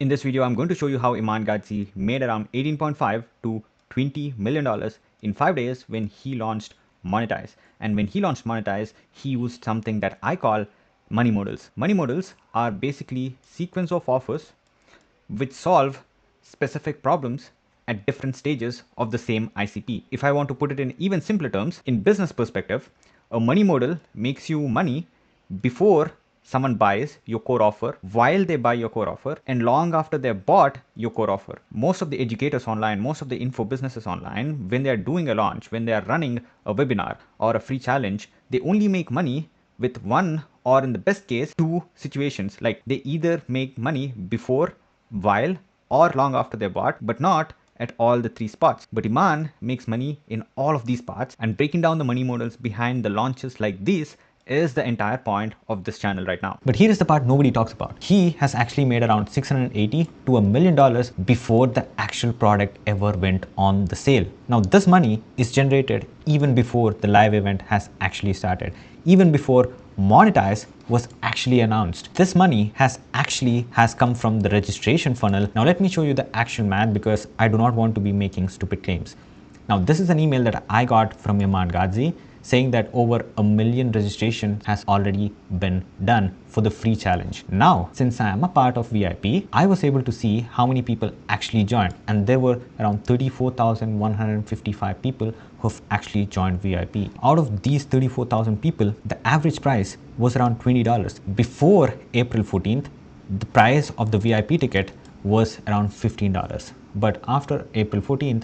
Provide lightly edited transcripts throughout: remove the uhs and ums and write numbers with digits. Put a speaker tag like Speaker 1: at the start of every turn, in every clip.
Speaker 1: In this video, I'm going to show you how Iman Gadzhi made around 18.5 to $20 million in 5 days when he launched Monetize. And when he launched Monetize, he used something that I call money models. Money models are basically sequence of offers which solve specific problems at different stages of the same ICP. If I want to put it in even simpler terms, in business perspective, a money model makes you money before someone buys your core offer, while they buy your core offer, and long after they've bought your core offer. Most of the educators online, most of the info businesses online, when they are doing a launch, when they are running a webinar or a free challenge, they only make money with one, or in the best case, two situations. Like they either make money before, while, or long after they bought, but not at all the three spots. But Iman makes money in all of these parts, and breaking down the money models behind the launches like these is the entire point of this channel right now. But here is the part nobody talks about. He has actually made around 680 to $1 million before the actual product ever went on the sale. Now this money is generated even before the live event has actually started, even before Monetize was actually announced. This money has come from the registration funnel. Now let me show you the actual math, because I do not want to be making stupid claims. Now this is an email that I got from Iman Gadzhi saying that over 1 million registration has already been done for the free challenge. Now, since I am a part of VIP, I was able to see how many people actually joined, and there were around 34,155 people who have actually joined VIP. Out of these 34,000 people, the average price was around $20. Before April 14th, the price of the VIP ticket was around $15. But after April 14th,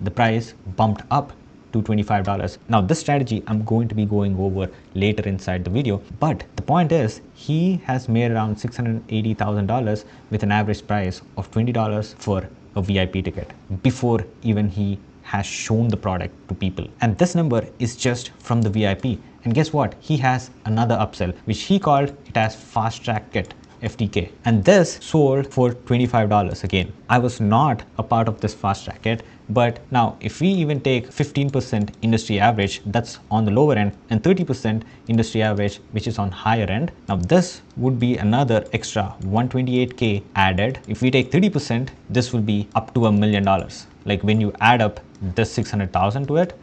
Speaker 1: the price bumped up to $25. Now this strategy I'm going to be going over later inside the video, but the point is he has made around $680,000 with an average price of $20 for a VIP ticket before even he has shown the product to people. And this number is just from the VIP. And guess what? He has another upsell which he called it as Fast Track Kit, FTK, and this sold for $25 again. I was not a part of this Fast Track Kit, but now if we even take 15% industry average, that's on the lower end, and 30% industry average, which is on higher end, now this would be another extra 128k added. If we take 30%, this will be up to $1 million. Like when you add up this 600,000 to it,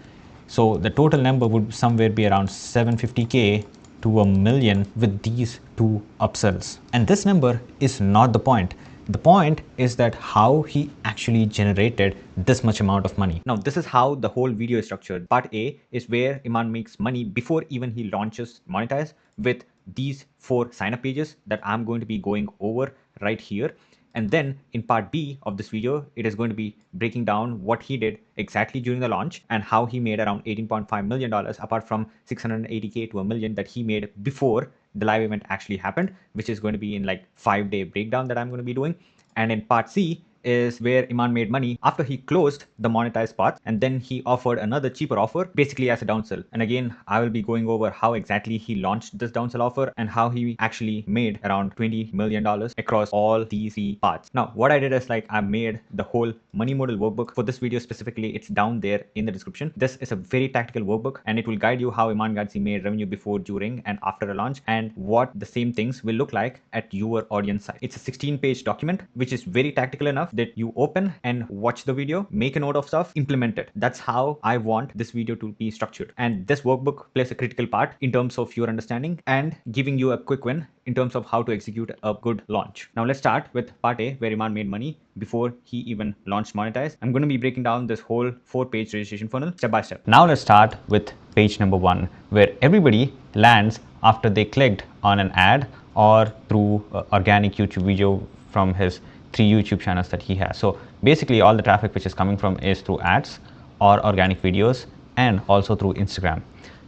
Speaker 1: so the total number would somewhere be around 750k to $1 million with these two upsells. And this number is not the point. The point is that how he actually generated this much amount of money. Now this is how the whole video is structured. Part A is where Iman makes money before even he launches Monetize with these 4 sign up pages that I'm going to be going over right here. And then in part B of this video, it is going to be breaking down what he did exactly during the launch and how he made around $18.5 million apart from 680k to $1 million that he made before the live event actually happened, which is going to be in like 5-day breakdown that I'm going to be doing. And in part C is where Iman made money after he closed the monetized part, and then he offered another cheaper offer basically as a downsell. And again, I will be going over how exactly he launched this downsell offer and how he actually made around $20 million across all these 3 parts. Now what I did is like I made the whole money model workbook for this video specifically. It's down there in the description. This is a very tactical workbook and it will guide you how Iman Gadzhi made revenue before, during and after a launch, and what the same things will look like at your audience side. It's a 16-page document which is very tactical enough that you open and watch the video, make a note of stuff, implement it. That's how I want this video to be structured. And this workbook plays a critical part in terms of your understanding and giving you a quick win in terms of how to execute a good launch. Now let's start with part A, where Iman made money before he even launched Monetize. I'm going to be breaking down this whole 4-page registration funnel step by step. Now let's start with page number 1, where everybody lands after they clicked on an ad or through organic YouTube video from his 3 YouTube channels that he has. So basically all the traffic which is coming from is through ads or organic videos and also through Instagram.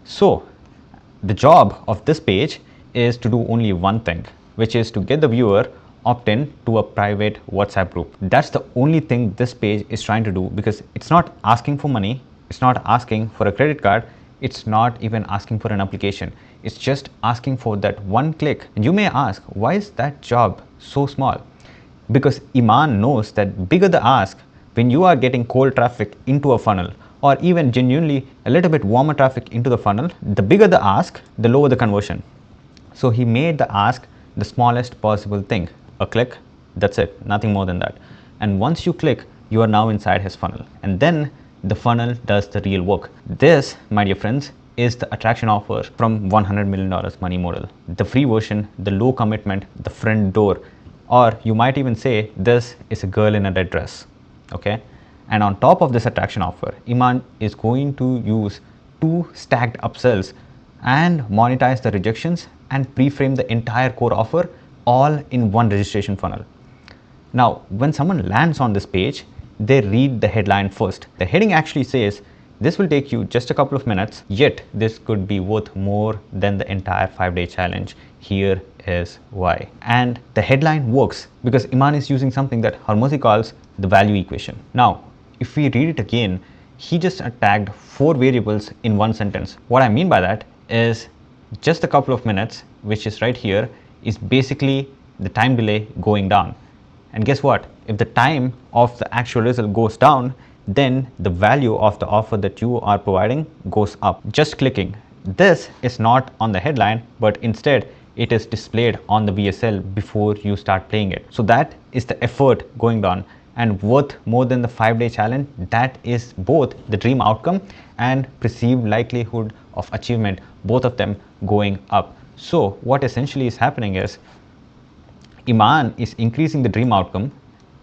Speaker 1: So the job of this page is to do only one thing, which is to get the viewer opt in to a private WhatsApp group. That's the only thing this page is trying to do, because it's not asking for money, it's not asking for a credit card, it's not even asking for an application. It's just asking for that one click. And you may ask, why is that job so small? Because Iman knows that bigger the ask, when you are getting cold traffic into a funnel, or even genuinely a little bit warmer traffic into the funnel, the bigger the ask, the lower the conversion. So he made the ask the smallest possible thing, a click That's it, nothing more than that. And once you click, you are now inside his funnel. And then the funnel does the real work. This, my dear friends, is the attraction offer from $100 million money model. The free version, the low commitment, the front door, or you might even say this is a girl in a red dress. Okay. And on top of this attraction offer, Iman is going to use 2 stacked upsells and monetize the rejections and pre-frame the entire core offer all in one registration funnel. Now, when someone lands on this page, they read the headline first. The heading actually says, this will take you just a couple of minutes, yet this could be worth more than the entire 5-day challenge. Here is why. And the headline works because Iman is using something that Hormozi calls the value equation. Now, if we read it again, he just tagged 4 variables in one sentence. What I mean by that is just a couple of minutes, which is right here, is basically the time delay going down. And guess what? If the time of the actual result goes down, then the value of the offer that you are providing goes up. Just clicking. This is not on the headline, but instead it is displayed on the VSL before you start playing it. So that is the effort going down and worth more than the 5-day challenge. That is both the dream outcome and perceived likelihood of achievement, both of them going up. So what essentially is happening is Iman is increasing the dream outcome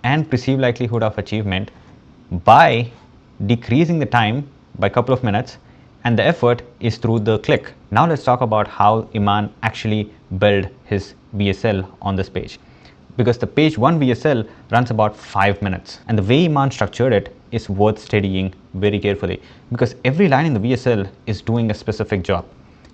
Speaker 1: and perceived likelihood of achievement by decreasing the time by a couple of minutes, and the effort is through the click. Now let's talk about how Iman actually built his VSL on this page. Because the page 1 VSL runs about 5 minutes, and the way Iman structured it is worth studying very carefully because every line in the VSL is doing a specific job.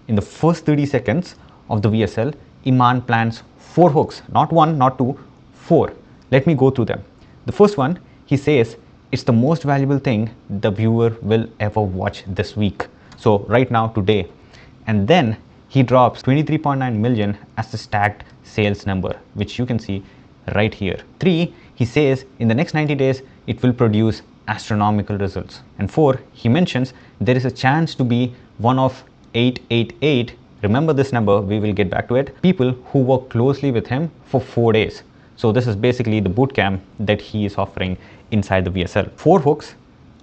Speaker 1: In the first 30 seconds of the VSL, Iman plans 4 hooks, not 1, not 2, 4. Let me go through them. The first one, he says, it's the most valuable thing the viewer will ever watch this week. So right now, today. And then he drops 23.9 million as the stacked sales number, which you can see right here. 3, he says in the next 90 days, it will produce astronomical results. And 4, he mentions there is a chance to be one of 888. Remember this number, we will get back to it. People who work closely with him for 4 days. So this is basically the bootcamp that he is offering inside the VSL. 4 hooks,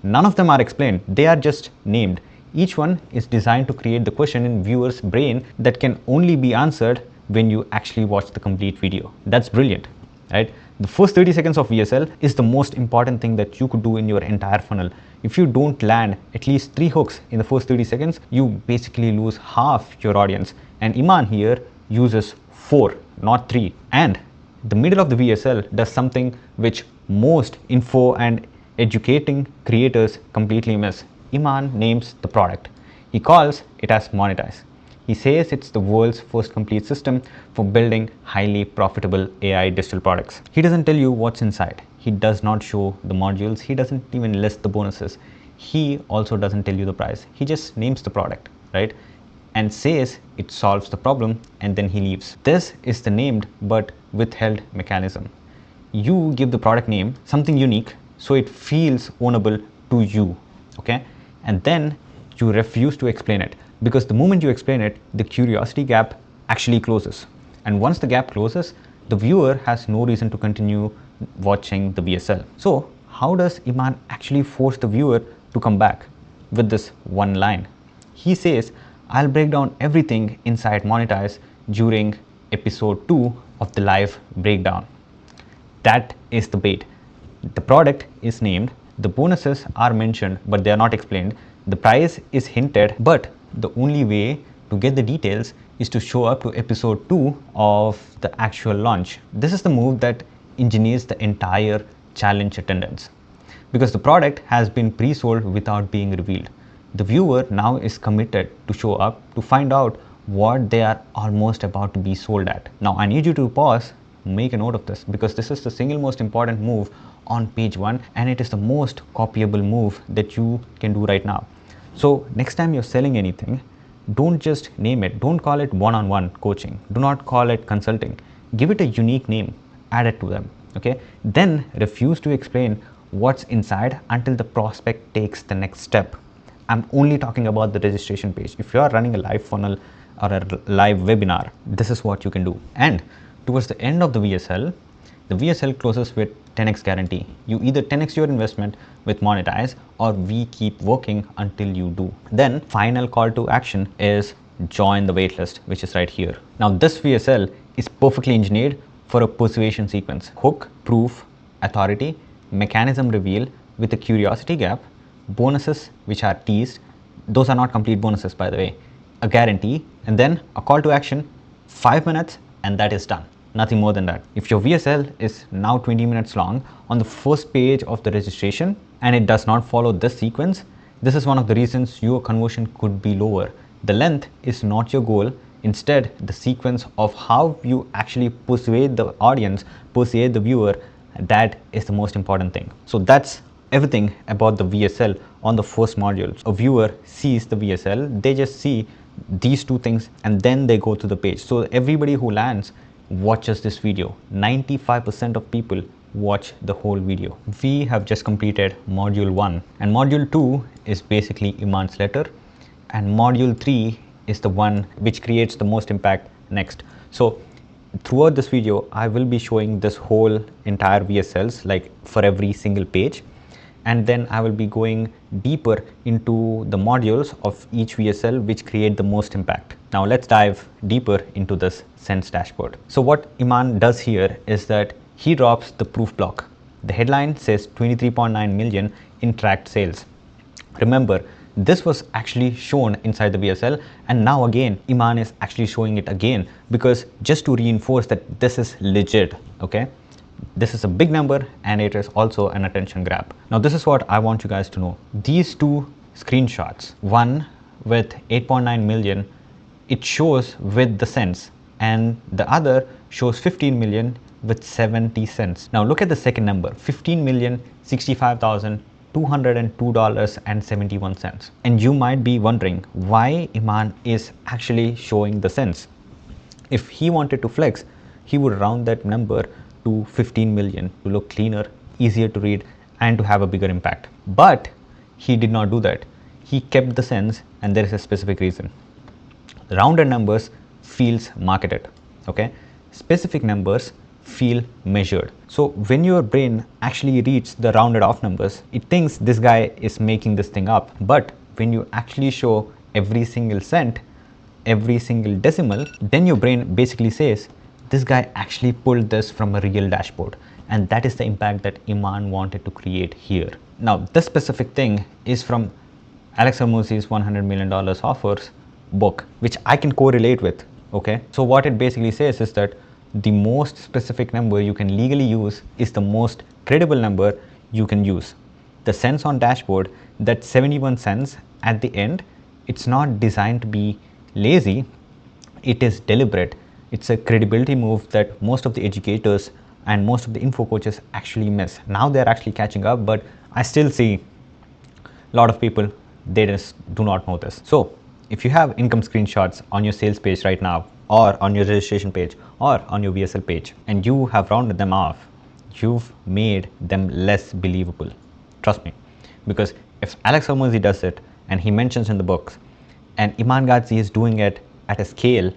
Speaker 1: none of them are explained. They are just named. Each one is designed to create the question in viewer's brain that can only be answered when you actually watch the complete video. That's brilliant, right? The first 30 seconds of VSL is the most important thing that you could do in your entire funnel. If you don't land at least 3 hooks in the first 30 seconds, you basically lose half your audience. And Iman here uses 4, not 3. And the middle of the VSL does something which most info and educating creators completely miss. Iman names the product. He calls it as monetize. He says it's the world's first complete system for building highly profitable AI digital products. He doesn't tell you what's inside. He does not show the modules. He doesn't even list the bonuses. He also doesn't tell you the price. He just names the product, right? And says it solves the problem, and then he leaves. This is the named but withheld mechanism. You give the product name, something unique, so it feels ownable to you, okay? And then you refuse to explain it, because the moment you explain it, the curiosity gap actually closes. And once the gap closes, the viewer has no reason to continue watching the VSL. So how does Iman actually force the viewer to come back? With this one line. He says, I'll break down everything inside Monetize during episode 2 of the live breakdown. That is the bait. The product is named, the bonuses are mentioned, but they are not explained. The price is hinted, but the only way to get the details is to show up to episode 2 of the actual launch. This is the move that engineers the entire challenge attendance, because the product has been pre-sold without being revealed. The viewer now is committed to show up to find out what they are almost about to be sold at. Now I need you to pause, make a note of this, because this is the single most important move on page 1, and it is the most copyable move that you can do right now. So next time you're selling anything, don't just name it. Don't call it one-on-one coaching. Do not call it consulting. Give it a unique name, add it to them, okay? Then refuse to explain what's inside until the prospect takes the next step. I'm only talking about the registration page. If you are running a live funnel or a live webinar, this is what you can do. And towards the end of the VSL, The VSL closes with 10x guarantee. You either 10x your investment with Monetize, or we keep working until you do. Then final call to action is join the waitlist, which is right here. Now this VSL is perfectly engineered for a persuasion sequence: hook, proof, authority, mechanism reveal with a curiosity gap, bonuses which are teased. Those are not complete bonuses, by the way. A guarantee, and then a call to action, 5 minutes, and that is done. Nothing more than that. If your VSL is now 20 minutes long on the first page of the registration and it does not follow this sequence, this is one of the reasons your conversion could be lower. The length is not your goal. Instead, the sequence of how you actually persuade the audience, persuade the viewer, that is the most important thing. So that's everything about the VSL on the first module. A viewer sees the VSL, they just see these two things and then they go to the page. So everybody who lands watches this video. 95% of people watch the whole video. We have just completed module 1, and module 2 is basically Iman's letter, and module 3 is the one which creates the most impact next. So throughout this video I will be showing this whole entire VSLs, like for every single page, and then I will be going deeper into the modules of each VSL which create the most impact. Now let's dive deeper into this Sense dashboard. So what Iman does here is that he drops the proof block. The headline says 23.9 million in tracked sales. Remember, this was actually shown inside the VSL, and now again Iman is actually showing it again, because just to reinforce that this is legit. Okay, this is a big number and it is also an attention grab. Now this is what I want you guys to know. These two screenshots, one with 8.9 million, it shows with the cents, and the other shows 15 million with 70 cents. Now look at the second number, 15,065,202.71. And you might be wondering why Iman is actually showing the cents. If he wanted to flex, he would round that number to 15 million to look cleaner, easier to read, and to have a bigger impact. But he did not do that. He kept the cents, and there is a specific reason. Rounded numbers feels marketed, okay? Specific numbers feel measured. So when your brain actually reads the rounded off numbers, it thinks this guy is making this thing up. But when you actually show every single cent, every single decimal, then your brain basically says, this guy actually pulled this from a real dashboard. And that is the impact that Iman wanted to create here. Now, this specific thing is from Alex Hormozi's $100 million offers book, which I can correlate with. Okay, so what it basically says is that the most specific number you can legally use is the most credible number you can use. The cents on dashboard, that 71 cents at the end, it's not designed to be lazy, it is deliberate. It's a credibility move that most of the educators and most of the info coaches actually miss. Now they're actually catching up, but I still see a lot of people, they just do not know this. So if you have income screenshots on your sales page right now, or on your registration page, or on your VSL page, and you have rounded them off, you've made them less believable. Trust me. Because if Alex Hormozi does it, and he mentions in the books, and Iman Gadzhi is doing it at a scale,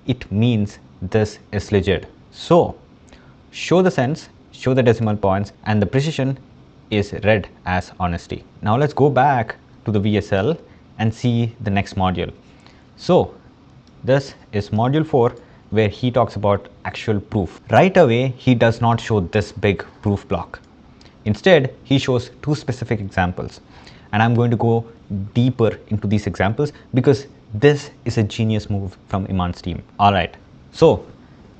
Speaker 1: it means this is legit. So show the cents, show the decimal points, and the precision is read as honesty. Now let's go back to the VSL and see the next module. So this is module 4, where he talks about actual proof. Right away, he does not show this big proof block. Instead, he shows two specific examples, and I'm going to go deeper into these examples because this is a genius move from Iman's team. All right, so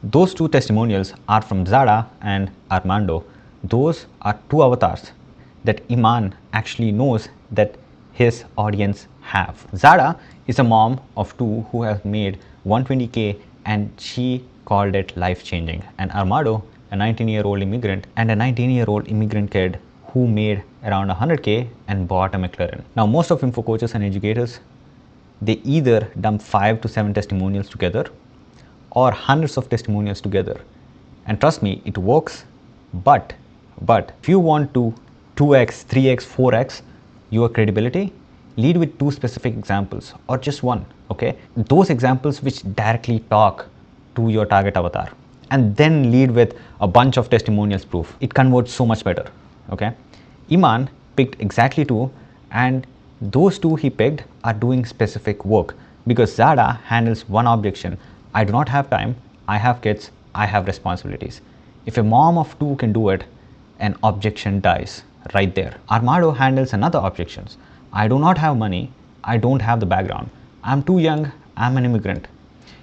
Speaker 1: those two testimonials are from Zara and Armando. Those are two avatars that Iman actually knows that his audience have. Zara is a mom of two who have made 120K, and she called it life-changing. And Armando, a 19-year-old immigrant, and a 19-year-old immigrant kid who made around 100K and bought a McLaren. Now, most of info coaches and educators, they either dump 5 to 7 testimonials together or hundreds of testimonials together. And trust me, it works, but if you want to 2x, 3x, 4x your credibility, lead with 2 specific examples or just one, okay? Those examples which directly talk to your target avatar. and then lead with a bunch of testimonials proof. It converts so much better. Okay, Iman picked exactly two, and those two he picked are doing specific work, because Zada handles one objection: I do not have time, I have kids, I have responsibilities. If a mom of two can do it, an objection dies right there. Armado handles another objections: I do not have money, I don't have the background, I'm too young, I'm an immigrant.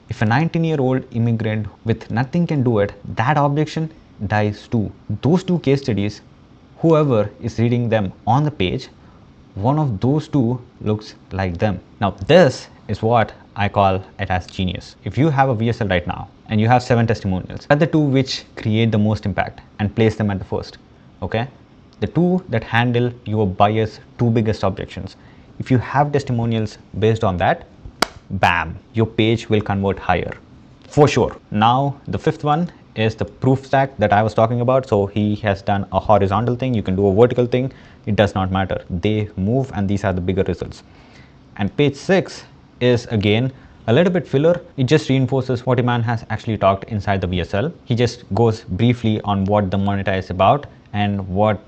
Speaker 1: If a 19-year-old immigrant with nothing can do it, that objection dies too. Those two case studies, whoever is reading them on the page, one of those two looks like them. Now, this is what I call it as genius. If you have a VSL right now and you have 7 testimonials, cut the two which create the most impact and place them at the first. Okay? The two that handle your buyer's two biggest objections. If you have testimonials based on that, bam, your page will convert higher for sure. Now, the fifth one is the proof stack that I was talking about. So he has done a horizontal thing, you can do a vertical thing, it does not matter. They move, and these are the bigger results. And page 6 is again a little bit filler. It just reinforces what Iman has actually talked inside the VSL. He just goes briefly on what the monetize is about and what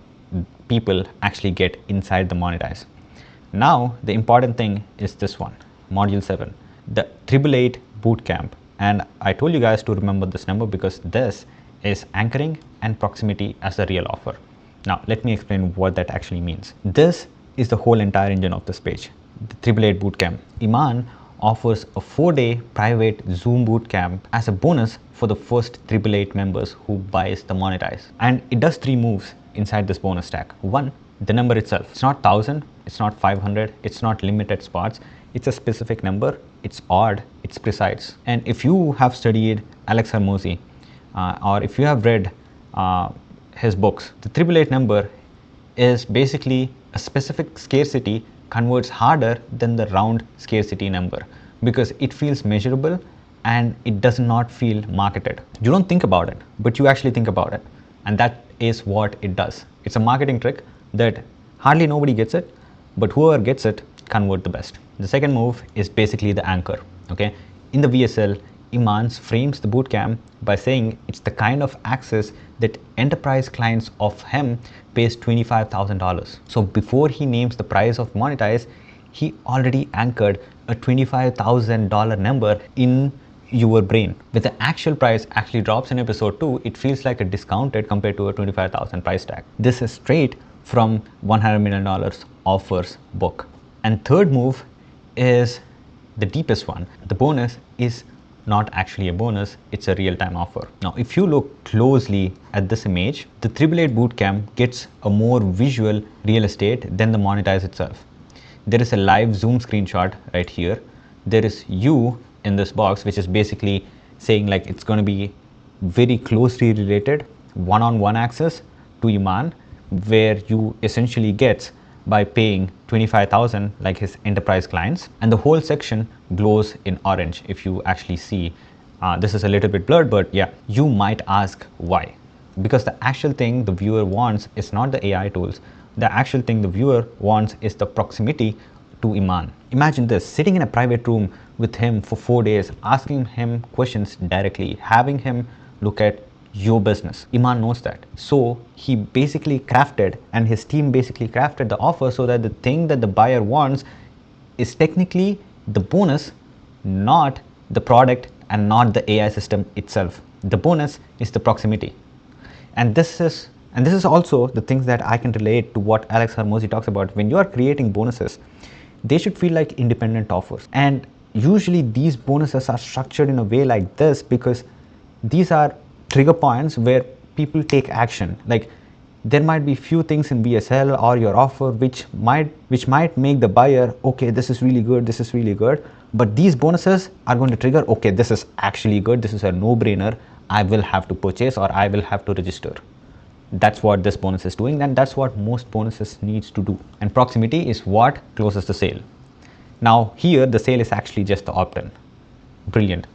Speaker 1: people actually get inside the monetize. Now, the important thing is this one, module 7, the 888 bootcamp. And I told you guys to remember this number because this is anchoring and proximity as the real offer. Now, let me explain what that actually means. This is the whole entire engine of this page, the 888 bootcamp. Iman offers a 4-day private Zoom bootcamp as a bonus for the first 888 members who buys the monetize. And it does 3 moves inside this bonus stack. One, the number itself. It's not 1000, it's not 500, it's not limited spots. It's a specific number, it's odd, it's precise. And if you have studied Alex Hormozi, or if you have read his books, the 888 number is basically a specific scarcity converts harder than the round scarcity number because it feels measurable and it does not feel marketed. You don't think about it, but you actually think about it. And that is what it does. It's a marketing trick that hardly nobody gets it, but whoever gets it convert the best. The second move is basically the anchor. Okay, in the VSL, Iman frames the bootcamp by saying it's the kind of access that enterprise clients of him pays $25,000. So before he names the price of monetize, he already anchored a $25,000 number in your brain. When the actual price actually drops in episode 2, it feels like a discounted compared to a 25,000 price tag. This is straight from $100 million offers book. And third move is the deepest one. The bonus is not actually a bonus, it's a real-time offer. Now, if you look closely at this image, the 888 bootcamp gets a more visual real estate than the monetize itself. There is a live Zoom screenshot right here. There is you in this box, which is basically saying like it's going to be very closely related one-on-one access to Iman, where you essentially gets by paying 25,000 like his enterprise clients, and the whole section glows in orange. If you actually see, this is a little bit blurred, but yeah, you might ask why. Because the actual thing the viewer wants is not the AI tools. The actual thing the viewer wants is the proximity to Iman. Imagine this, sitting in a private room with him for 4 days, asking him questions directly, having him look at your business. Iman knows that. So he basically crafted, and his team basically crafted the offer so that the thing that the buyer wants is technically the bonus, not the product and not the AI system itself. The bonus is the proximity. And this is also the things that I can relate to what Alex Hormozi talks about. When you are creating bonuses, they should feel like independent offers. And usually these bonuses are structured in a way like this because these are trigger points where people take action. Like there might be few things in VSL or your offer which might make the buyer, okay, this is really good, but these bonuses are going to trigger, okay, this is actually good, this is a no-brainer, I will have to purchase or I will have to register. That's what this bonus is doing, and that's what most bonuses needs to do. And proximity is what closes the sale. Now here the sale is actually just the opt-in. Brilliant.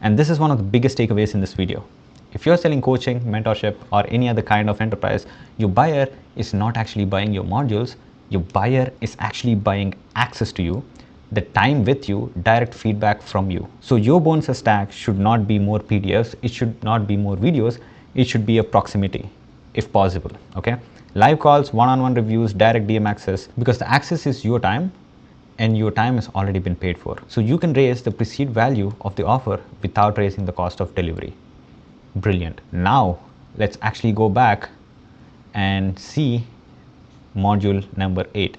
Speaker 1: And this is one of the biggest takeaways in this video. If you're selling coaching, mentorship, or any other kind of enterprise, your buyer is not actually buying your modules, your buyer is actually buying access to you, the time with you, direct feedback from you. So your bonus stack should not be more PDFs, it should not be more videos, it should be a proximity if possible. Okay, live calls, one-on-one reviews, direct DM access, because the access is your time and your time has already been paid for. So you can raise the perceived value of the offer without raising the cost of delivery. Brilliant. Now let's actually go back and see module number 8.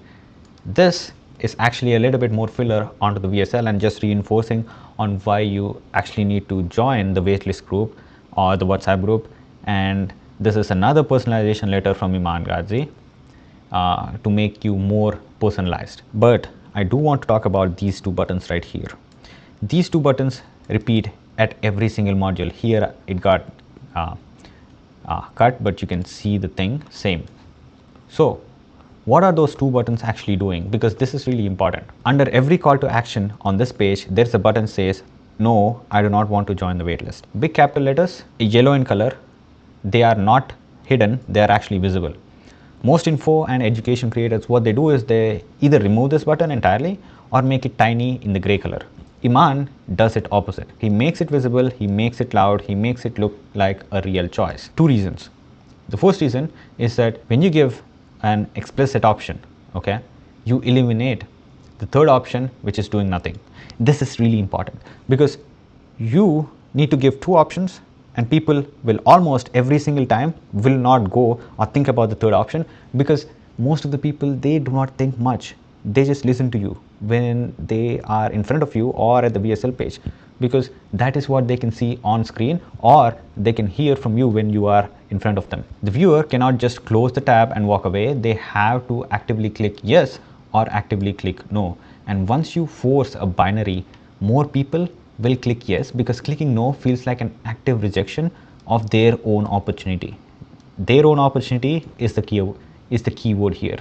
Speaker 1: This is actually a little bit more filler onto the VSL and just reinforcing on why you actually need to join the waitlist group or the WhatsApp group. And this is another personalization letter from Iman Gadzhi to make you more personalized. But I do want to talk about these two buttons right here. These two buttons repeat at every single module. Here it got cut, but you can see the thing same. So what are those two buttons actually doing? Because this is really important. Under every call to action on this page, there's a button says, no, I do not want to join the waitlist. Big capital letters, yellow in color. They are not hidden, they are actually visible. Most info and education creators, what they do is they either remove this button entirely or make it tiny in the gray color. Iman does it opposite. He makes it visible, he makes it loud, he makes it look like a real choice. Two reasons. The first reason is that when you give an explicit option, okay, you eliminate the third option, which is doing nothing. This is really important because you need to give two options and people will almost every single time will not go or think about the third option, because most of the people, they do not think much. They just listen to you when they are in front of you or at the VSL page, because that is what they can see on screen or they can hear from you when you are in front of them. The viewer cannot just close the tab and walk away. They have to actively click yes or actively click no. And once you force a binary, more people will click yes, because clicking no feels like an active rejection of their own opportunity. Their own opportunity is the keyword here.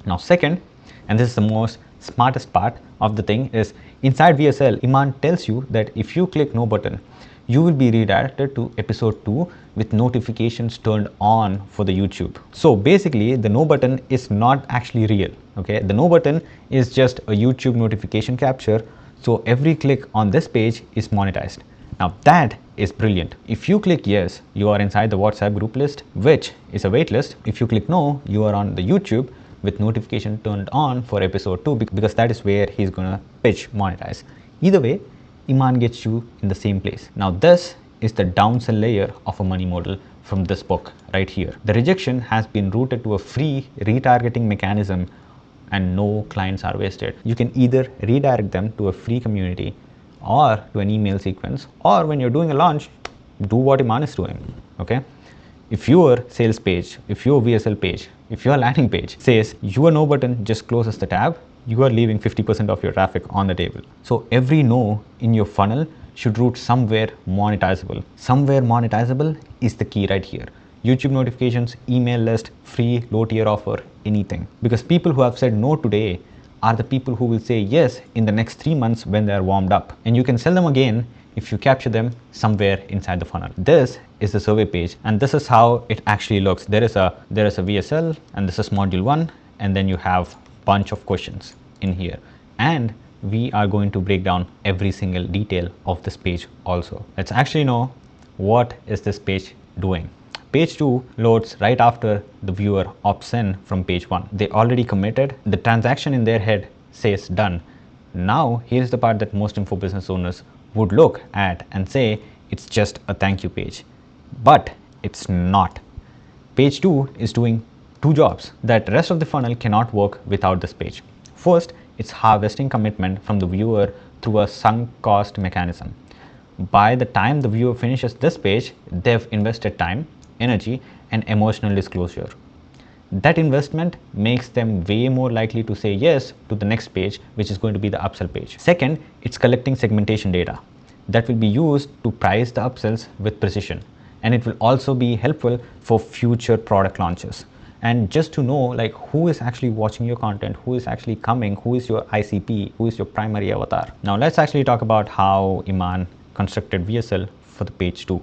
Speaker 1: Now second, and this is the most smartest part of the thing, is inside VSL, Iman tells you that if you click no button, you will be redirected to episode 2 with notifications turned on for the YouTube. So basically the no button is not actually real. Okay, the no button is just a YouTube notification capture. So every click on this page is monetized. Now that is brilliant. If you click yes, you are inside the WhatsApp group list, which is a wait list. If you click no, you are on the YouTube with notification turned on for episode 2, because that is where he's gonna pitch monetize. Either way, Iman gets you in the same place. Now this is the downsell layer of a money model from this book right here. The rejection has been routed to a free retargeting mechanism and no clients are wasted. You can either redirect them to a free community or to an email sequence, or when you're doing a launch, do what Iman is doing. Okay, if your sales page, if your VSL page, if your landing page says your no button just closes the tab, you are leaving 50% of your traffic on the table. So every no in your funnel should route somewhere monetizable. Somewhere monetizable is the key right here. YouTube notifications, email list, free, low tier offer, anything. Because people who have said no today are the people who will say yes in the next 3 months when they are warmed up. And you can sell them again if you capture them somewhere inside the funnel. This is the survey page and this is how it actually looks. There is a VSL and this is module 1, and then you have bunch of questions in here. And we are going to break down every single detail of this page also. Let's actually know what is this page doing. Page 2 loads right after the viewer opts in from page 1. They already committed. The transaction in their head says done. Now here's the part that most info business owners would look at and say it's just a thank you page. But it's not. Page 2 is doing two jobs that rest of the funnel cannot work without this page. First, it's harvesting commitment from the viewer through a sunk cost mechanism. By the time the viewer finishes this page, they've invested time, energy, and emotional disclosure. That investment makes them way more likely to say yes to the next page, which is going to be the upsell page. Second, it's collecting segmentation data that will be used to price the upsells with precision. And it will also be helpful for future product launches. And just to know like who is actually watching your content, who is actually coming, who is your ICP, who is your primary avatar. Now let's actually talk about how Iman constructed VSL for the page 2.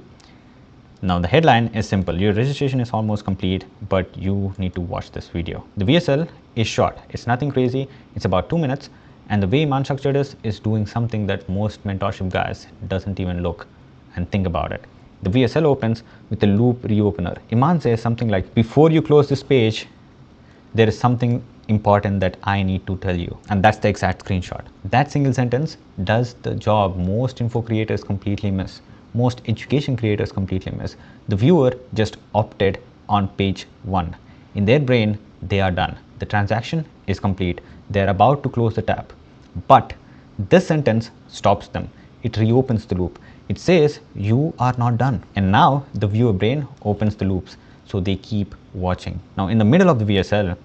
Speaker 1: Now the headline is simple. Your registration is almost complete, but you need to watch this video. The VSL is short. It's nothing crazy. It's about 2 minutes And the way Iman structured is doing something that most mentorship guys doesn't even look and think about it. The VSL opens with a loop reopener. Iman says something like, before you close this page, there is something important that I need to tell you. And that's the exact screenshot. That single sentence does the job most info creators completely miss. Most education creators completely miss. The viewer just opted on page 1. In their brain, they are done. The transaction is complete. They're about to close the tab. But this sentence stops them. It reopens the loop. It says, you are not done. And now the viewer brain opens the loops. So they keep watching. Now, in the middle of the VSL,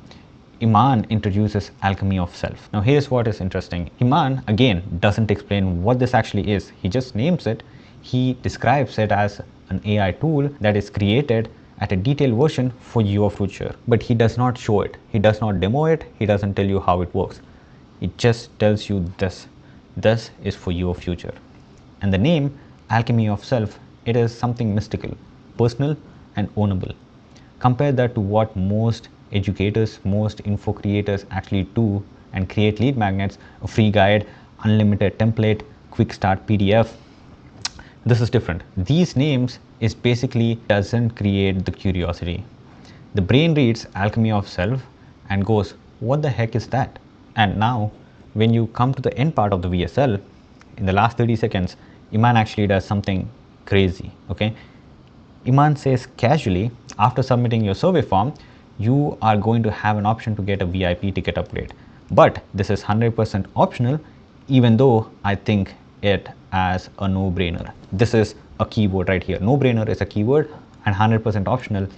Speaker 1: Iman introduces alchemy of self. Now, here's what is interesting. Iman, again, doesn't explain what this actually is. He just names it. He describes it as an AI tool that is created at a detailed version for your future. But he does not show it. He does not demo it. He doesn't tell you how it works. It just tells you this. This is for your future. And the name, Alchemy of Self, it is something mystical, personal, and ownable. Compare that to what most educators, most info creators actually do and create lead magnets, a free guide, unlimited template, quick start PDF. This is different. These names is basically doesn't create the curiosity. The brain reads Alchemy of Self and goes, what the heck is that? And now when you come to the end part of the VSL, in the last 30 seconds, Iman actually does something crazy. Okay, Iman says casually, after submitting your survey form, you are going to have an option to get a VIP ticket upgrade. But this is 100% optional, even though I think it as a no-brainer. This is a keyword right here. No-brainer is a keyword and 100% optional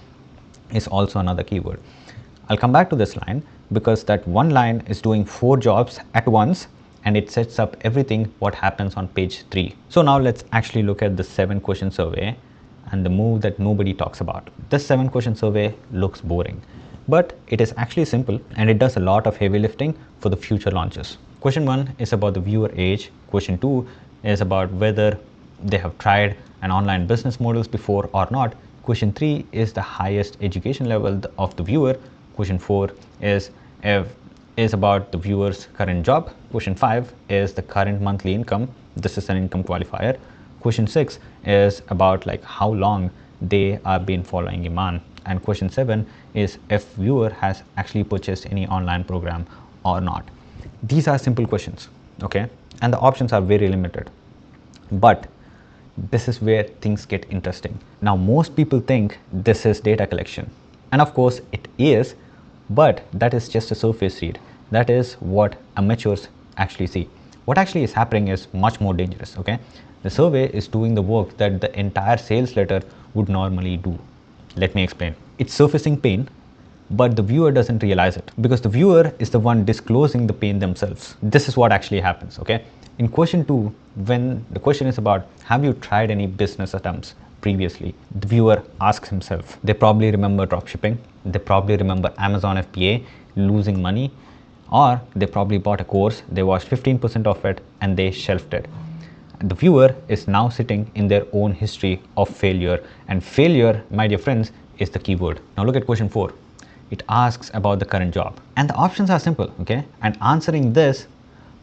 Speaker 1: is also another keyword. I'll come back to this line because that one line is doing 4 jobs at once and it sets up everything what happens on page 3. So now let's actually look at the 7-question survey and the move that nobody talks about. This 7-question survey looks boring, but it is actually simple and it does a lot of heavy lifting for the future launches. Question 1 is about the viewer age. Question 2 is about whether they have tried an online business models before or not. Question 3 is the highest education level of the viewer. Question 4 is about the viewer's current job. Question 5 is the current monthly income. This is an income qualifier. Question 6 is about like how long they have been following Iman. And question 7 is if viewer has actually purchased any online program or not. These are simple questions, okay? And the options are very limited. But this is where things get interesting. Now, most people think this is data collection. And of course it is, but that is just a surface read. That is what amateurs actually see. What actually is happening is much more dangerous, okay? The survey is doing the work that the entire sales letter would normally do. Let me explain. It's surfacing pain, but the viewer doesn't realize it because the viewer is the one disclosing the pain themselves. This is what actually happens, okay? In question 2, when the question is about, have you tried any business attempts previously? The viewer asks himself. They probably remember dropshipping. They probably remember Amazon FBA, losing money, or they probably bought a course, they watched 15% of it and they shelved it. The viewer is now sitting in their own history of failure, and failure, my dear friends, is the keyword. Now look at question 4. It asks about the current job and the options are simple, okay? And answering this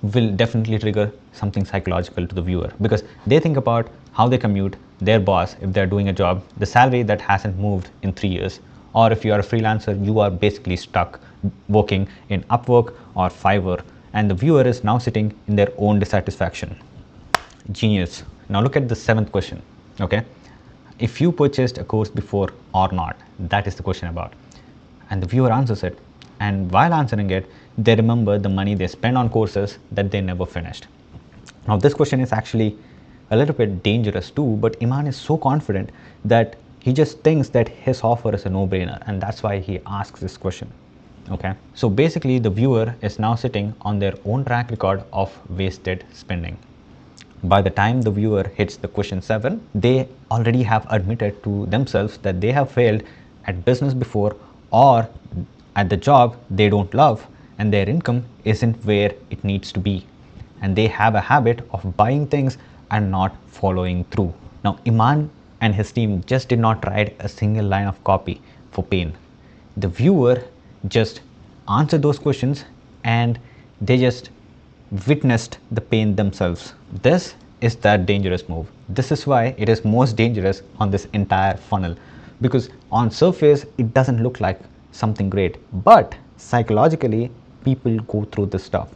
Speaker 1: will definitely trigger something psychological to the viewer because they think about how they commute, their boss, if they're doing a job, the salary that hasn't moved in 3 years, or if you are a freelancer, you are basically stuck working in Upwork or Fiverr, and the viewer is now sitting in their own dissatisfaction. Genius. Now look at the 7th question, okay? If you purchased a course before or not, that is the question about. And the viewer answers it. And while answering it, they remember the money they spent on courses that they never finished. Now this question is actually a little bit dangerous too, but Iman is so confident that he just thinks that his offer is a no-brainer, and that's why he asks this question, okay? So basically the viewer is now sitting on their own track record of wasted spending. By the time the viewer hits the question 7, they already have admitted to themselves that they have failed at business before or at the job they don't love, and their income isn't where it needs to be. And they have a habit of buying things and not following through. Now, Iman and his team just did not write a single line of copy for pain. The viewer just answered those questions and they just witnessed the pain themselves. This is that dangerous move. This is why it is most dangerous on this entire funnel, because on surface it doesn't look like something great, but psychologically people go through this stuff.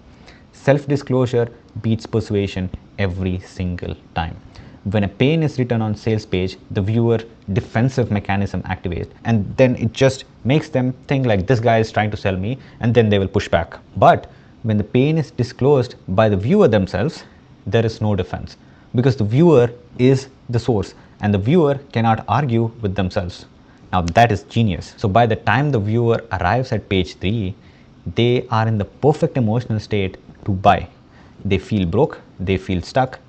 Speaker 1: Self-disclosure beats persuasion every single time. When a pain is written on sales page, the viewer defensive mechanism activates, and then it just makes them think like this guy is trying to sell me, and then they will push back. But when the pain is disclosed by the viewer themselves, there is no defense, because the viewer is the source and the viewer cannot argue with themselves. Now that is genius. So by the time the viewer arrives at page 3, they are in the perfect emotional state to buy. They feel broke, they feel stuck,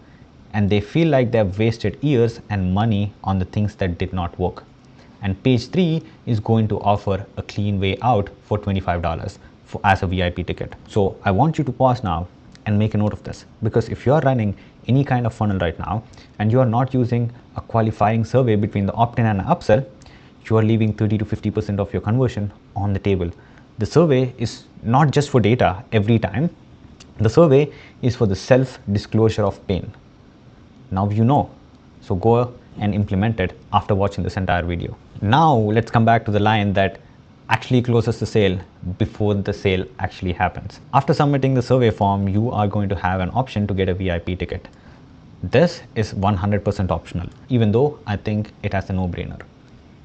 Speaker 1: and they feel like they have wasted years and money on the things that did not work. And page 3 is going to offer a clean way out for $25 as a VIP ticket. So I want you to pause now and make a note of this, because if you are running any kind of funnel right now and you are not using a qualifying survey between the opt-in and upsell, you are leaving 30 to 50% of your conversion on the table. The survey is not just for data every time. The survey is for the self-disclosure of pain. Now you know, so go and implement it after watching this entire video. Now let's come back to the line that actually closes the sale before the sale actually happens. After submitting the survey form, you are going to have an option to get a VIP ticket. This is 100% optional, even though I think it has a no-brainer.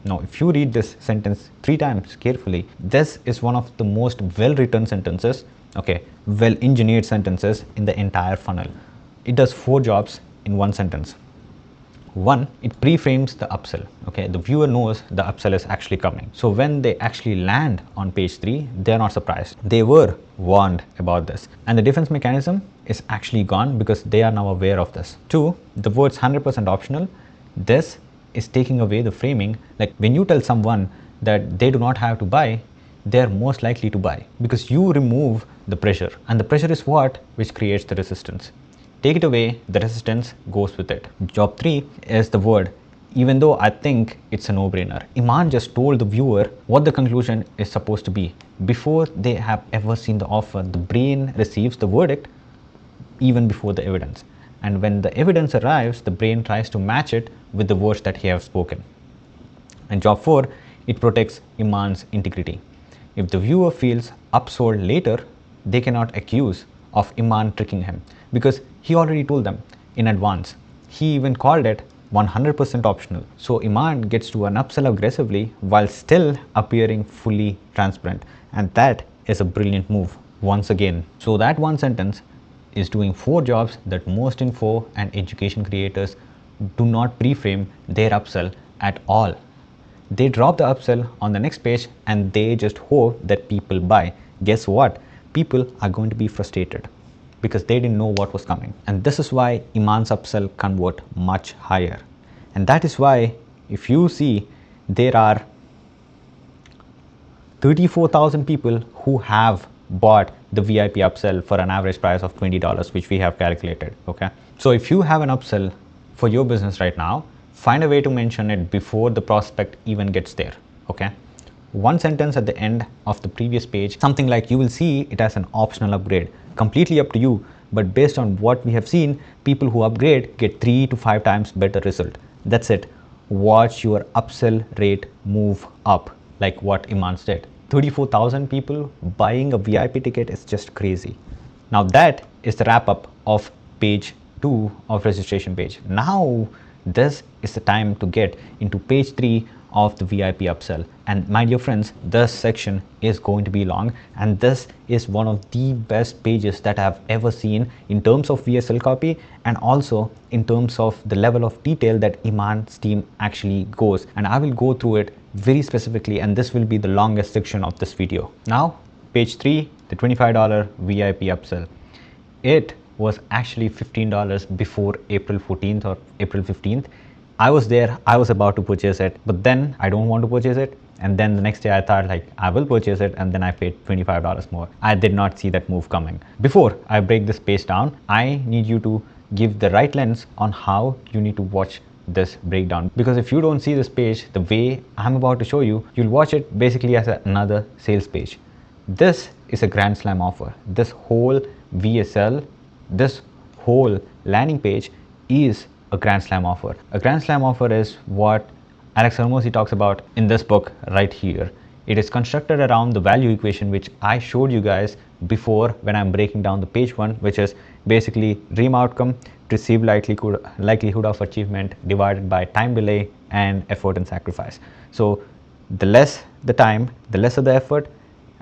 Speaker 1: Now, if you read this sentence 3 times carefully, this is one of the most well-written sentences, well-engineered sentences in the entire funnel. It does 4 jobs in one sentence. 1, it pre-frames the upsell. The viewer knows the upsell is actually coming. So when they actually land on page 3, they're not surprised. They were warned about this. And the defense mechanism is actually gone because they are now aware of this. 2, the words 100% optional. This is taking away the framing. Like when you tell someone that they do not have to buy, they're most likely to buy because you remove the pressure, and the pressure is which creates the resistance. Take it away, the resistance goes with it. Job 3 is the word, even though I think it's a no-brainer. Iman just told the viewer what the conclusion is supposed to be. Before they have ever seen the offer, the brain receives the verdict even before the evidence. And when the evidence arrives, the brain tries to match it with the words that he has spoken. And job 4, it protects Iman's integrity. If the viewer feels upsold later, they cannot accuse of Iman tricking him because he already told them in advance. He even called it 100% optional. So Iman gets to an upsell aggressively while still appearing fully transparent. And that is a brilliant move once again. So that one sentence is doing 4 jobs that most info and education creators do not pre-frame their upsell at all. They drop the upsell on the next page and they just hope that people buy. Guess what? People are going to be frustrated because they didn't know what was coming. And this is why Iman's upsell convert much higher. And that is why if you see there are 34,000 people who have bought the VIP upsell for an average price of $20, which we have calculated. So if you have an upsell for your business right now, find a way to mention it before the prospect even gets there. One sentence at the end of the previous page, something like you will see it as an optional upgrade. Completely up to you, but based on what we have seen, people who upgrade get 3 to 5 times better result. That's it. Watch your upsell rate move up like what Iman did. 34,000 people buying a VIP ticket is just crazy. Now that is the wrap up of page 2 of registration page. Now this is the time to get into page 3 of the VIP upsell. And my dear friends, this section is going to be long, and this is one of the best pages that I have ever seen in terms of VSL copy and also in terms of the level of detail that Iman's team actually goes. And I will go through it very specifically, and this will be the longest section of this video. Now page 3, the $25 VIP upsell. It was actually $15 before April 14th or April 15th. I was there, I was about to purchase it, but then I don't want to purchase it. And then the next day I thought like I will purchase it, and then I paid $25 more. I did not see that move coming. Before I break this page down, I need you to give the right lens on how you need to watch this breakdown, because if you don't see this page the way I'm about to show you, you'll watch it basically as another sales page. This is a grand slam offer. This whole VSL, this whole landing page is a Grand Slam offer. A Grand Slam offer is what Alex Hormozi talks about in this book right here. It is constructed around the value equation which I showed you guys before when I'm breaking down the page one, which is basically dream outcome, perceived likelihood of achievement divided by time delay and effort and sacrifice. So the less the time, the lesser the effort,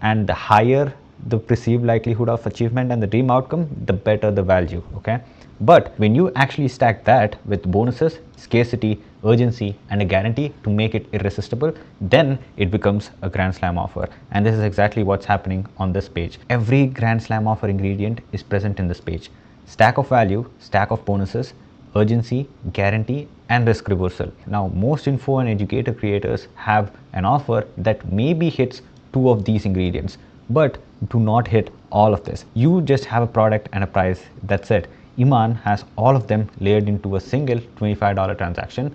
Speaker 1: and the higher the perceived likelihood of achievement and the dream outcome, the better the value. Okay, but when you actually stack that with bonuses, scarcity, urgency, and a guarantee to make it irresistible, then it becomes a Grand Slam offer. And this is exactly what's happening on this page. Every Grand Slam offer ingredient is present in this page: stack of value, stack of bonuses, urgency, guarantee, and risk reversal. Now, most info and educator creators have an offer that maybe hits two of these ingredients, but do not hit all of this. You just have a product and a price, that's it. Iman has all of them layered into a single $25 transaction.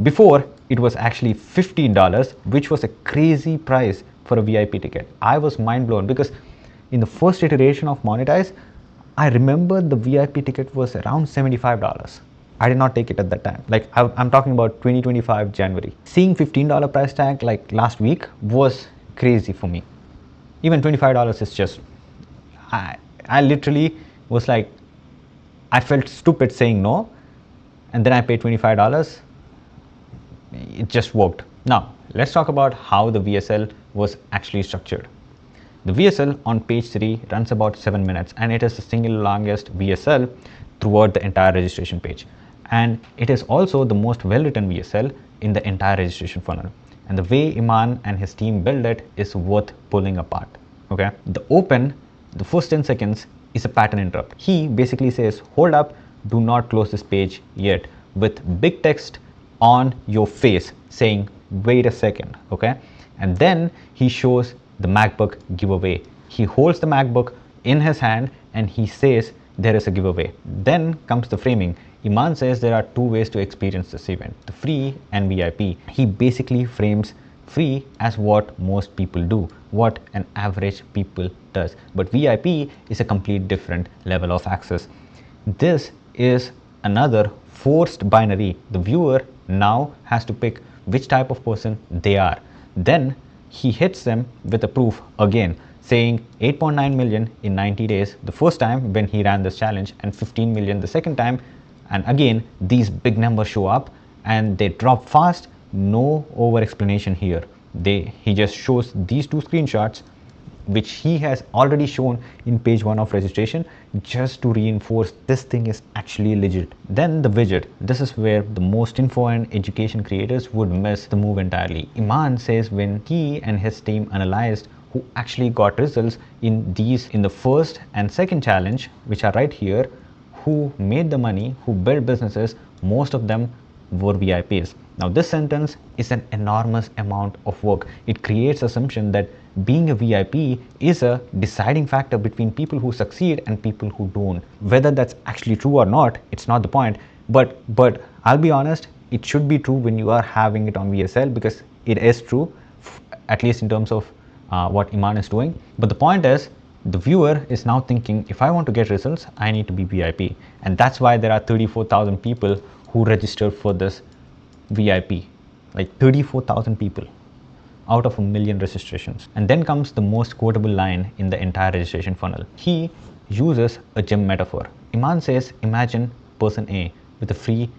Speaker 1: Before, it was actually $15, which was a crazy price for a VIP ticket. I was mind blown because in the first iteration of Monetize, I remember the VIP ticket was around $75. I did not take it at that time. Like I'm talking about 2025 January. Seeing $15 price tag like last week was crazy for me. Even $25 is just, I literally was like, I felt stupid saying no, and then I paid $25. It just worked. Now, let's talk about how the VSL was actually structured. The VSL on page 3 runs about 7 minutes, and it is the single longest VSL throughout the entire registration page. And it is also the most well-written VSL in the entire registration funnel. And the way Iman and his team build it is worth pulling apart. Okay, the open, the first 10 seconds is a pattern interrupt. He basically says, hold up, do not close this page yet, with big text on your face saying, wait a second. Okay, and then he shows the MacBook giveaway. He holds the MacBook in his hand and he says there is a giveaway. Then comes the framing. Iman says there are two ways to experience this event, the free and VIP. He basically frames free as what most people do, what an average people does. But VIP is a complete different level of access. This is another forced binary. The viewer now has to pick which type of person they are. Then he hits them with a proof again, saying 8.9 million in 90 days the first time when he ran this challenge, and 15 million the second time. And again, these big numbers show up and they drop fast. No over explanation here. He just shows these two screenshots, which he has already shown in page 1 of registration, just to reinforce this thing is actually legit. Then the widget. This is where the most info and education creators would miss the move entirely. Iman says when he and his team analyzed who actually got results in the first and second challenge, which are right here, who made the money, who built businesses, most of them were VIPs. Now this sentence is an enormous amount of work. It creates assumption that being a VIP is a deciding factor between people who succeed and people who don't. Whether that's actually true or not, it's not the point. But I'll be honest, it should be true when you are having it on VSL, because it is true, at least in terms of what Iman is doing. But the point is, the viewer is now thinking, if I want to get results, I need to be VIP. And that's why there are 34,000 people who registered for this VIP. Like 34,000 people out of 1 million registrations. And then comes the most quotable line in the entire registration funnel. He uses a gym metaphor. Iman says, imagine person A with a free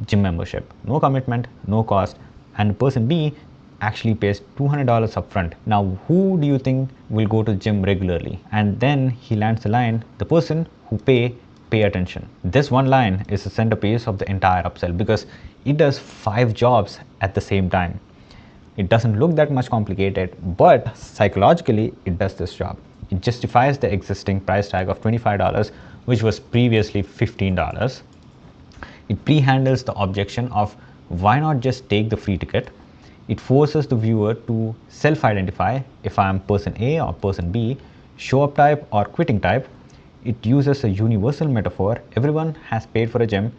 Speaker 1: gym membership, no commitment, no cost, and person B actually pays $200 upfront. Now, who do you think will go to the gym regularly? And then he lands the line, the person who pay attention. This one line is the centerpiece of the entire upsell because it does 5 jobs at the same time. It doesn't look that much complicated, but psychologically it does this job. It justifies the existing price tag of $25, which was previously $15. It pre-handles the objection of why not just take the free ticket. It forces the viewer to self-identify if I am person A or person B, show up type or quitting type. It uses a universal metaphor. Everyone has paid for a gym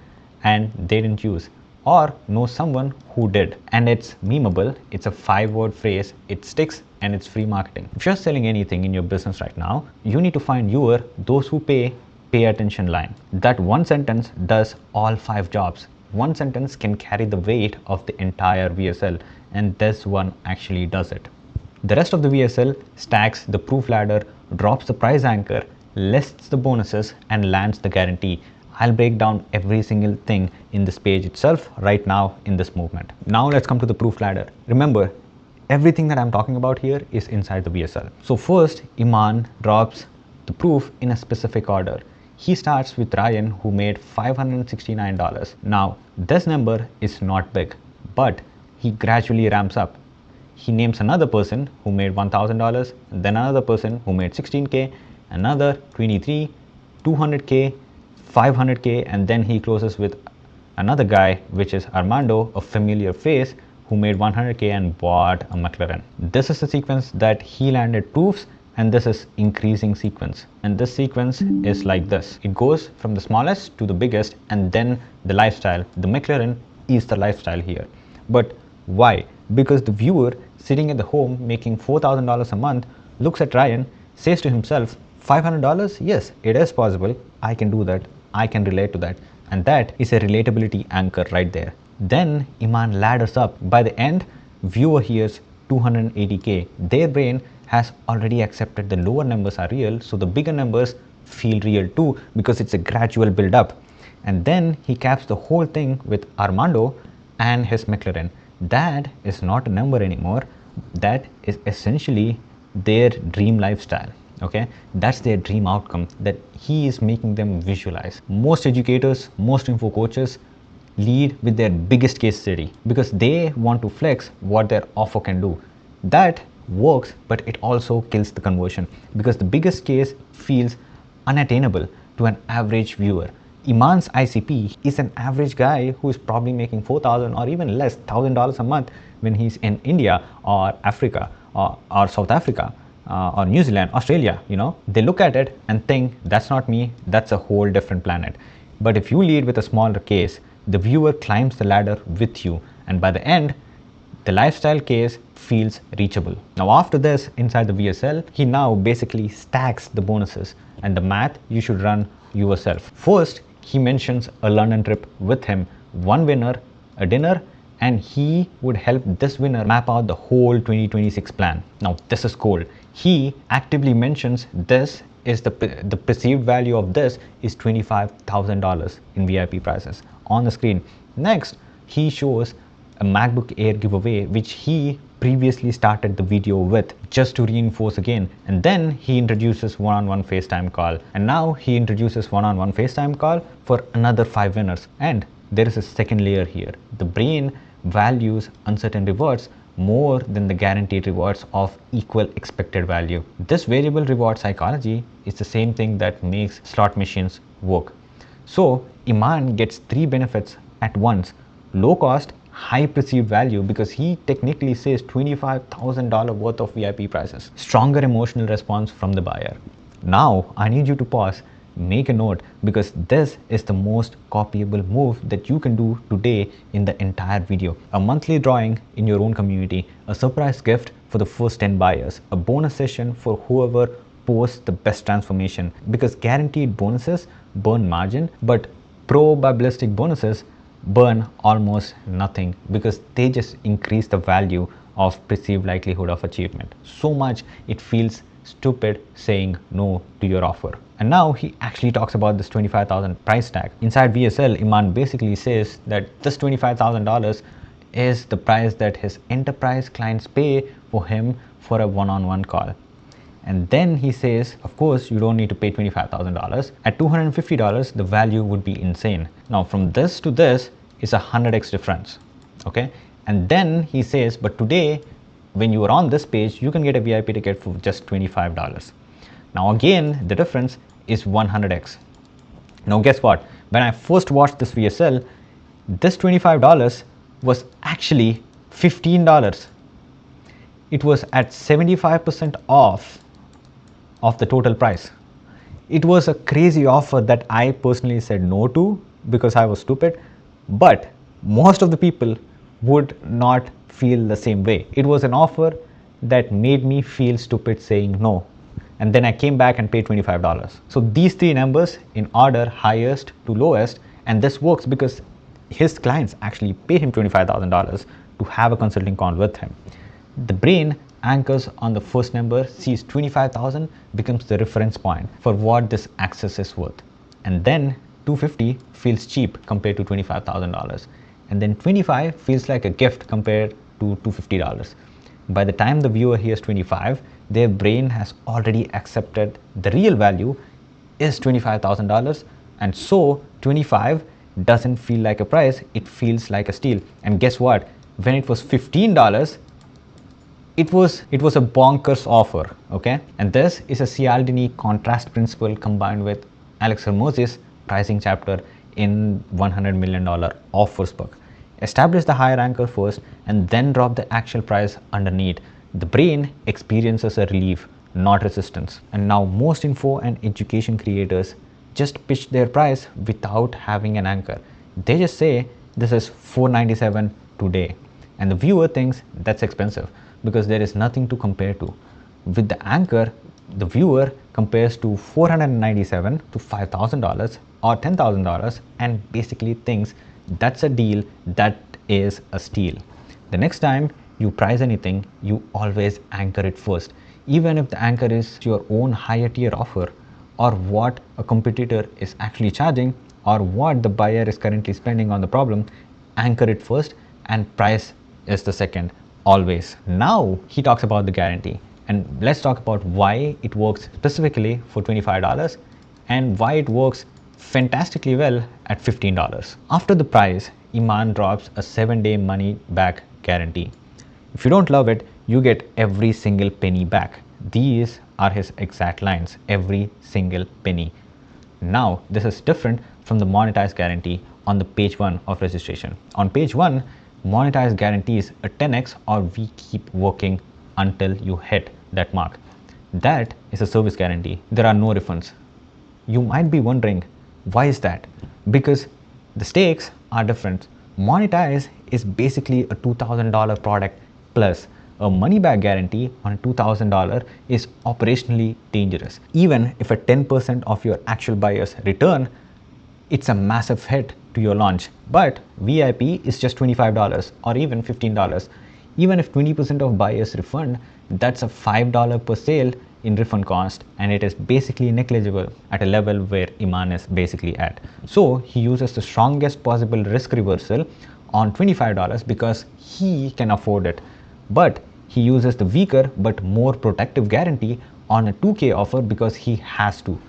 Speaker 1: and they didn't use, or know someone who did. And it's memeable. It's a 5-word phrase. It sticks and it's free marketing. If you're selling anything in your business right now, you need to find your those who pay attention line. That one sentence does all 5 jobs. One sentence can carry the weight of the entire VSL, and this one actually does it. The rest of the VSL stacks the proof ladder, drops the price anchor, lists the bonuses, and lands the guarantee. I'll break down every single thing in this page itself right now in this movement. Now let's come to the proof ladder. Remember, everything that I'm talking about here is inside the VSL. So first, Iman drops the proof in a specific order. He starts with Ryan, who made $569. Now, this number is not big, but he gradually ramps up. He names another person who made $1,000, then another person who made 16K, another 23, 200K, 500K, and then he closes with another guy, which is Armando, a familiar face, who made 100K and bought a McLaren. This is the sequence that he landed proofs, and this is increasing sequence. And this sequence is like this. It goes from the smallest to the biggest, and then the lifestyle. The McLaren is the lifestyle here. But why? Because the viewer sitting at the home making $4,000 a month looks at Ryan, says to himself, $500? Yes, it is possible. I can do that. I can relate to that. And that is a relatability anchor right there. Then Iman ladders up. By the end, viewer hears 280K. Their brain has already accepted the lower numbers are real, so the bigger numbers feel real too, because it's a gradual build up. And then he caps the whole thing with Armando and his McLaren. That is not a number anymore. That is essentially their dream lifestyle. Okay, that's their dream outcome that he is making them visualize. Most educators, most info coaches lead with their biggest case study because they want to flex what their offer can do. That works, but it also kills the conversion because the biggest case feels unattainable to an average viewer. Iman's ICP is an average guy who is probably making $4,000 or even less, $1,000 a month when he's in India or Africa or South Africa or New Zealand, Australia. You know, they look at it and think, that's not me, that's a whole different planet. But if you lead with a smaller case, the viewer climbs the ladder with you, and by the end, the lifestyle case feels reachable. Now after this, inside the VSL, he now basically stacks the bonuses, and the math you should run yourself. First, he mentions a London trip with him, one winner, a dinner, and he would help this winner map out the whole 2026 plan. Now this is cold. He actively mentions this is the perceived value of this is $25,000 in VIP prices on the screen. Next, he shows a MacBook Air giveaway, which he previously started the video with, just to reinforce again. And then he introduces one-on-one FaceTime call. And now he introduces one-on-one FaceTime call for another 5 winners. And there is a second layer here. The brain values uncertain rewards more than the guaranteed rewards of equal expected value. This variable reward psychology is the same thing that makes slot machines work. So Iman gets 3 benefits at once: low cost, high perceived value, because he technically says $25,000 worth of VIP prices, stronger emotional response from the buyer. Now I need you to pause, make a note, because this is the most copyable move that you can do today in the entire video. A monthly drawing in your own community, a surprise gift for the first 10 buyers, a bonus session for whoever posts the best transformation, because guaranteed bonuses burn margin, but probabilistic bonuses burn almost nothing because they just increase the value of perceived likelihood of achievement so much it feels stupid saying no to your offer. And now he actually talks about this $25,000 price tag. Inside VSL, Iman basically says that this $25,000 is the price that his enterprise clients pay for him for a one-on-one call. And then he says, of course, you don't need to pay $25,000. At $250, the value would be insane. Now, from this to this is a 100x difference, okay? And then he says, but today, when you are on this page, you can get a VIP ticket for just $25. Now, again, the difference is 100x. Now, guess what? When I first watched this VSL, this $25 was actually $15. It was at 75% off of the total price. It was a crazy offer that I personally said no to because I was stupid, but most of the people would not feel the same way. It was an offer that made me feel stupid saying no. And then I came back and paid $25. So these three numbers in order, highest to lowest, and this works because his clients actually pay him $25,000 to have a consulting call with him. The brain anchors on the first number, sees 25,000 becomes the reference point for what this access is worth. And then 250 feels cheap compared to $25,000. And then 25 feels like a gift compared to $250. By the time the viewer hears 25, their brain has already accepted the real value is $25,000, and so 25 doesn't feel like a price, it feels like a steal. And guess what? When it was $15, it was a bonkers offer, okay? And this is a Cialdini contrast principle combined with Alex Hormozy's pricing chapter in $100 million offers book. Establish the higher anchor first and then drop the actual price underneath. The brain experiences a relief, not resistance. And now most info and education creators just pitch their price without having an anchor. They just say this is $497 today, and the viewer thinks that's expensive because there is nothing to compare to. With the anchor, the viewer compares to $497 to $5,000 or $10,000 and basically thinks that's a deal, that is a steal. The next time you price anything, you always anchor it first. Even if the anchor is your own higher tier offer, or what a competitor is actually charging, or what the buyer is currently spending on the problem, anchor it first and price is the second, always. Now he talks about the guarantee, and let's talk about why it works specifically for $25 and why it works fantastically well at $15. After the price, Iman drops a 7-day money back guarantee. If you don't love it, you get every single penny back. These are his exact lines, every single penny. Now, this is different from the monetized guarantee on the page 1 of registration. On page 1, monetized guarantees a 10x or we keep working until you hit that mark. That is a service guarantee. There are no refunds. You might be wondering, why is that? Because the stakes are different. Monetize is basically a $2,000 product plus. A money back guarantee on $2,000 is operationally dangerous. Even if a 10% of your actual buyers return, it's a massive hit to your launch. But VIP is just $25 or even $15. Even if 20% of buyers refund, that's a $5 per sale in refund cost, and it is basically negligible at a level where Iman is basically at. So he uses the strongest possible risk reversal on $25 because he can afford it. But he uses the weaker but more protective guarantee on a 2K offer because he has to.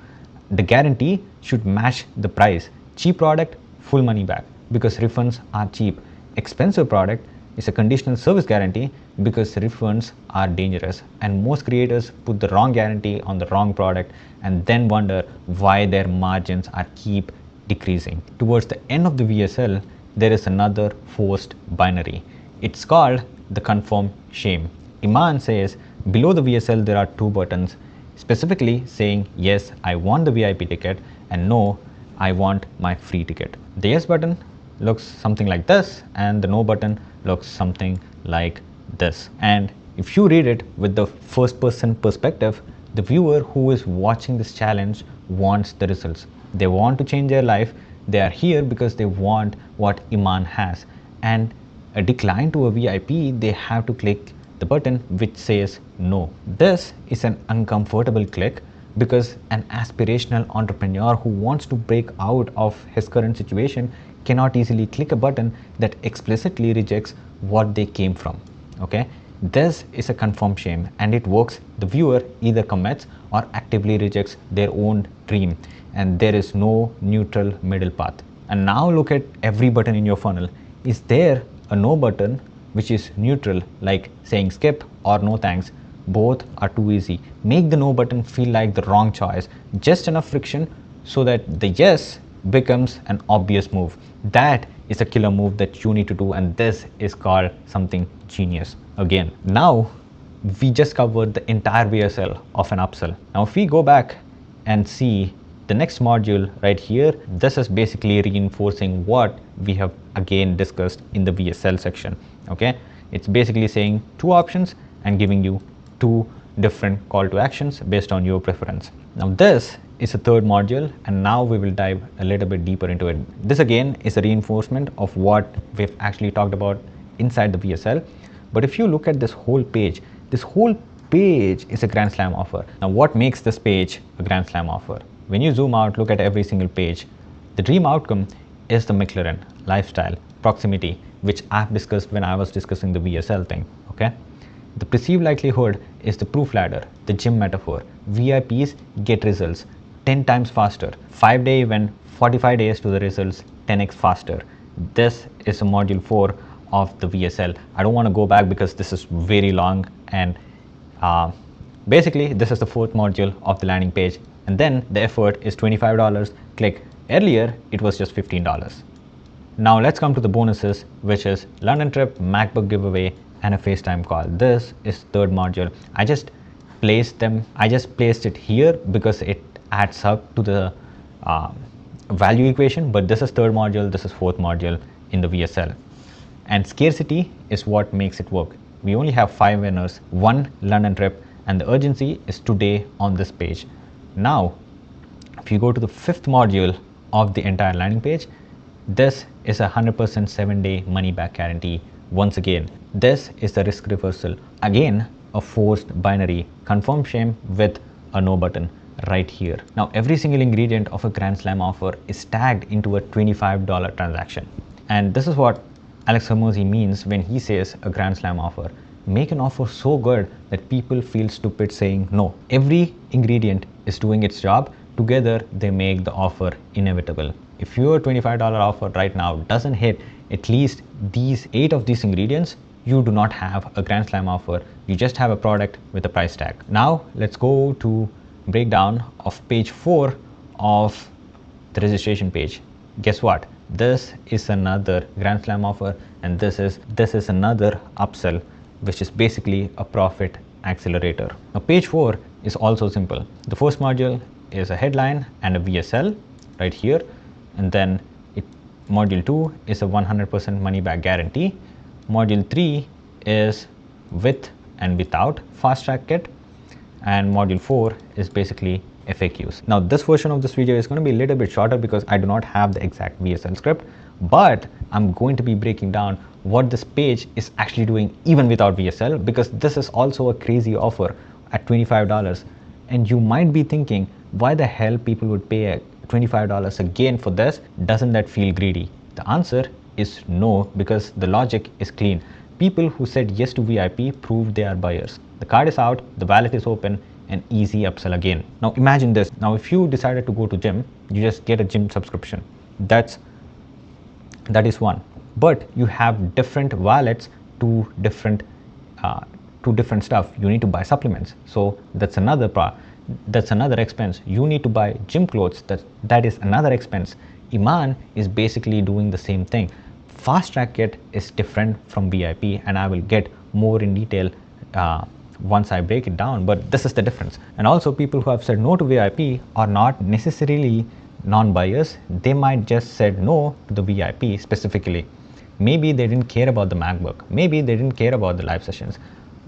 Speaker 1: The guarantee should match the price. Cheap product, full money back because refunds are cheap. Expensive product is a conditional service guarantee because refunds are dangerous, and most creators put the wrong guarantee on the wrong product and then wonder why their margins are keep decreasing. Towards the end of the VSL, there is another forced binary. It's called the confirm shame. Iman says below the VSL there are two buttons specifically saying yes, I want the VIP ticket, and no, I want my free ticket. The yes button looks something like this and the no button looks something like this. And if you read it with the first person perspective, the viewer who is watching this challenge wants the results. They want to change their life. They are here because they want what Iman has. And a decline to a VIP, they have to click the button which says no. This is an uncomfortable click because an aspirational entrepreneur who wants to break out of his current situation cannot easily click a button that explicitly rejects what they came from. Okay, this is a confirmed shame, and it works. The viewer either commits or actively rejects their own dream, and there is no neutral middle path. And now look at every button in your funnel. Is there a no button which is neutral, like saying skip or no thanks? Both are too easy. Make the no button feel like the wrong choice, just enough friction so that the yes becomes an obvious move. That is a killer move that you need to do, and this is called something genius. Again, now we just covered the entire VSL of an upsell. Now if we go back and see the next module right here, this is basically reinforcing what we have again discussed in the VSL section. Okay, it's basically saying two options and giving you two different call to actions based on your preference. Now this is a third module, and now we will dive a little bit deeper into it. This again is a reinforcement of what we've actually talked about inside the VSL. But if you look at this whole page is a Grand Slam offer. Now what makes this page a Grand Slam offer? When you zoom out, look at every single page. The dream outcome is the McLaren, lifestyle, proximity, which I've discussed when I was discussing the VSL thing, okay? The perceived likelihood is the proof ladder, the gym metaphor. VIPs get results 10 times faster. 5-day event, 45 days to the results, 10x faster. This is a module 4 of the VSL. I don't want to go back because this is very long, and basically this is the fourth module of the landing page, and then the effort is $25. Click. Earlier it was just $15. Now let's come to the bonuses, which is London trip, MacBook giveaway, and a FaceTime call. This is third module. I just placed it here because it adds up to the value equation, but this is third module, this is fourth module in the VSL. And scarcity is what makes it work. We only have 5 winners, 1 London trip, and the urgency is today on this page. Now, if you go to the 5th module of the entire landing page, this is a 100% 7-day money back guarantee. Once again, this is the risk reversal. Again, a forced binary, confirm shame with a no button right here. Now, every single ingredient of a Grand Slam offer is tagged into a $25 transaction. And this is what Alex Hormozi means when he says a Grand Slam offer. Make an offer so good that people feel stupid saying no. Every ingredient is doing its job. Together, they make the offer inevitable. If your $25 offer right now doesn't hit at least these 8 of these ingredients, you do not have a Grand Slam offer. You just have a product with a price tag. Now let's go to breakdown of page 4 of the registration page. Guess what? This is another Grand Slam offer, and this is another upsell, which is basically a profit accelerator. Now page 4 is also simple. The first module is a headline and a VSL right here, and then module 2 is a 100% money back guarantee. Module 3 is with and without fast track kit, and module 4 is basically FAQs. Now this version of this video is going to be a little bit shorter because I do not have the exact VSL script, but I'm going to be breaking down what this page is actually doing even without VSL, because this is also a crazy offer at $25. And you might be thinking, why the hell people would pay $25 again for this? Doesn't that feel greedy? The answer is no, because the logic is clean. People who said yes to VIP proved they are buyers. The card is out, the wallet is open, and easy upsell again. Now imagine this. Now if you decided to go to gym, you just get a gym subscription. That is one. But you have different wallets to different stuff. You need to buy supplements. So that's another expense. You need to buy gym clothes. That is another expense. Iman is basically doing the same thing. Fast track kit is different from VIP, and I will get more in detail once I break it down, but this is the difference. And also, people who have said no to VIP are not necessarily non-buyers. They might just said no to the VIP specifically. Maybe they didn't care about the MacBook. Maybe they didn't care about the live sessions.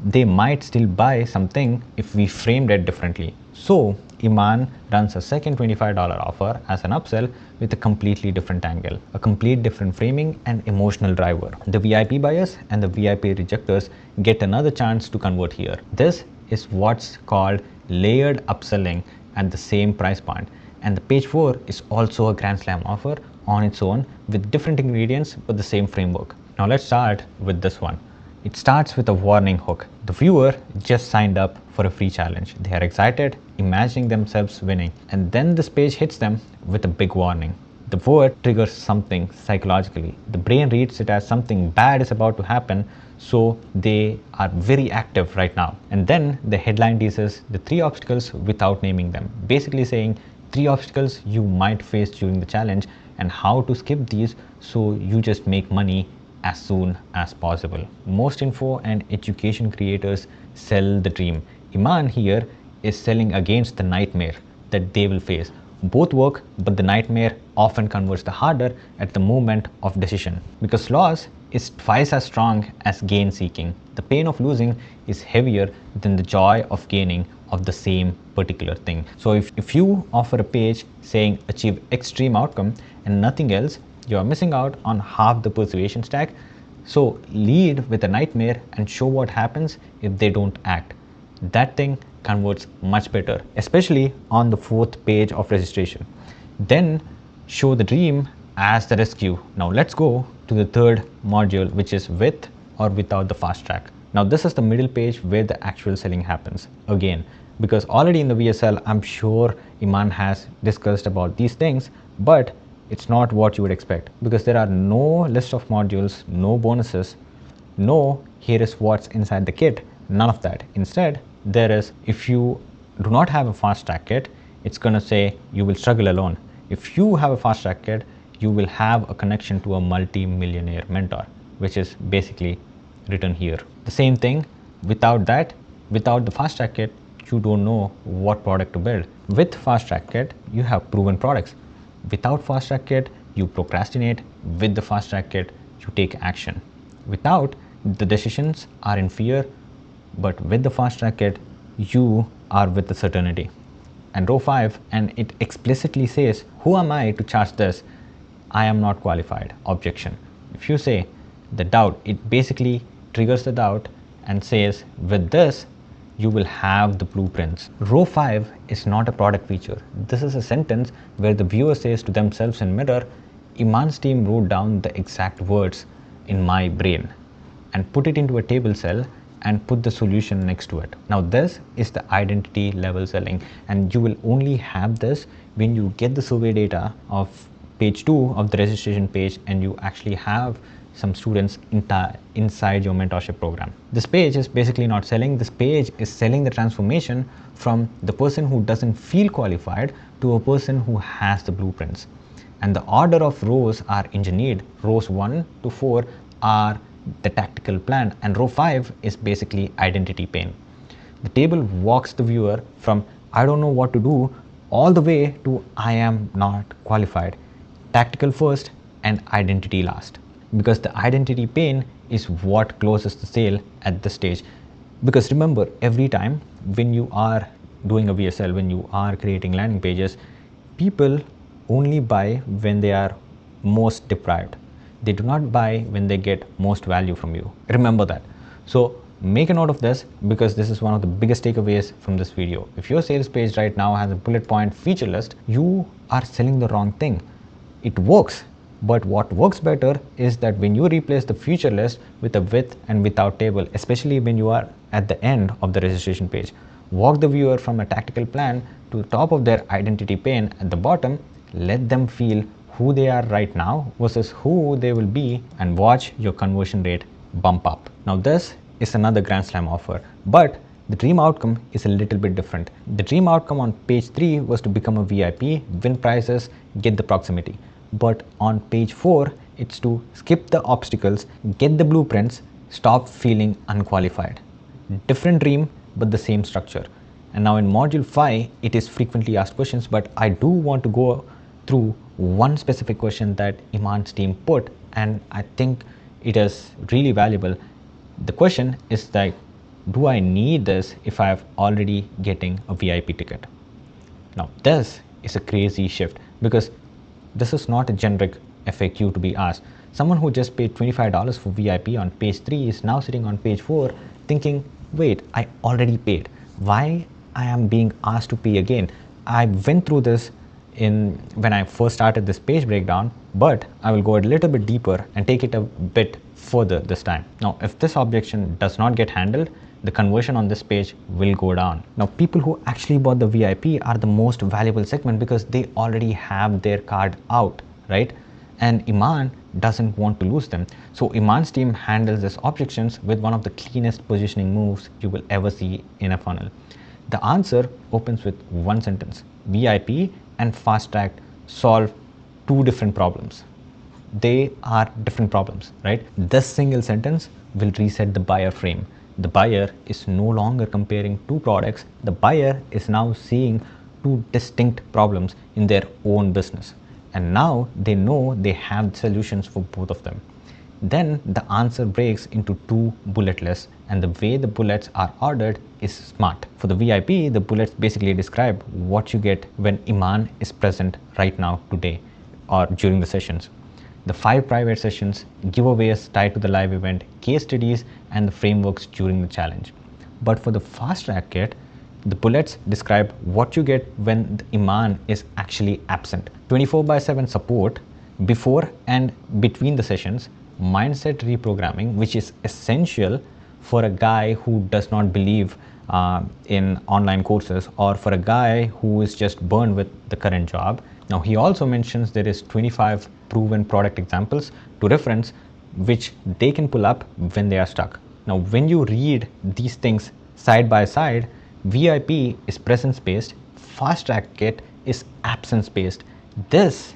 Speaker 1: They might still buy something if we framed it differently. So Iman runs a second $25 offer as an upsell with a completely different angle, a complete different framing and emotional driver. The VIP buyers and the VIP rejectors get another chance to convert here. This is what's called layered upselling at the same price point. And the page 4 is also a Grand Slam offer on its own with different ingredients but the same framework. Now let's start with this one. It starts with a warning hook. The viewer just signed up for a free challenge. They are excited, imagining themselves winning. And then this page hits them with a big warning. The word triggers something psychologically. The brain reads it as something bad is about to happen, so they are very active right now. And then the headline teases the 3 obstacles without naming them, basically saying 3 obstacles you might face during the challenge and how to skip these so you just make money as soon as possible. Most info and education creators sell the dream. Iman here is selling against the nightmare that they will face. Both work, but the nightmare often converts the harder at the moment of decision, because loss is twice as strong as gain seeking.
Speaker 2: The pain of losing is heavier than the joy of gaining of the same particular thing. So if you offer a page saying achieve extreme outcome and nothing else, you are missing out on half the persuasion stack. So lead with a nightmare and show what happens if they don't act. That thing converts much better, especially on the 4th page of registration. Then show the dream as the rescue. Now let's go to the 3rd module, which is with or without the fast track. Now this is the middle page where the actual selling happens again, because already in the VSL I'm sure Iman has discussed about these things, but it's not what you would expect, because there are no list of modules, no bonuses, no here is what's inside the kit, none of that. Instead there is, if you do not have a fast track kit, it's going to say you will struggle alone. If you have a fast track kit, you will have a connection to a multi-millionaire mentor, which is basically written here. The same thing without that, without the fast track kit, you don't know what product to build. With fast track kit, you have proven products. Without fast track kit, you procrastinate. With the fast track kit, you take action. Without, the decisions are in fear, but with the fast track kit, you are with the certainty. And row 5, and it explicitly says, who am I to charge this? I am not qualified. Objection. If you say the doubt, it basically triggers the doubt and says, with this, you will have the blueprints. Row 5 is not a product feature. This is a sentence where the viewer says to themselves in mirror, Iman's team wrote down the exact words in my brain and put it into a table cell and put the solution next to it. Now this is the identity level selling, and you will only have this when you get the survey data of page 2 of the registration page and you actually have some students inside your mentorship program. This page is basically not selling. This page is selling the transformation from the person who doesn't feel qualified to a person who has the blueprints. And the order of rows are engineered. Rows 1 to 4 are the tactical plan, and row 5 is basically identity pain. The table walks the viewer from I don't know what to do all the way to I am not qualified. Tactical first and identity last, because the identity pain is what closes the sale at this stage. Because remember, every time when you are doing a VSL, when you are creating landing pages, people only buy when they are most deprived. They do not buy when they get most value from you. Remember that. So make a note of this, because this is one of the biggest takeaways from this video. If your sales page right now has a bullet point feature list, you are selling the wrong thing. It works, but what works better is that when you replace the feature list with a with and without table, especially when you are at the end of the registration page, walk the viewer from a tactical plan to the top of their identity pane at the bottom. Let them feel who they are right now versus who they will be, and watch your conversion rate bump up. Now this is another Grand Slam offer, but the dream outcome is a little bit different. The dream outcome on page 3 was to become a VIP, win prizes, get the proximity. But on page 4, it's to skip the obstacles, get the blueprints, stop feeling unqualified. Different dream, but the same structure. And now in module 5, it is frequently asked questions, but I do want to go through one specific question that Iman's team put, and I think it is really valuable. The question is like, do I need this if I have already getting a VIP ticket? Now this is a crazy shift, because this is not a generic FAQ to be asked. Someone who just paid $25 for VIP on page 3 is now sitting on page 4 thinking, wait, I already paid. Why I am being asked to pay again? I went through this when I first started this page breakdown, but I will go a little bit deeper and take it a bit further this time. Now, if this objection does not get handled, the conversion on this page will go down. Now, people who actually bought the VIP are the most valuable segment, because they already have their card out, right? And Iman doesn't want to lose them. So Iman's team handles these objections with one of the cleanest positioning moves you will ever see in a funnel. The answer opens with one sentence: VIP and fast track solve two different problems. They are different problems, right? This single sentence will reset the buyer frame. The buyer is no longer comparing two products. The buyer is now seeing two distinct problems in their own business. And now they know they have solutions for both of them. then the answer breaks into two bullet lists, and the way the bullets are ordered is smart. For the VIP, the bullets basically describe what you get when Iman is present right now today or during the sessions. The 5 private sessions, giveaways tied to the live event, case studies, and the frameworks during the challenge. But for the fast track kit, the bullets describe what you get when the Iman is actually absent. 24/7 support before and between the sessions, mindset reprogramming, which is essential for a guy who does not believe in online courses, or for a guy who is just burned with the current job. Now he also mentions there is 25 proven product examples to reference which they can pull up when they are stuck. Now when you read these things side by side, VIP is presence based, fast track kit is absence based. This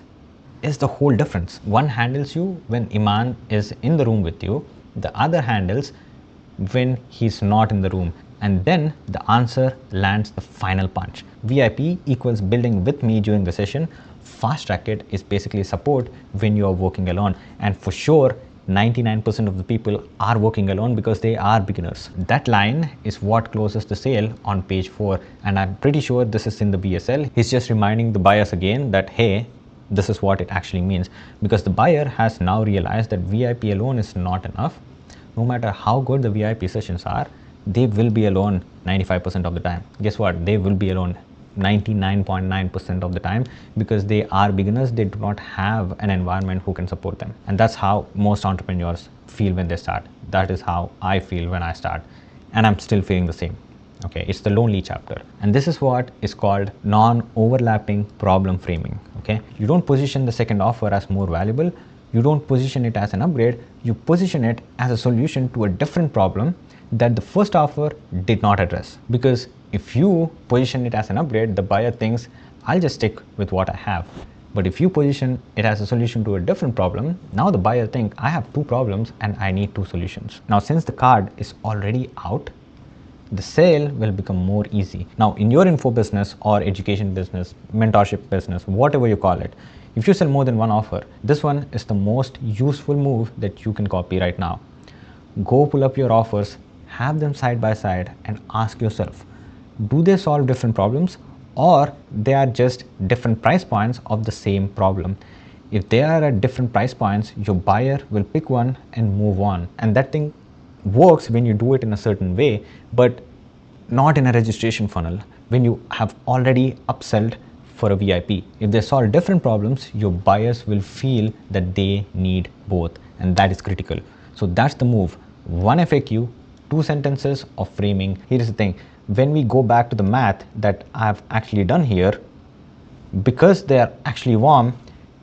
Speaker 2: is the whole difference. One handles you when Iman is in the room with you, the other handles when he's not in the room. And then the answer lands the final punch. VIP equals building with me during the session. Fast track it is basically support when you are working alone. And for sure, 99% of the people are working alone because they are beginners. That line is what closes the sale on page 4, and I'm pretty sure this is in the BSL. He's just reminding the buyers again that, hey, this is what it actually means, because the buyer has now realized that VIP alone is not enough. No matter how good the VIP sessions are, they will be alone 95% of the time. Guess what? They will be alone 99.9% of the time because they are beginners. They do not have an environment who can support them. And that's how most entrepreneurs feel when they start. That is how I feel when I start. And I'm still feeling the same. Okay, it's the lonely chapter. And this is what is called non-overlapping problem framing. Okay, you don't position the second offer as more valuable. You don't position it as an upgrade. You position it as a solution to a different problem that the first offer did not address. Because if you position it as an upgrade, the buyer thinks, I'll just stick with what I have. But if you position it as a solution to a different problem, now the buyer thinks, I have 2 problems and I need 2 solutions. Now, since the card is already out, the sale will become more easy. Now, in your info business or education business, mentorship business, whatever you call it, if you sell more than one offer, this one is the most useful move that you can copy right now. Go pull up your offers, have them side by side, and ask yourself, do they solve different problems, or they are just different price points of the same problem? If they are at different price points, your buyer will pick one and move on. And that thing works when you do it in a certain way, but not in a registration funnel when you have already upsold for a VIP. If they solve different problems, your buyers will feel that they need both, and that is critical. So that's the move. One FAQ, 2 sentences of framing. Here's the thing, when we go back to the math that I've actually done here, because they are actually warm,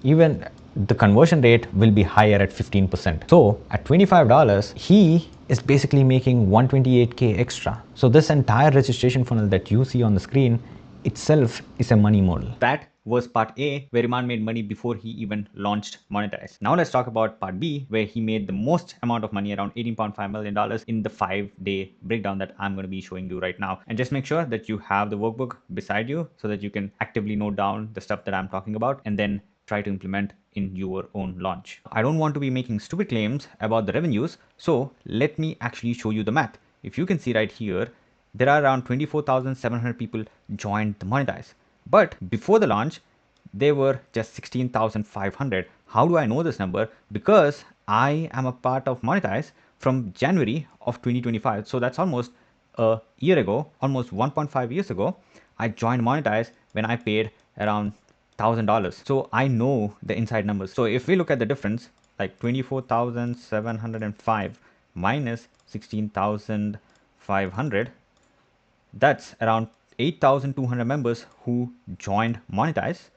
Speaker 2: even the conversion rate will be higher at 15%. So at $25, he is basically making 128K extra. So this entire registration funnel that you see on the screen itself is a money model.
Speaker 1: That was part A, where Iman made money before he even launched Monetize. Now let's talk about part B, where he made the most amount of money, around $18.5 million in the 5-day breakdown that I'm going to be showing you right now. And just make sure that you have the workbook beside you so that you can actively note down the stuff that I'm talking about and then try to implement in your own launch. I don't want to be making stupid claims about the revenues, so let me actually show you the math. If you can see right here, there are around 24,700 people joined the Monetize. But before the launch, there were just 16,500. How do I know this number? Because I am a part of Monetize from January of 2025. So that's almost a year ago, almost 1.5 years ago. I joined Monetize when I paid around $1,000. So I know the inside numbers. So if we look at the difference, like 24,705 minus 16,500, that's around 8,200 members who joined Monetize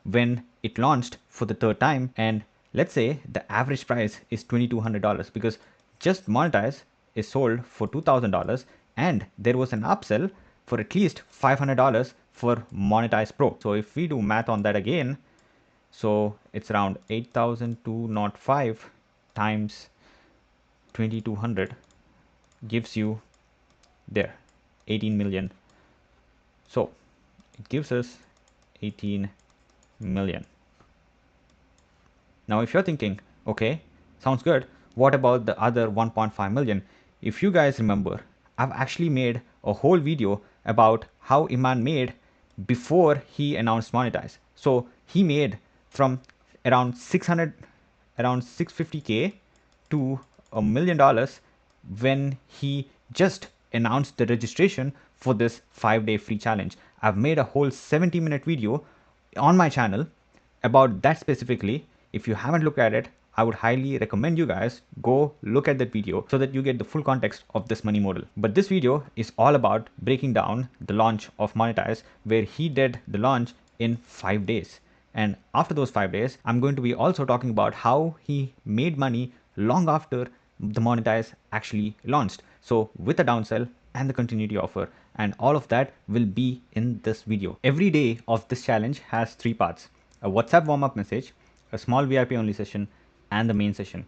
Speaker 1: when it launched for the 3rd time. And let's say the average price is $2,200 because just Monetize is sold for $2,000 and there was an upsell for at least $500 for Monetize Pro. So if we do math on that again, so it's around 8,205 times 2,200 gives you there 18 million. So it gives us 18 million. Now if you're thinking, okay, sounds good, What about the other 1.5 million? If you guys remember, I've actually made a whole video about how Iman made before he announced monetize. So he made from around 600, around 650K to $1 million when he just announced the registration for this 5-day free challenge. I've made a whole 70-minute video on my channel about that specifically. If you haven't looked at it, I would highly recommend you guys go look at that video so that you get the full context of this money model. But this video is all about breaking down the launch of Monetize, where he did the launch in 5 days. And after those 5 days, I'm going to be also talking about how he made money long after the Monetize actually launched. So with the downsell and the continuity offer, and all of that will be in this video. Every day of this challenge has 3 parts: a WhatsApp warm-up message, a small VIP only session, and the main session.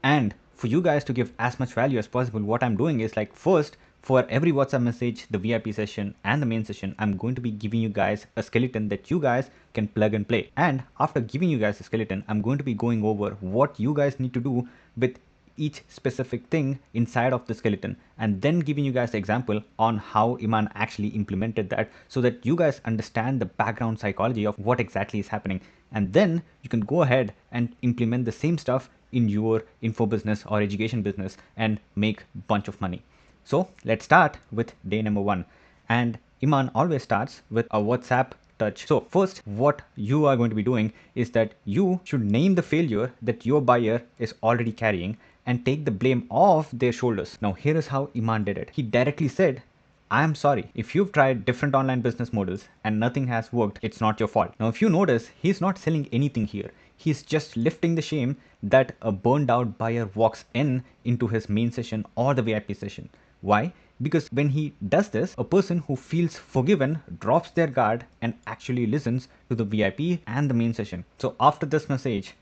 Speaker 1: And for you guys to give as much value as possible, what I'm doing is, like, first, for every WhatsApp message, the VIP session, and the main session, I'm going to be giving you guys a skeleton that you guys can plug and play. And after giving you guys a skeleton, I'm going to be going over what you guys need to do with each specific thing inside of the skeleton, and then giving you guys the example on how Iman actually implemented that, so that you guys understand the background psychology of what exactly is happening. And then you can go ahead and implement the same stuff in your info business or education business and make a bunch of money. So let's start with day number 1. And Iman always starts with a WhatsApp touch. So first, what you are going to be doing is that you should name the failure that your buyer is already carrying and take the blame off their shoulders. Now here is how Iman did it. He directly said, I am sorry. If you've tried different online business models and nothing has worked, it's not your fault. Now, if you notice, he's not selling anything here. He's just lifting the shame that a burned out buyer walks in into his main session or the VIP session. Why? Because when he does this, a person who feels forgiven drops their guard and actually listens to the VIP and the main session. So after this message,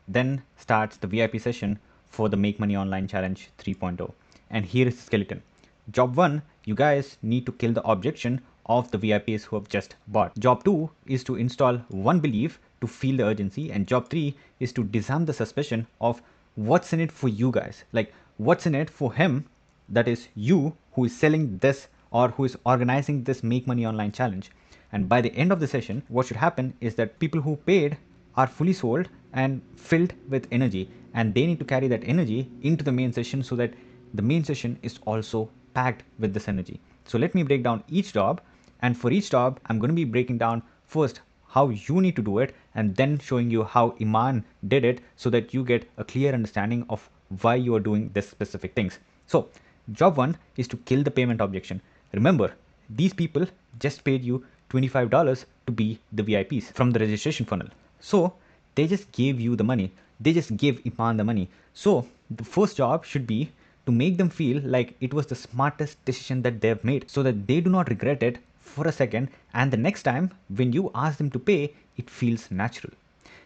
Speaker 1: then starts the VIP session for the Make Money Online Challenge 3.0. And here is the skeleton. Job 1, you guys need to kill the objection of the VIPs who have just bought. Job 2 is to install one belief to feel the urgency, and job 3 is to disarm the suspicion of what's in it for you guys. Like, what's in it for him, that is you, who is selling this or who is organizing this Make Money Online Challenge. And by the end of the session, what should happen is that people who paid are fully sold and filled with energy, and they need to carry that energy into the main session so that the main session is also packed with this energy. So let me break down each job, and for each job I'm going to be breaking down first how you need to do it, and then showing you how Iman did it, so that you get a clear understanding of why you are doing this specific things. So job 1 is to kill the payment objection. Remember, these people just paid you $25 to be the VIPs from the registration funnel. So they just gave you the money. They just gave Iman the money. So the first job should be to make them feel like it was the smartest decision that they've made, so that they do not regret it for a second, and the next time when you ask them to pay, it feels natural.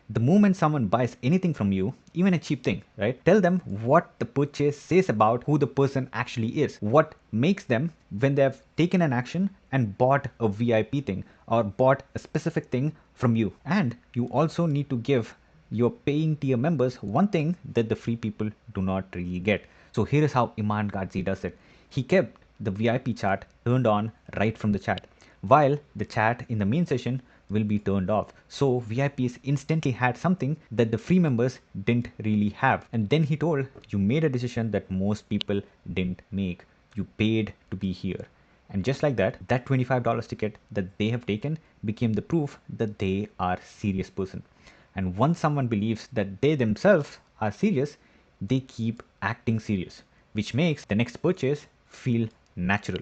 Speaker 1: The moment someone buys anything from you, even a cheap thing, right? Tell them what the purchase says about who the person actually is. What makes them, when they have taken an action and bought a VIP thing or bought a specific thing from you. And you also need to give your paying tier members one thing that the free people do not really get. So here is how Iman Gadzhi does it. He kept the VIP chat turned on right from the chat, while the chat in the main session will be turned off. So VIPs instantly had something that the free members didn't really have. And then he told, you made a decision that most people didn't make. You paid to be here. And just like that, that $25 ticket that they have taken became the proof that they are a serious person. And once someone believes that they themselves are serious, they keep acting serious, which makes the next purchase feel natural.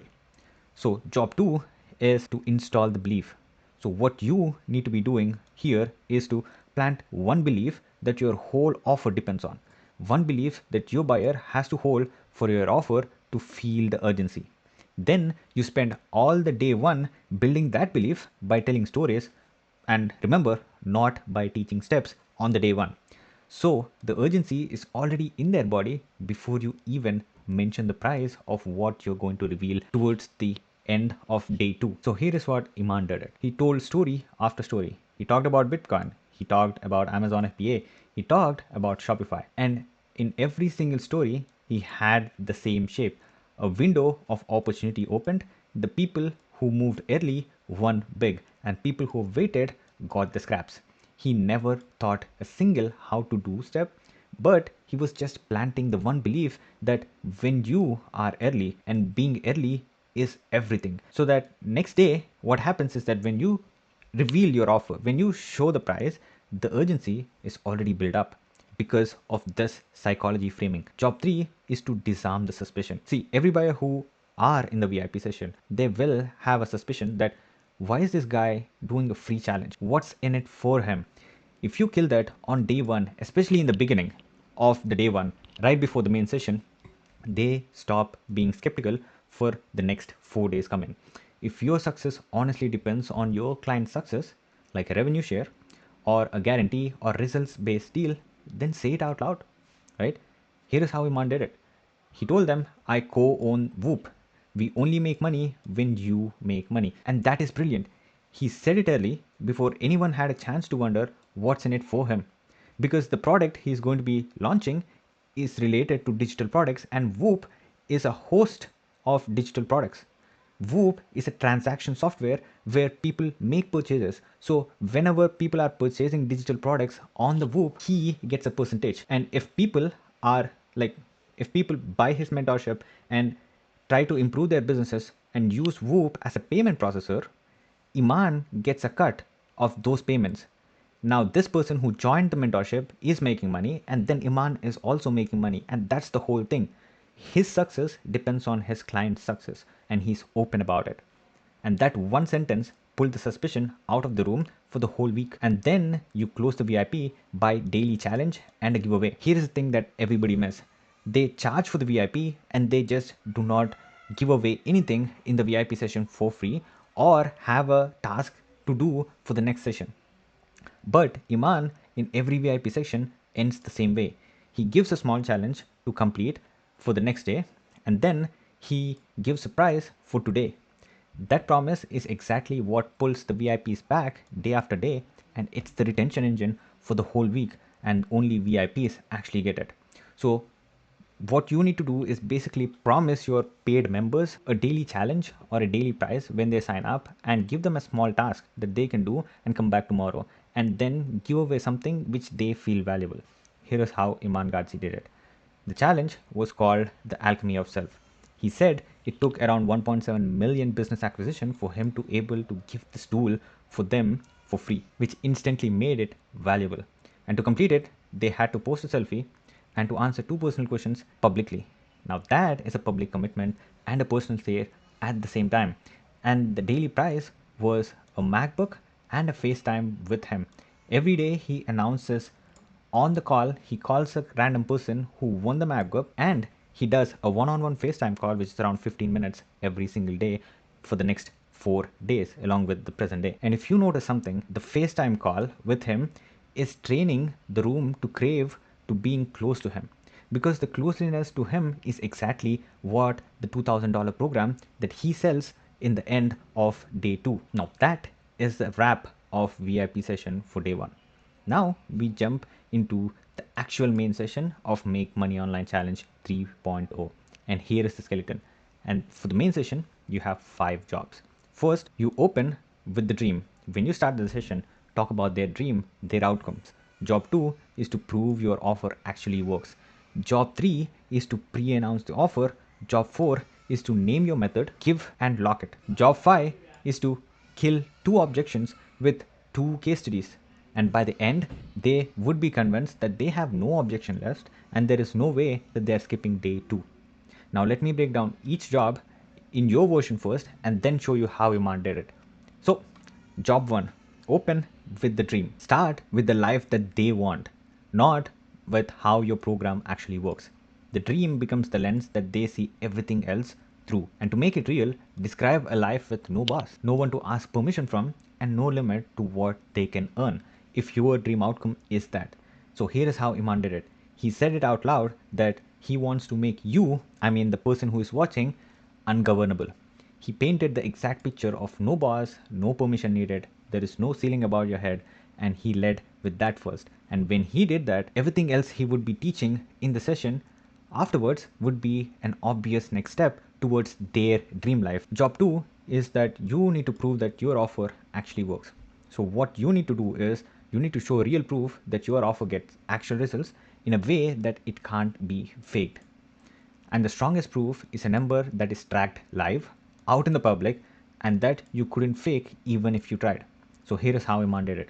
Speaker 1: So job 2 is to install the belief. So what you need to be doing here is to plant one belief that your whole offer depends on. One belief that your buyer has to hold for your offer to feel the urgency. Then you spend all the day 1 building that belief by telling stories, and remember, not by teaching steps on the day 1. So the urgency is already in their body before you even mention the price of what you're going to reveal towards the end of day 2. So here is what Iman did it. He told story after story. He talked about Bitcoin. He talked about Amazon FBA. He talked about Shopify. And in every single story, he had the same shape. A window of opportunity opened. The people who moved early won big, and people who waited got the scraps. He never taught a single how to do step, but he was just planting the one belief that when you are early, and being early is everything. So that next day, what happens is that when you reveal your offer, when you show the price, the urgency is already built up because of this psychology framing. Job 3 is to disarm the suspicion. See, every buyer who are in the VIP session, they will have a suspicion that why is this guy doing a free challenge? What's in it for him? If you kill that on day one, especially in the beginning of the day one, right before the main session, they stop being skeptical for the next 4 days coming. If your success honestly depends on your client's success, like a revenue share or a guarantee or results based deal, then say it out loud, right? Here is how Iman did it. He told them, I co own Whoop. We only make money when you make money. And that is brilliant. He said it early before anyone had a chance to wonder what's in it for him. Because the product he's going to be launching is related to digital products, and Whoop is a host of digital products. Whoop is a transaction software where people make purchases. So whenever people are purchasing digital products on the Whoop, he gets a percentage. And if people are like, if people buy his mentorship and try to improve their businesses and use Whoop as a payment processor, Iman gets a cut of those payments. Now, this person who joined the mentorship is making money, and then Iman is also making money, and that's the whole thing. His success depends on his client's success, and he's open about it. And that one sentence pulled the suspicion out of the room for the whole week. And then you close the VIP by daily challenge and a giveaway. Here is the thing that everybody miss. They charge for the VIP and they just do not give away anything in the VIP session for free or have a task to do for the next session. But Iman in every VIP section ends the same way. He gives a small challenge to complete for the next day, and then he gives a prize for today. That promise is exactly what pulls the VIPs back day after day, and it's the retention engine for the whole week, and only VIPs actually get it. So what you need to do is basically promise your paid members a daily challenge or a daily prize when they sign up, and give them a small task that they can do and come back tomorrow, and then give away something which they feel valuable. Here is how Iman Gadzhi did it. The challenge was called the alchemy of self. He said it took around 1.7 million business acquisition for him to able to give this tool for them for free, which instantly made it valuable. And to complete it, they had to post a selfie and to answer two personal questions publicly. Now that is a public commitment and a personal share at the same time. And the daily prize was a MacBook and a FaceTime with him. Every day he announces on the call, he calls a random person who won the MacBook, and he does a one-on-one FaceTime call, which is around 15 minutes every single day for the next 4 days, along with the present day. And if you notice something, the FaceTime call with him is training the room to crave to being close to him, because the closeness to him is exactly what the $2,000 program that he sells in the end of day 2. Now that is the wrap of VIP session for day 1. Now we jump into the actual main session of Make Money Online Challenge 3.0. And here is the skeleton. And for the main session, you have 5 jobs. First, you open with the dream. When you start the session, talk about their dream, their outcomes. Job 2 is to prove your offer actually works. Job 3 is to pre-announce the offer. Job 4 is to name your method, give and lock it. Job 5 is to kill 2 objections with 2 case studies, and by the end they would be convinced that they have no objection left and there is no way that they are skipping day 2. Now let me break down each job in your version first and then show you how Iman did it. So job 1, open with the dream. Start with the life that they want, not with how your program actually works. The dream becomes the lens that they see everything else through. And to make it real, describe a life with no boss, no one to ask permission from, and no limit to what they can earn if your dream outcome is that. So here is how Iman did it. He said it out loud that he wants to make you, I mean the person who is watching, ungovernable. He painted the exact picture of no boss, no permission needed, there is no ceiling above your head, and he led with that first. And when he did that, everything else he would be teaching in the session afterwards would be an obvious next step towards their dream life. Job 2 is that you need to prove that your offer actually works. So what you need to do is you need to show real proof that your offer gets actual results in a way that it can't be faked. And the strongest proof is a number that is tracked live out in the public and that you couldn't fake even if you tried. So here is how Iman did it.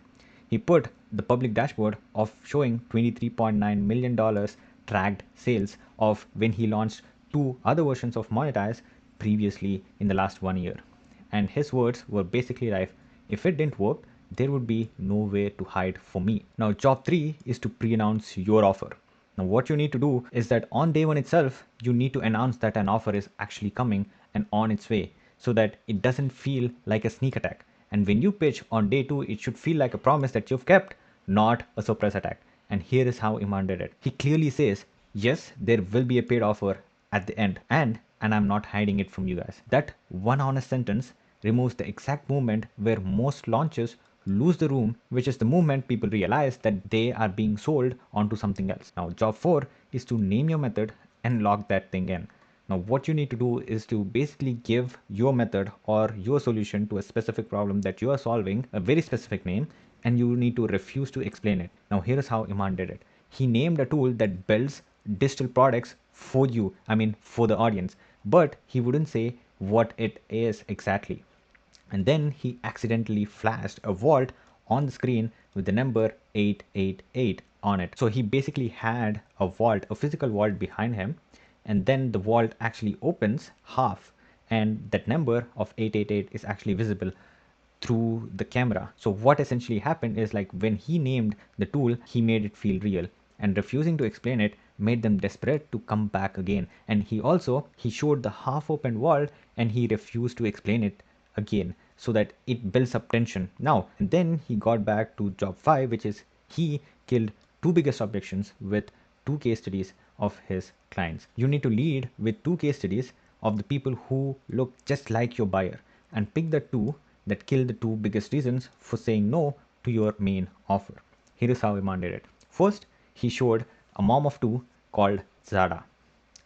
Speaker 1: He put the public dashboard of showing $23.9 million tracked sales of when he launched two other versions of Monetize previously in the last 1 year. And his words were basically like, if it didn't work, there would be nowhere to hide for me. Now, job 3 is to pre-announce your offer. Now, what you need to do is that on day 1 itself, you need to announce that an offer is actually coming and on its way so that it doesn't feel like a sneak attack. And when you pitch on day 2, it should feel like a promise that you've kept, not a surprise attack. And here is how Iman did it. He clearly says, yes, there will be a paid offer at the end, and I'm not hiding it from you guys. That one honest sentence removes the exact moment where most launches lose the room, which is the moment people realize that they are being sold onto something else. Now, job 4 is to name your method and lock that thing in. Now, what you need to do is to basically give your method or your solution to a specific problem that you are solving a very specific name, and you need to refuse to explain it. Now, here is how Iman did it. He named a tool that builds digital products for you, for the audience, but he wouldn't say what it is exactly. And then he accidentally flashed a vault on the screen with the number 888 on it. So he basically had a vault, a physical vault behind him, and then the vault actually opens half, and that number of 888 is actually visible through the camera. So what essentially happened is, like, when he named the tool, he made it feel real, and refusing to explain it made them desperate to come back again. And he showed the half open vault and he refused to explain it again, so that it builds up tension. Now, and then he got back to job 5, which is he killed two biggest objections with two case studies of his clients. You need to lead with two case studies of the people who look just like your buyer and pick the two that kill the two biggest reasons for saying no to your main offer. Here is how Iman did it. First, he showed a mom of two called Zada.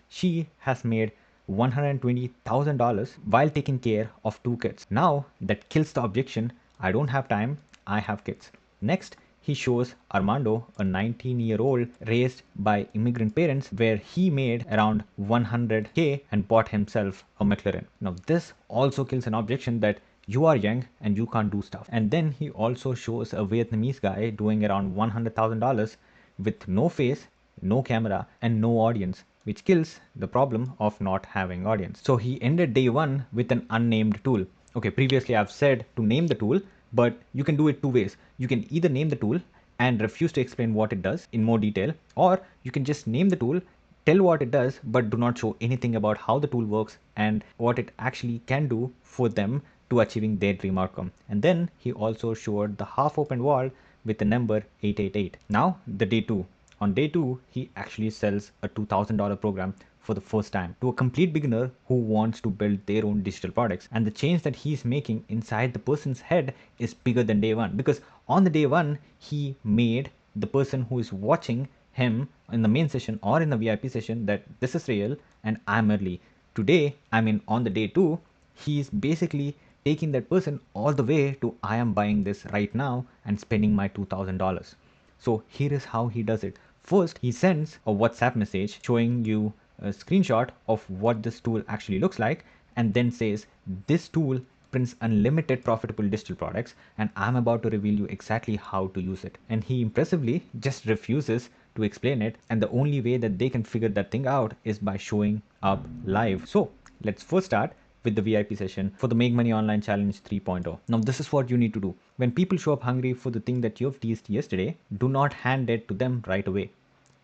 Speaker 1: She has made $120,000 while taking care of two kids. Now that kills the objection, I don't have time, I have kids. Next, he shows Armando, a 19-year-old raised by immigrant parents, where he made around 100K and bought himself a McLaren. Now, this also kills an objection that you are young and you can't do stuff. And then he also shows a Vietnamese guy doing around $100,000 with no face, no camera, and no audience, which kills the problem of not having audience. So he ended day 1 with an unnamed tool. Okay, previously I've said to name the tool, but you can do it two ways. You can either name the tool and refuse to explain what it does in more detail, or you can just name the tool, tell what it does, but do not show anything about how the tool works and what it actually can do for them to achieving their dream outcome. And then he also showed the half open wall with the number 888. Now, the day 2. On day 2, he actually sells a $2,000 program for the first time to a complete beginner who wants to build their own digital products. And the change that he's making inside the person's head is bigger than day 1, because on the day 1, he made the person who is watching him in the main session or in the VIP session that this is real and I'm early. Today, on the day 2, he's basically taking that person all the way to I am buying this right now and spending my $2,000. So here is how he does it. First, he sends a WhatsApp message showing you a screenshot of what this tool actually looks like, and then says, this tool prints unlimited profitable digital products, and I'm about to reveal you exactly how to use it. And he impressively just refuses to explain it, and the only way that they can figure that thing out is by showing up live. So let's first start with the VIP session for the Make Money Online Challenge 3.0. Now, this is what you need to do. When people show up hungry for the thing that you've teased yesterday, do not hand it to them right away.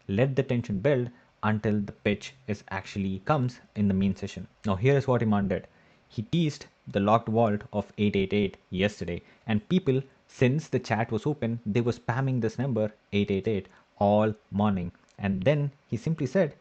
Speaker 1: Let the tension build until the pitch is actually comes in the main session. Now, here is what Iman did. He teased the locked vault of 888 yesterday, and people, since the chat was open, they were spamming this number 888 all morning. And then he simply said,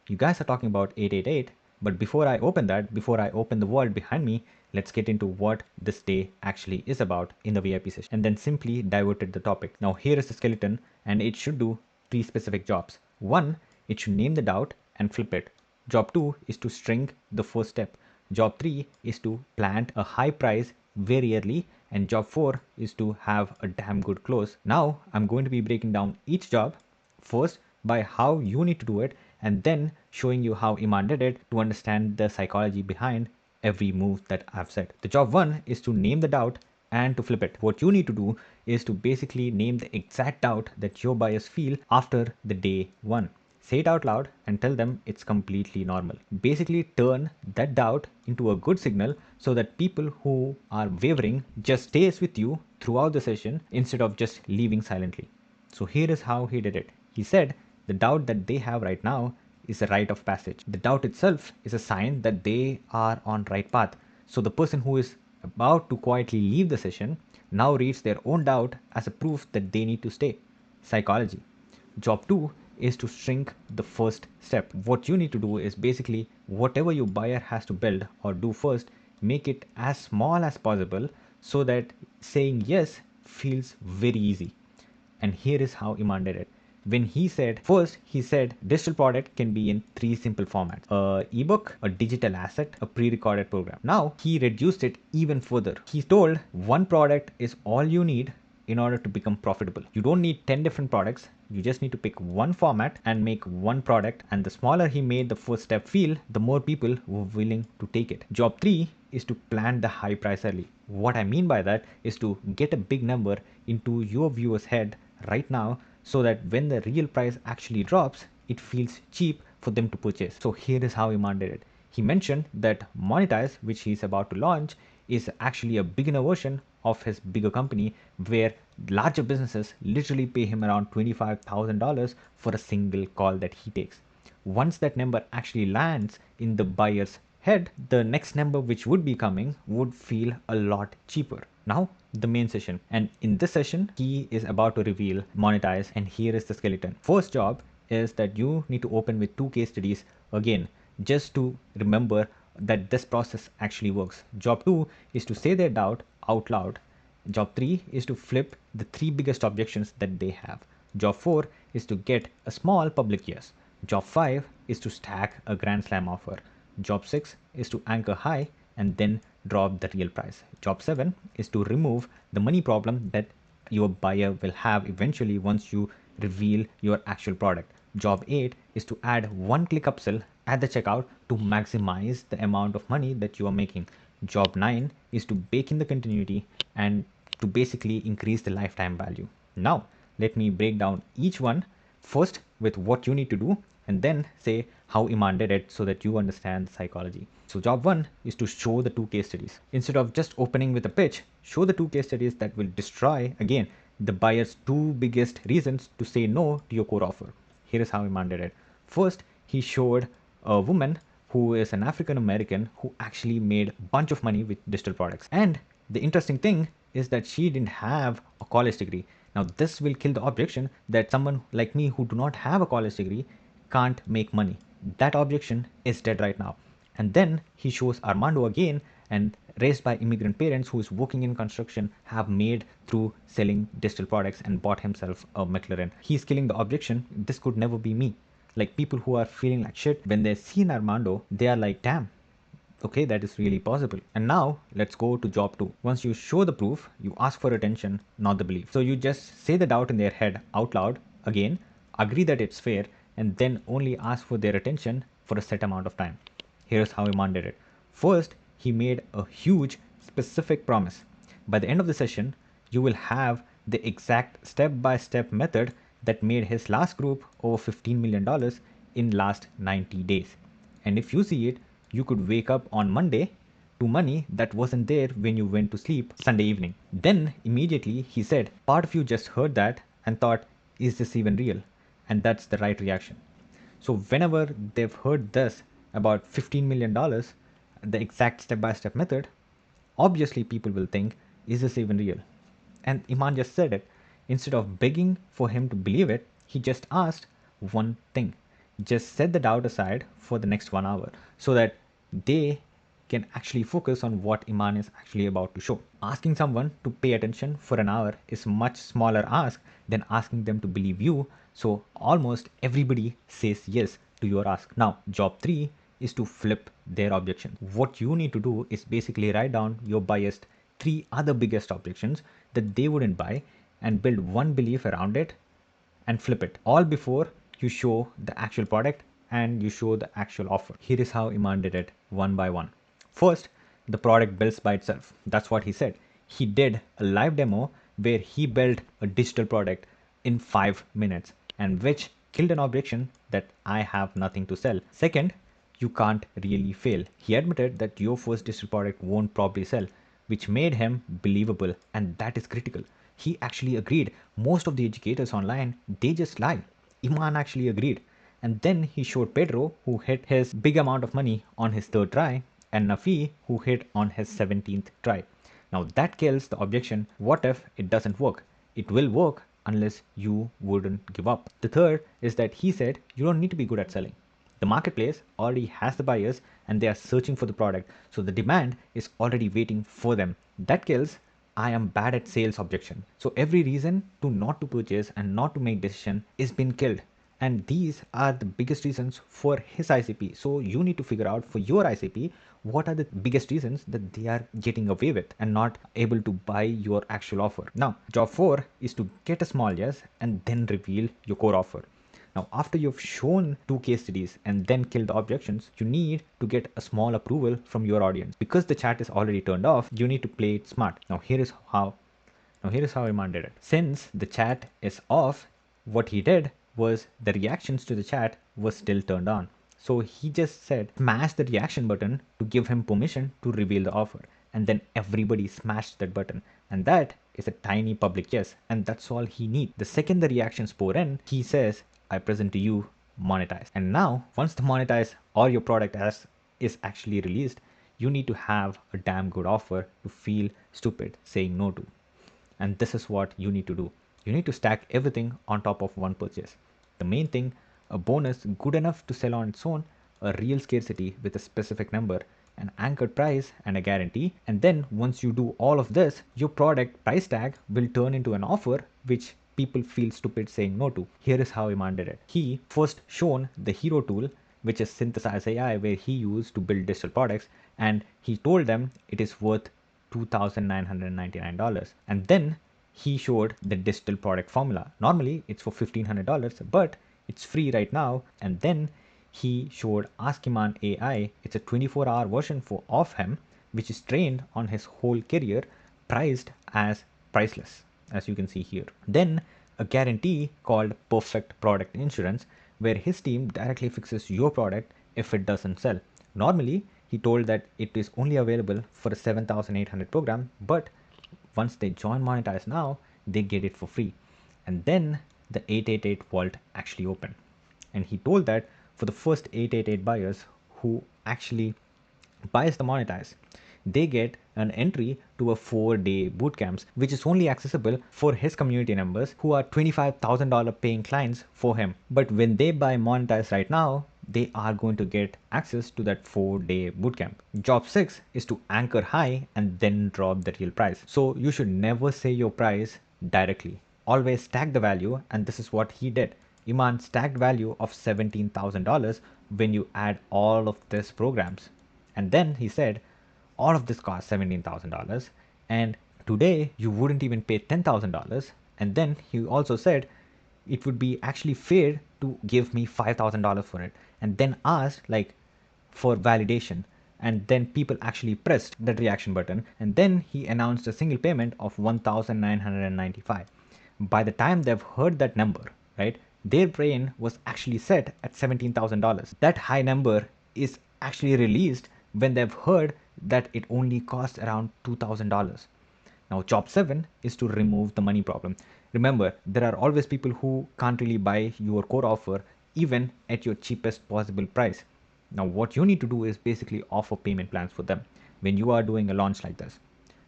Speaker 1: you guys are talking about 888, but before I open the vault behind me, let's get into what this day actually is about in the VIP session, and then simply diverted the topic. Now here is the skeleton, and it should do 3 specific jobs. 1, it should name the doubt and flip it. Job 2 is to string the first step. Job 3 is to plant a high price very early, and job 4 is to have a damn good close. Now I'm going to be breaking down each job, first by how you need to do it, and then showing you how Iman did it to understand the psychology behind every move that I've said. The job 1 is to name the doubt and to flip it. What you need to do is to basically name the exact doubt that your buyers feel after the day 1. Say it out loud and tell them it's completely normal. Basically turn that doubt into a good signal so that people who are wavering just stays with you throughout the session instead of just leaving silently. So here is how he did it. He said the doubt that they have right now is a rite of passage. The doubt itself is a sign that they are on right path. So the person who is about to quietly leave the session now reads their own doubt as a proof that they need to stay. Psychology. Job 2 is to shrink the first step. What you need to do is basically whatever your buyer has to build or do first, make it as small as possible so that saying yes feels very easy. And here is how Iman did it. When he said, first, he said digital product can be in 3 simple formats: a ebook, a digital asset, a pre-recorded program. Now he reduced it even further. He told one product is all you need in order to become profitable. You don't need 10 different products. You just need to pick one format and make one product. And the smaller he made the first step feel, the more people were willing to take it. Job 3 is to plan the high price early. What I mean by that is to get a big number into your viewer's head right now so that when the real price actually drops, it feels cheap for them to purchase. So here is how Iman did it. He mentioned that Monetize, which he's about to launch, is actually a beginner version of his bigger company where larger businesses literally pay him around $25,000 for a single call that he takes. Once that number actually lands in the buyer's head, the next number which would be coming would feel a lot cheaper. Now the main session, and in this session he is about to reveal Monetize, and here is the skeleton. First job is that you need to open with 2 case studies again, just to remember that this process actually works. Job 2 is to say their doubt out loud. Job 3 is to flip the 3 biggest objections that they have. Job 4 is to get a small public yes. Job 5 is to stack a grand slam offer. Job 6 is to anchor high and then drop the real price. Job 7 is to remove the money problem that your buyer will have eventually once you reveal your actual product. Job 8 is to add one click upsell at the checkout to maximize the amount of money that you are making. Job 9 is to bake in the continuity and to basically increase the lifetime value. Now, let me break down each one first with what you need to do and then say how Iman did it so that you understand the psychology. So job 1 is to show the 2 case studies. Instead of just opening with a pitch, show the 2 case studies that will destroy, again, the buyer's 2 biggest reasons to say no to your core offer. Here is how Iman did it. First, he showed a woman who is an African American who actually made a bunch of money with digital products. And the interesting thing is that she didn't have a college degree. Now this will kill the objection that someone like me who do not have a college degree can't make money. That objection is dead right now. And then he shows Armando again, and raised by immigrant parents who is working in construction, have made through selling digital products and bought himself a McLaren. He's killing the objection, this could never be me. Like people who are feeling like shit, when they see Armando, they are like, damn, okay, that is really possible. And now let's go to job 2. Once you show the proof, you ask for attention, not the belief. So you just say the doubt in their head out loud again, agree that it's fair, and then only ask for their attention for a set amount of time. Here's how Iman did it. First, he made a huge specific promise. By the end of the session, you will have the exact step-by-step method that made his last group over $15 million in last 90 days. And if you see it, you could wake up on Monday to money that wasn't there when you went to sleep Sunday evening. Then immediately he said, part of you just heard that and thought, is this even real? And that's the right reaction. So whenever they've heard this about $15 million, the exact step-by-step method, obviously people will think, is this even real? And Iman just said it. Instead of begging for him to believe it, he just asked one thing. Just set the doubt aside for the next 1 hour so that they can actually focus on what Iman is actually about to show. Asking someone to pay attention for an hour is a much smaller ask than asking them to believe you, so almost everybody says yes to your ask. Now, job 3 is to flip their objection. What you need to do is basically write down your biased 3 other biggest objections that they wouldn't buy and build one belief around it and flip it all before you show the actual product and you show the actual offer. Here is how Iman did it one by one. First, the product builds by itself. That's what he said. He did a live demo where he built a digital product in 5 minutes and which killed an objection that I have nothing to sell. Second, you can't really fail. He admitted that your first digital product won't probably sell, which made him believable, and that is critical. He actually agreed. Most of the educators online, they just lie. Iman actually agreed. And then he showed Pedro, who hit his big amount of money on his third try, and Nafi, who hit on his 17th try. Now that kills the objection. What if it doesn't work? It will work unless you wouldn't give up. The third is that he said you don't need to be good at selling. The marketplace already has the buyers and they are searching for the product. So the demand is already waiting for them. That kills I am bad at sales objection. So every reason to not to purchase and not to make decision is been killed. And these are the biggest reasons for his ICP. So you need to figure out for your ICP what are the biggest reasons that they are getting away with and not able to buy your actual offer. Now, job 4 is to get a small yes and then reveal your core offer. Now, after you've shown 2 case studies and then killed the objections, you need to get a small approval from your audience. Because the chat is already turned off, you need to play it smart. Now, here is how Iman did it. Since the chat is off, what he did was the reactions to the chat was still turned on. So he just said, smash the reaction button to give him permission to reveal the offer. And then everybody smashed that button. And that is a tiny public yes. And that's all he needs. The second the reactions pour in, he says, I present to you monetize. And now, once the monetize or your product is actually released, you need to have a damn good offer to feel stupid saying no to. And this is what you need to do. You need to stack everything on top of one purchase. The main thing, a bonus good enough to sell on its own, a real scarcity with a specific number, an anchored price and a guarantee. And then once you do all of this, your product price tag will turn into an offer which people feel stupid saying no to. Here is how Iman did it. He first shown the hero tool, which is synthesize AI, where he used to build digital products, and he told them it is worth $2,999. And then he showed the digital product formula. Normally it's for $1,500, but it's free right now. And then he showed Ask Iman AI. It's a 24-hour version of him, which is trained on his whole career, priced as priceless, as you can see here. Then a guarantee called Perfect Product Insurance, where his team directly fixes your product if it doesn't sell. Normally, he told that it is only available for a 7,800 program, but once they join Monetize now, they get it for free. And then the 888 vault actually opened. And he told that for the first 888 buyers who actually buys the Monetize, they get an entry to a 4-day bootcamps, which is only accessible for his community members who are $25,000 paying clients for him. But when they buy Monetize right now, they are going to get access to that 4-day bootcamp. Job 6 is to anchor high and then drop the real price. So you should never say your price directly. Always stack the value, and this is what he did. Iman stacked value of $17,000 when you add all of these programs. And then he said, all of this costs $17,000 and today you wouldn't even pay $10,000. And then he also said it would be actually fair to give me $5,000 for it, and then asked like for validation. And then people actually pressed that reaction button, and then he announced a single payment of $1,995. By the time they've heard that number, right, their brain was actually set at $17,000. That high number is actually released when they've heard that it only costs around $2,000. Now, job 7 is to remove the money problem. Remember, there are always people who can't really buy your core offer even at your cheapest possible price. Now, what you need to do is basically offer payment plans for them when you are doing a launch like this.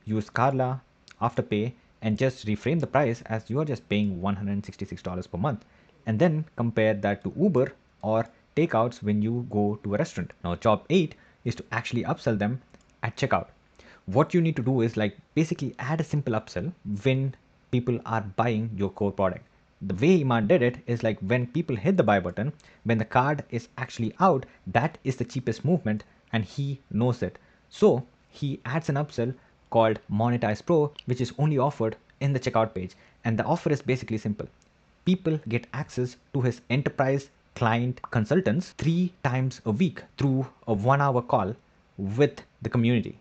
Speaker 1: Use Carla, Afterpay, and just reframe the price as you are just paying $166 per month. And then compare that to Uber or takeouts when you go to a restaurant. Now, job 8 is to actually upsell them at checkout. What you need to do is like basically add a simple upsell when people are buying your core product. The way Iman did it is like when people hit the buy button, when the card is actually out, that is the cheapest movement and he knows it. So he adds an upsell called Monetize Pro, which is only offered in the checkout page. And the offer is basically simple. People get access to his enterprise client consultants 3 times a week through a 1 hour call with the community.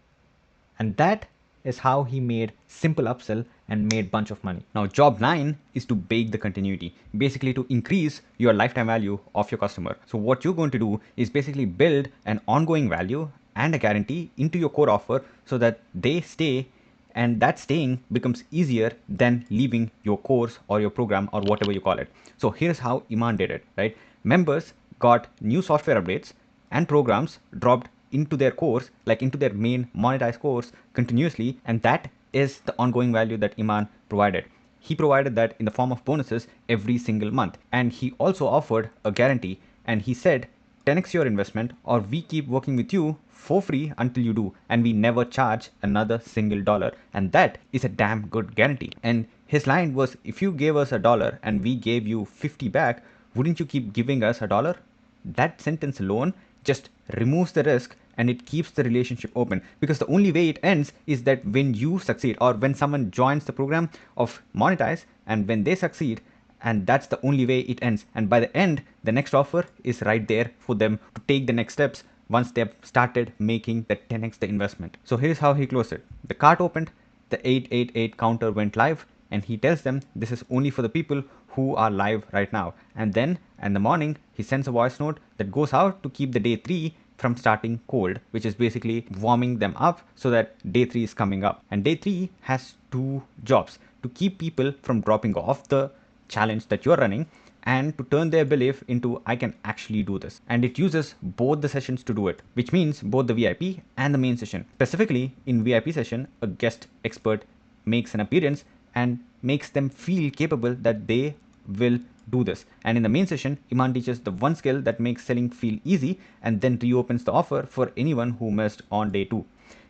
Speaker 1: And that is how he made simple upsell and made bunch of money. Now job 9 is to bake the continuity, basically to increase your lifetime value of your customer. So what you're going to do is basically build an ongoing value and a guarantee into your core offer so that they stay, and that staying becomes easier than leaving your course or your program or whatever you call it. So here's how Iman did it, right? Members got new software updates and programs dropped into their course, like into their main monetized course continuously, and that is the ongoing value that Iman provided. He provided that in the form of bonuses every single month, and he also offered a guarantee, and he said 10x your investment or we keep working with you for free until you do, and we never charge another single dollar. And that is a damn good guarantee. And his line was, if you gave us $1 and we gave you 50 back, wouldn't you keep giving us $1? That sentence alone just removes the risk and it keeps the relationship open, because the only way it ends is that when you succeed or when someone joins the program of Monetize and when they succeed, and that's the only way it ends. And by the end, the next offer is right there for them to take the next steps once they've started making the 10x the investment. So here's how he closed it. The cart opened, the 888 counter went live, and he tells them this is only for the people who are live right now. And then in the morning, he sends a voice note that goes out to keep the day 3 from starting cold, which is basically warming them up so that day 3 is coming up. And day 3 has 2 jobs: to keep people from dropping off the challenge that you're running and to turn their belief into I can actually do this. And it uses both the sessions to do it, which means both the VIP and the main session. Specifically in VIP session, a guest expert makes an appearance and makes them feel capable that they will do this. And in the main session, Iman teaches the one skill that makes selling feel easy and then reopens the offer for anyone who missed on day 2.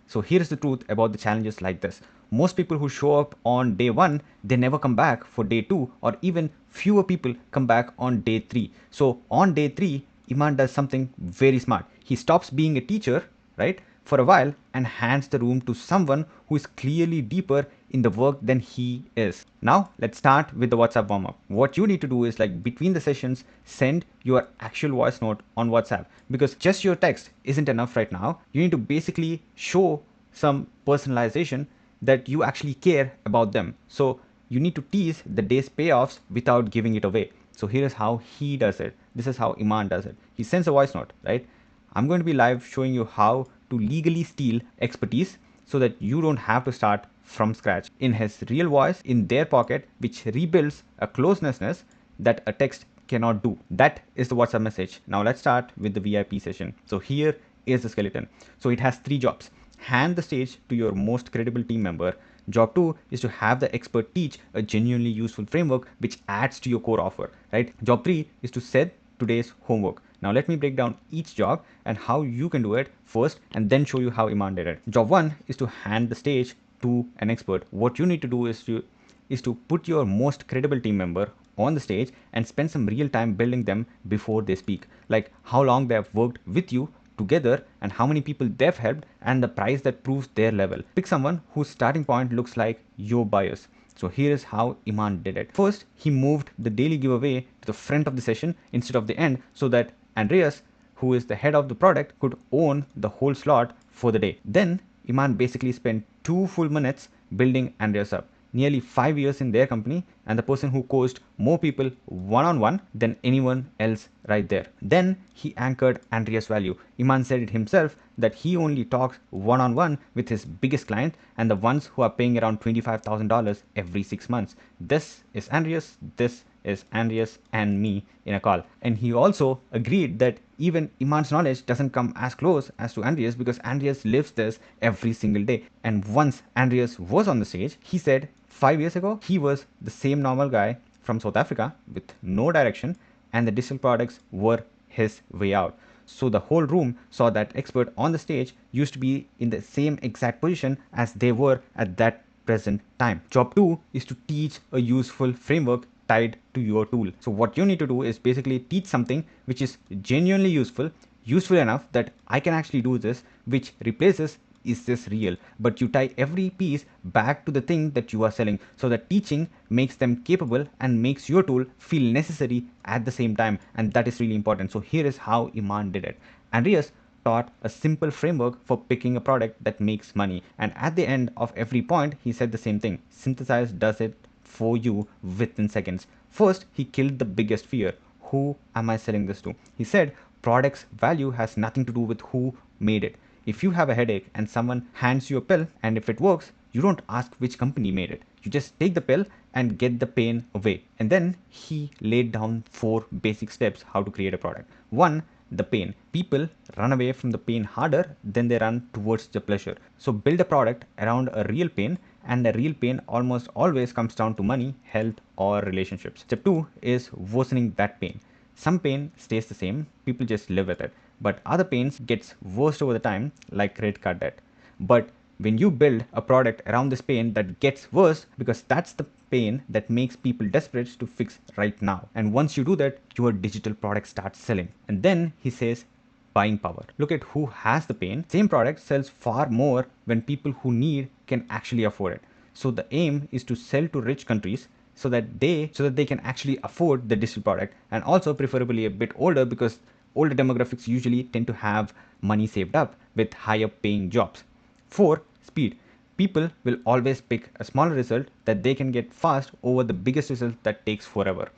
Speaker 1: So here's the truth about the challenges like this. Most people who show up on day 1, they never come back for day 2, or even fewer people come back on day 3. So on day 3, Iman does something very smart. He stops being a teacher, right, for a while and hands the room to someone who is clearly deeper in the work than he is. Now let's start with the WhatsApp warm up. What you need to do is like between the sessions, send your actual voice note on WhatsApp, because just your text isn't enough right now. You need to basically show some personalization that you actually care about them. So you need to tease the day's payoffs without giving it away. So here is how he does it. This is how Iman does it. He sends a voice note, right? I'm going to be live showing you how to legally steal expertise so that you don't have to start from scratch, in his real voice in their pocket, which rebuilds a closeness that a text cannot do. That is the WhatsApp message. Now let's start with the VIP session. So here is the skeleton. So it has 3 jobs. Hand the stage to your most credible team member. Job 2 is to have the expert teach a genuinely useful framework which adds to your core offer, right? Job 3 is to set today's homework. Now let me break down each job and how you can do it first and then show you how Iman did it. Job 1 is to hand the stage to an expert. What you need to do is to put your most credible team member on the stage and spend some real time building them before they speak, like how long they have worked with you together and how many people they've helped and the price that proves their level. Pick someone whose starting point looks like your bias. So here is how Iman did it. First, he moved the daily giveaway to the front of the session instead of the end so that Andreas, who is the head of the product, could own the whole slot for the day. Then Iman basically spent 2 full minutes building Andreas up. Nearly 5 years in their company, and the person who coached more people one-on-one than anyone else right there. Then he anchored Andreas' value. Iman said it himself that he only talks one-on-one with his biggest client and the ones who are paying around $25,000 every 6 months. This is Andreas, this is Andreas and me in a call. And he also agreed that even Iman's knowledge doesn't come as close as to Andreas because Andreas lives this every single day. And once Andreas was on the stage, he said 5 years ago, he was the same normal guy from South Africa with no direction, and the digital products were his way out. So the whole room saw that expert on the stage used to be in the same exact position as they were at that present time. Job 2 is to teach a useful framework tied to your tool. So what you need to do is basically teach something which is genuinely useful enough that I can actually do this, which replaces is this real, but you tie every piece back to the thing that you are selling, so that teaching makes them capable and makes your tool feel necessary at the same time, and that is really important. So here is how Iman did it. Andreas taught a simple framework for picking a product that makes money, and at the end of every point he said the same thing: synthesize does it for you within seconds. First, he killed the biggest fear: who am I selling this to? He said product's value has nothing to do with who made it. If you have a headache and someone hands you a pill, and if it works, you don't ask which company made it. You just take the pill and get the pain away. And then he laid down 4 basic steps how to create a product. 1. The pain. People run away from the pain harder than they run towards the pleasure. So build a product around a real pain, and the real pain almost always comes down to money, health, or relationships. Step 2 is worsening that pain. Some pain stays the same, people just live with it, but other pains gets worse over the time, like credit card debt. But when you build a product around this pain, that gets worse, because that's the pain that makes people desperate to fix right now. And once you do that, your digital product starts selling. And then he says buying power. Look at who has the pain. Same product sells far more when people who need can actually afford it. So the aim is to sell to rich countries so that they can actually afford the digital product, and also preferably a bit older, because older demographics usually tend to have money saved up with higher paying jobs. 4. Speed. People will always pick a smaller result that they can get fast over the biggest result that takes forever.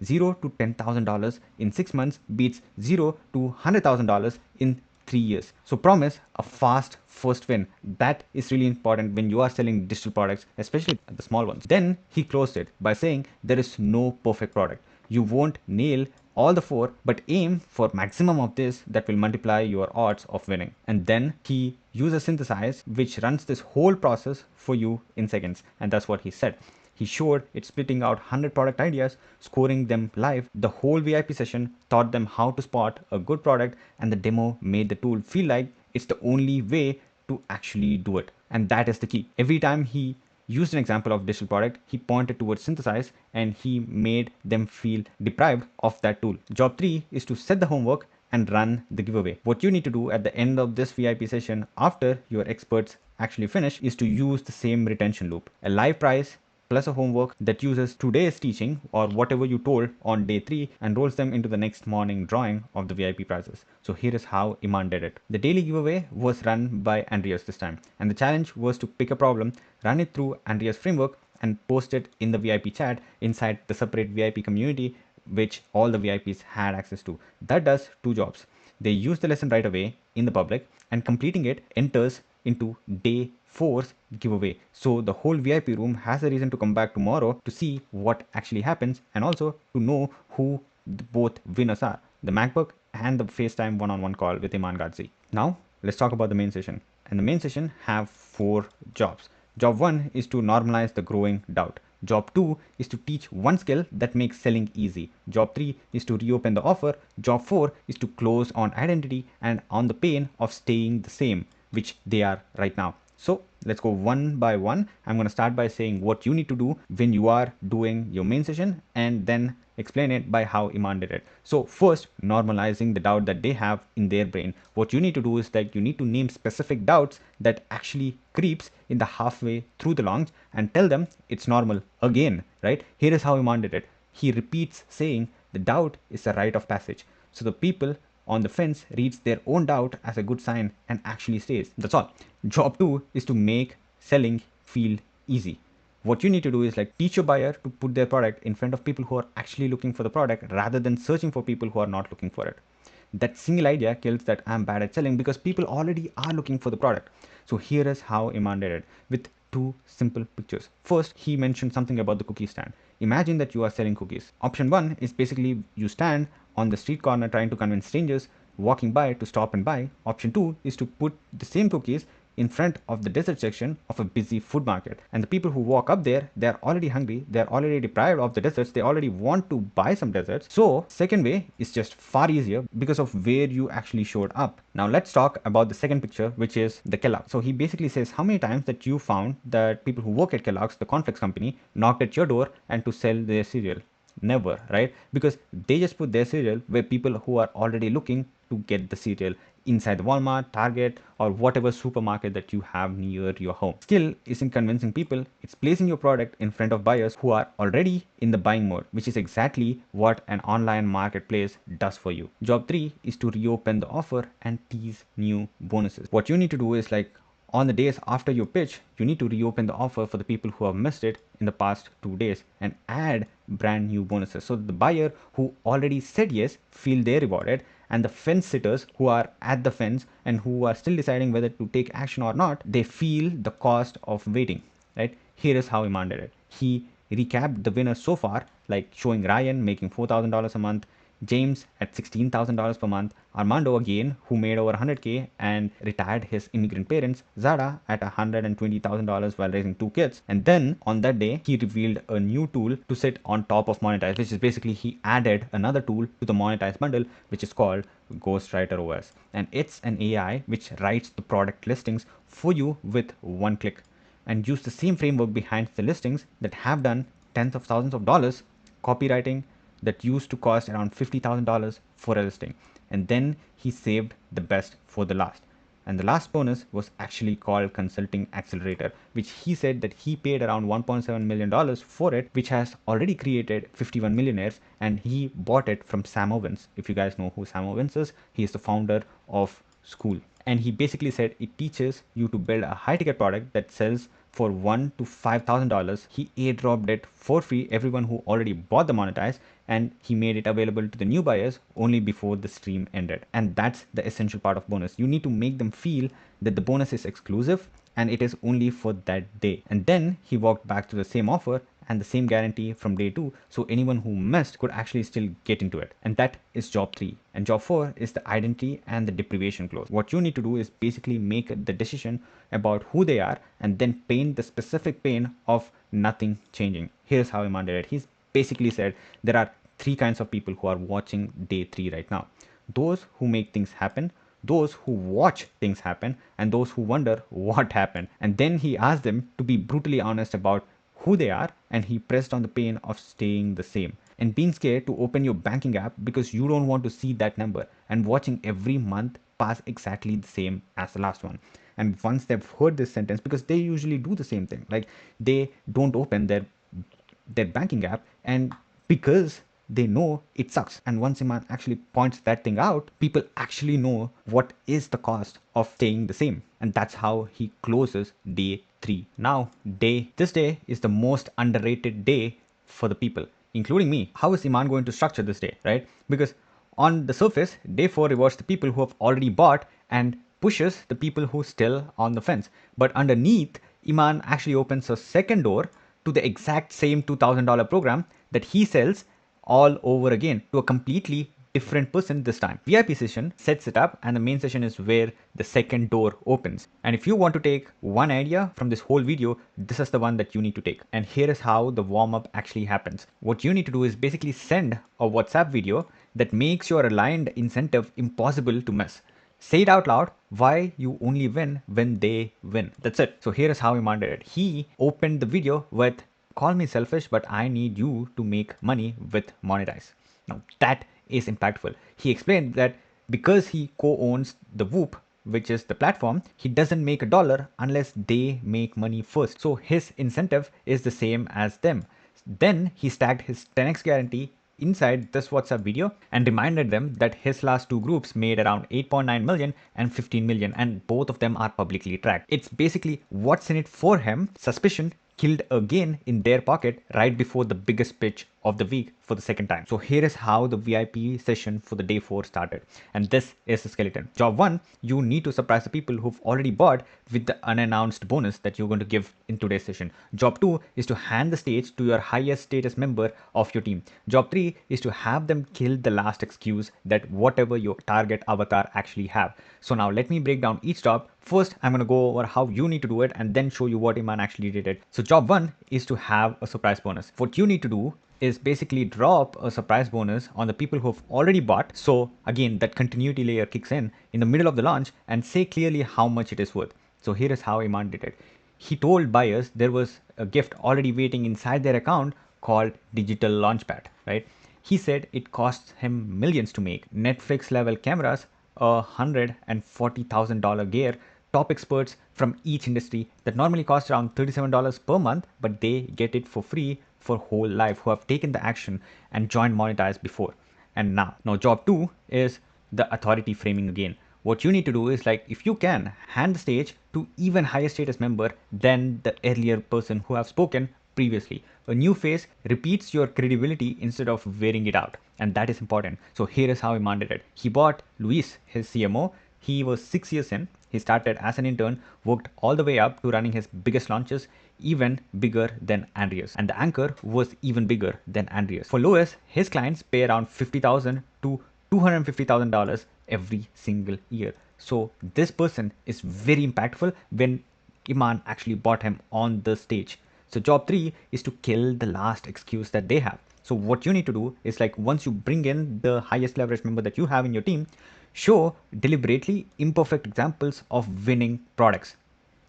Speaker 1: 0 to $10,000 in 6 months beats 0 to $100,000 in 3 years. So promise a fast first win. That is really important when you are selling digital products, especially the small ones. Then he closed it by saying there is no perfect product. You won't nail all the 4, but aim for maximum of this that will multiply your odds of winning. And then he uses synthesize, which runs this whole process for you in seconds, and that's what he said. He showed it splitting out 100 product ideas, scoring them live. The whole VIP session taught them how to spot a good product, and the demo made the tool feel like it's the only way to actually do it. And that is the key. Every time he used an example of digital product, he pointed towards synthesize, and he made them feel deprived of that tool. Job 3 is to set the homework and run the giveaway. What you need to do at the end of this VIP session, after your experts actually finish, is to use the same retention loop: a live price plus a homework that uses today's teaching or whatever you told on day 3 and rolls them into the next morning drawing of the VIP prizes. So here is how Iman did it. The daily giveaway was run by Andreas this time, and the challenge was to pick a problem, run it through Andreas framework, and post it in the VIP chat inside the separate VIP community which all the VIPs had access to. That does 2 jobs. They use the lesson right away in the public, and completing it enters into day 4's giveaway. So the whole VIP room has a reason to come back tomorrow to see what actually happens, and also to know who both winners are: the MacBook and the FaceTime one-on-one call with Iman Gadzhi. Now let's talk about the main session. And the main session have 4 jobs. Job 1 is to normalize the growing doubt. Job 2 is to teach one skill that makes selling easy. Job 3 is to reopen the offer. Job 4 is to close on identity and on the pain of staying the same, which they are right now. So let's go one by one. I'm going to start by saying what you need to do when you are doing your main session, and then explain it by how Iman did it. So first, normalizing the doubt that they have in their brain. What you need to do is that you need to name specific doubts that actually creeps in the halfway through the launch, and tell them it's normal again, right? Here is how Iman did it. He repeats saying the doubt is a rite of passage. So the people on the fence reads their own doubt as a good sign and actually stays. That's all. Job 2 is to make selling feel easy. What you need to do is like teach your buyer to put their product in front of people who are actually looking for the product rather than searching for people who are not looking for it. That single idea kills that I'm bad at selling, because people already are looking for the product. So here is how Iman did it with 2 simple pictures. First, he mentioned something about the cookie stand. Imagine that you are selling cookies. Option 1 is basically you stand on the street corner trying to convince strangers walking by to stop and buy. Option 2 is to put the same cookies in front of the dessert section of a busy food market. And the people who walk up there, they're already hungry, they're already deprived of the desserts, they already want to buy some desserts. So second way is just far easier because of where you actually showed up. Now let's talk about the second picture, which is the Kellogg. So he basically says how many times that you found that people who work at Kellogg's, the cornflakes company, knocked at your door and to sell their cereal. Never, right? Because they just put their cereal where people who are already looking to get the cereal, inside the Walmart, Target, or whatever supermarket that you have near your home. Skill isn't convincing people, it's placing your product in front of buyers who are already in the buying mode, which is exactly what an online marketplace does for you. Job 3 is to reopen the offer and tease new bonuses. What you need to do is, like, on the days after your pitch, you need to reopen the offer for the people who have missed it in the past 2 days and add brand new bonuses. So the buyer who already said yes feel they're rewarded, and the fence sitters who are at the fence and who are still deciding whether to take action or not, they feel the cost of waiting, right? Here is how Iman did it. He recapped the winners so far, like showing Ryan making $4,000 a month, James at $16,000 per month, Armando again, who made over 100K and retired his immigrant parents, Zara at $120,000 while raising 2 kids. And then on that day, he revealed a new tool to sit on top of Monetize, which is basically he added another tool to the Monetize bundle, which is called Ghostwriter OS. And it's an AI which writes the product listings for you with one click, and use the same framework behind the listings that have done tens of thousands of dollars copywriting that used to cost around $50,000 for a listing. And then he saved the best for the last. And the last bonus was actually called Consulting Accelerator, which he said that he paid around $1.7 million for it, which has already created 51 millionaires. And he bought it from Sam Owens. If you guys know who Sam Owens is, he is the founder of School. And he basically said it teaches you to build a high ticket product that sells for $1,000 to $5,000. He airdropped it for free everyone who already bought the Monetize, and he made it available to the new buyers only before the stream ended. And that's the essential part of bonus. You need to make them feel that the bonus is exclusive and it is only for that day. And then he walked back to the same offer and the same guarantee from day 2, so anyone who missed could actually still get into it. And that is job 3. And job 4 is the identity and the deprivation clause. What you need to do is basically make the decision about who they are and then paint the specific pain of nothing changing. Here's how Iman did it. He's basically said there are 3 kinds of people who are watching day 3 right now: those who make things happen, those who watch things happen, and those who wonder what happened. And then he asked them to be brutally honest about who they are, and he pressed on the pain of staying the same and being scared to open your banking app because you don't want to see that number, and watching every month pass exactly the same as the last one. And once they've heard this sentence, because they usually do the same thing, like they don't open their banking app, and because they know it sucks. And once Iman actually points that thing out, people actually know what is the cost of staying the same. And that's how he closes day 3. Now, this day is the most underrated day for the people, including me. How is Iman going to structure this day, right? Because on the surface, day 4 rewards the people who have already bought and pushes the people who still on the fence. But underneath, Iman actually opens a second door to the exact same $2,000 program that he sells all over again to a completely different person this time. VIP session sets it up, and the main session is where the second door opens. And if you want to take one idea from this whole video, this is the one that you need to take. And here is how the warm-up actually happens. What you need to do is basically send a WhatsApp video that makes your aligned incentive impossible to miss. Say it out loud why you only win when they win. That's it. So here is how Iman did it. He opened the video with, "Call me selfish, but I need you to make money with Monetize." Now that is impactful. He explained that because he co-owns the Whoop, which is the platform, he doesn't make a dollar unless they make money first. So his incentive is the same as them. Then he stacked his 10x guarantee inside this WhatsApp video and reminded them that his last 2 groups made around 8.9 million and 15 million, and both of them are publicly tracked. It's basically what's in it for him. Suspicion killed a gain in their pocket right before the biggest pitch of the week for the second time. So here is how the VIP session for the day 4 started. And this is the skeleton. Job 1, you need to surprise the people who've already bought with the unannounced bonus that you're going to give in today's session. Job 2 is to hand the stage to your highest status member of your team. Job 3 is to have them kill the last excuse that whatever your target avatar actually have. So now let me break down each job. First, I'm going to go over how you need to do it and then show you what Iman actually did it. So job 1 is to have a surprise bonus. What you need to do is basically drop a surprise bonus on the people who have already bought. So again, that continuity layer kicks in the middle of the launch and say clearly how much it is worth. So here is how Iman did it. He told buyers there was a gift already waiting inside their account called Digital Launchpad, right? He said it costs him millions to make. Netflix level cameras, $140,000 gear, top experts from each industry that normally cost around $37 per month, but they get it for free for whole life who have taken the action and joined Monetize before and now. Now job 2 is the authority framing again. What you need to do is, like, if you can, hand the stage to even higher status member than the earlier person who have spoken previously. A new face repeats your credibility instead of wearing it out, and that is important. So here is how Iman did it. He bought Luis, his CMO. He was 6 years in. He started as an intern, worked all the way up to running his biggest launches, even bigger than Andreas. And the anchor was even bigger than Andreas. For Louis, his clients pay around $50,000 to $250,000 every single year. So this person is very impactful when Iman actually bought him on the stage. So job 3 is to kill the last excuse that they have. So what you need to do is, like, once you bring in the highest leverage member that you have in your team, show deliberately imperfect examples of winning products,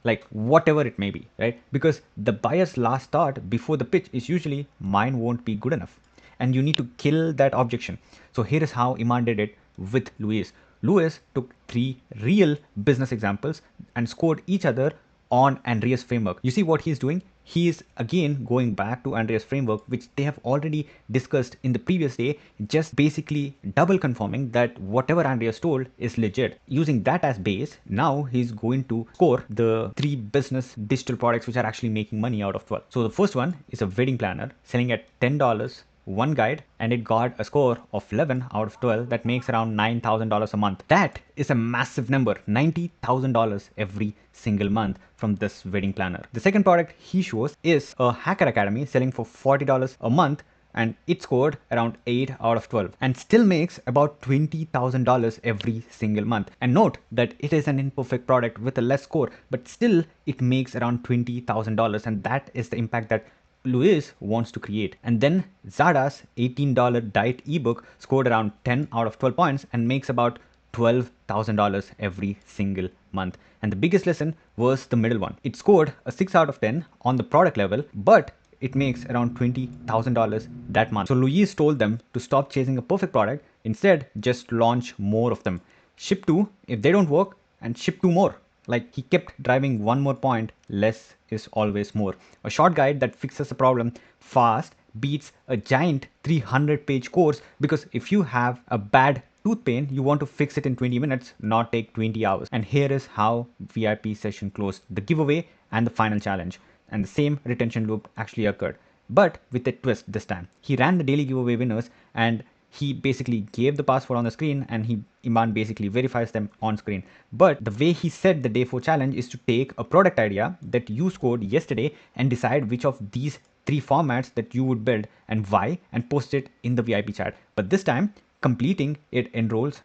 Speaker 1: like whatever it may be, right? Because the buyer's last thought before the pitch is usually mine won't be good enough, and you need to kill that objection. So here is how Iman did it with Luis. Luis took 3 real business examples and scored each other on Andreas framework. You see what he's doing? He is again going back to Andreas framework, which they have already discussed in the previous day, just basically double confirming that whatever Andreas told is legit. Using that as base, now he's going to score the 3 business digital products which are actually making money out of 12. So the first one is a wedding planner selling at $10, one guide, and it got a score of 11 out of 12. That makes around $9,000 a month. That is a massive number, $90,000 every single month from this wedding planner. The second product he shows is a hacker academy selling for $40 a month, and it scored around 8 out of 12 and still makes about $20,000 every single month. And note that it is an imperfect product with a less score, but still it makes around $20,000, and that is the impact that Luis wants to create. And then Zada's $18 diet ebook scored around 10 out of 12 points and makes about $12,000 every single month. And the biggest lesson was the middle one. It scored a 6 out of 10 on the product level, but it makes around $20,000 that month. So Luis told them to stop chasing a perfect product, instead just launch more of them. Ship 2 if they don't work, and ship 2 more. Like, he kept driving one more point, less is always more. A short guide that fixes a problem fast beats a giant 300-page course, because if you have a bad tooth pain, you want to fix it in 20 minutes, not take 20 hours. And here is how VIP session closed: the giveaway and the final challenge. And the same retention loop actually occurred, but with a twist this time. He ran the daily giveaway winners, and he basically gave the password on the screen, and Iman basically verifies them on screen. But the way he said the day 4 challenge is to take a product idea that you scored yesterday and decide which of these 3 formats that you would build and why, and post it in the VIP chat. But this time completing it enrolls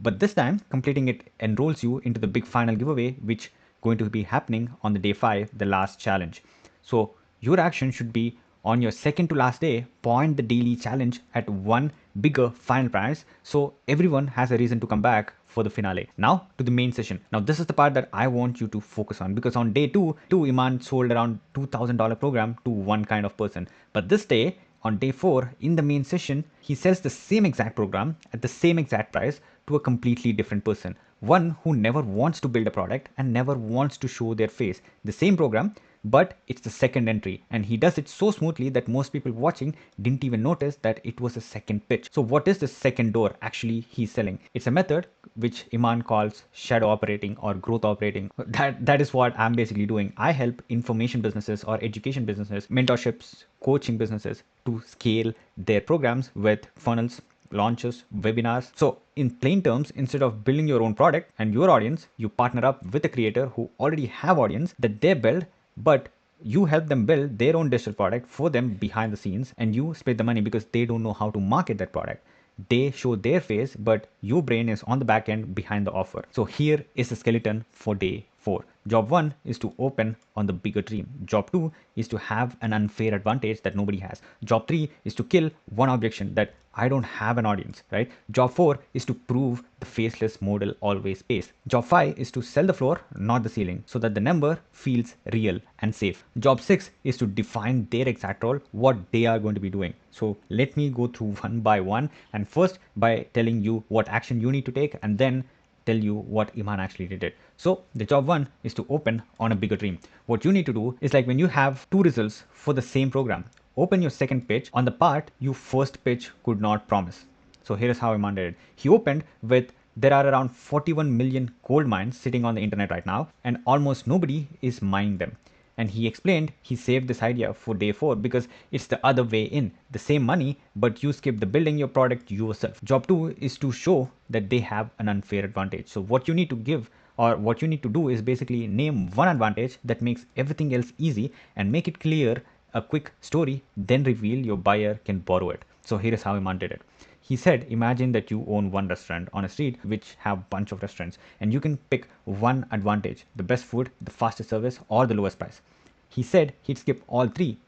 Speaker 1: you into the big final giveaway, which going to be happening on the day 5, the last challenge. So your action should be, on your second to last day, point the daily challenge at one bigger final prize, so everyone has a reason to come back for the finale. Now to the main session. Now this is the part that I want you to focus on, because on day 2, Iman sold around $2,000 program to one kind of person. But this day, on day 4, in the main session, he sells the same exact program at the same exact price to a completely different person. One who never wants to build a product and never wants to show their face. The same program, but it's the second entry, and he does it so smoothly that most people watching didn't even notice that it was a second pitch. So what is the second door actually he's selling? It's a method which Iman calls shadow operating or growth operating. That is what I'm basically doing. I help information businesses or education businesses, mentorships, coaching businesses to scale their programs with funnels, launches, webinars. So in plain terms, instead of building your own product and your audience, you partner up with a creator who already have audience that they build, but you help them build their own digital product for them behind the scenes, and you split the money because they don't know how to market that product. They show their face, but your brain is on the back end behind the offer. So here is the skeleton for day 4. Job 1 is to open on the bigger dream. Job 2 is to have an unfair advantage that nobody has. Job 3 is to kill one objection that I don't have an audience, right? Job 4 is to prove the faceless model always pays. Job 5 is to sell the floor, not the ceiling, so that the number feels real and safe. Job 6 is to define their exact role, what they are going to be doing. So let me go through one by one, and first by telling you what action you need to take, and then tell you what Iman actually did it. So the job 1 is to open on a bigger dream. What you need to do is like when you have two results for the same program, open your second pitch on the part you first pitch could not promise. So here is how Iman did it. He opened with there are around 41 million gold mines sitting on the internet right now, and almost nobody is mining them. And he explained he saved this idea for day 4 because it's the other way in. The same money, but you skip the building your product yourself. Job 2 is to show that they have an unfair advantage. So what you need to give or what you need to do is basically name one advantage that makes everything else easy and make it clear, a quick story, then reveal your buyer can borrow it. So here is how Iman did it. He said, imagine that you own one restaurant on a street which have bunch of restaurants, and you can pick one advantage, the best food, the fastest service, or the lowest price. He said he'd skip all three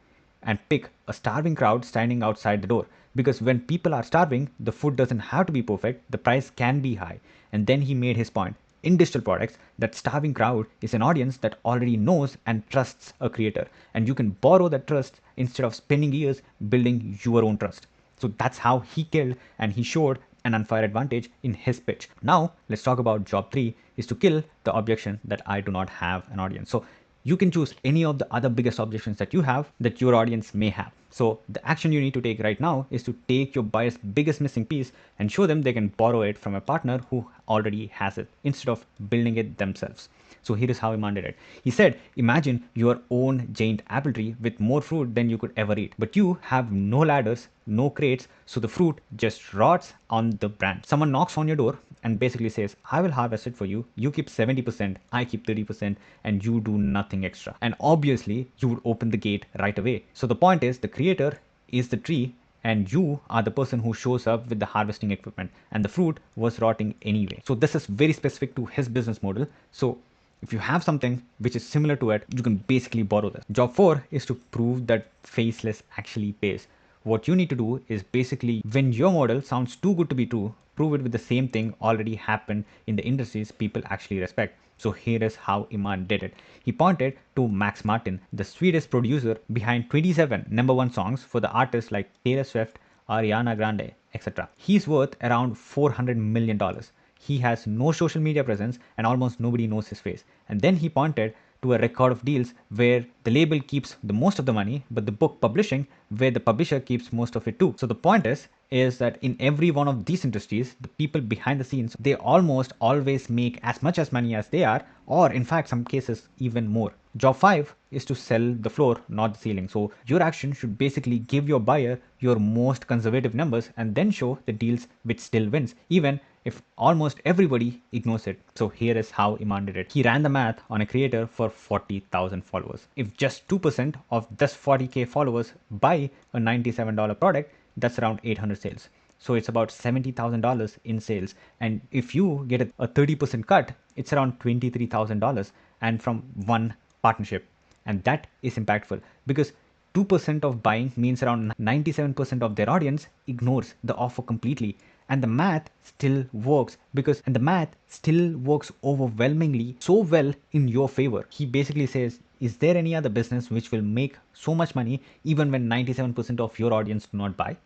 Speaker 1: and pick a starving crowd standing outside the door, because when people are starving, the food doesn't have to be perfect, the price can be high. And then he made his point. In digital products, that starving crowd is an audience that already knows and trusts a creator, and you can borrow that trust instead of spending years building your own trust. So that's how he killed, and he showed an unfair advantage in his pitch. Now let's talk about job 3 is to kill the objection that I do not have an audience. So you can choose any of the other biggest objections that you have that your audience may have. So the action you need to take right now is to take your buyer's biggest missing piece and show them they can borrow it from a partner who already has it instead of building it themselves. So here is how Iman did it. He said, imagine your own giant apple tree with more fruit than you could ever eat. But you have no ladders, no crates, so the fruit just rots on the branch. Someone knocks on your door and basically says, I will harvest it for you. You keep 70%, I keep 30%, and you do nothing extra. And obviously, you would open the gate right away. So the point is, the creator is the tree, and you are the person who shows up with the harvesting equipment, and the fruit was rotting anyway. So this is very specific to his business model. So if you have something which is similar to it, you can basically borrow this. Job 4 is to prove that faceless actually pays. What you need to do is basically, when your model sounds too good to be true, prove it with the same thing already happened in the industries people actually respect. So here is how Iman did it. He pointed to Max Martin, the Swedish producer behind 27 #1 songs for the artists like Taylor Swift, Ariana Grande, etc. He's worth around $400 million. He has no social media presence and almost nobody knows his face. And then he pointed to a record of deals where the label keeps the most of the money, but the book publishing where the publisher keeps most of it too. So the point is that in every one of these industries, the people behind the scenes, they almost always make as much as money as they are, or in fact, some cases even more. Job 5 is to sell the floor, not the ceiling. So your action should basically give your buyer your most conservative numbers and then show the deals which still wins, even if almost everybody ignores it. So here is how Iman did it. He ran the math on a creator for 40,000 followers. If just 2% of this 40k followers buy a $97 product, that's around 800 sales. So it's about $70,000 in sales. And if you get a 30% cut, it's around $23,000 and from one partnership. And that is impactful because 2% of buying means around 97% of their audience ignores the offer completely, and the math still works overwhelmingly so well in your favor. He basically says, is there any other business which will make so much money even when 97% of your audience do not buy?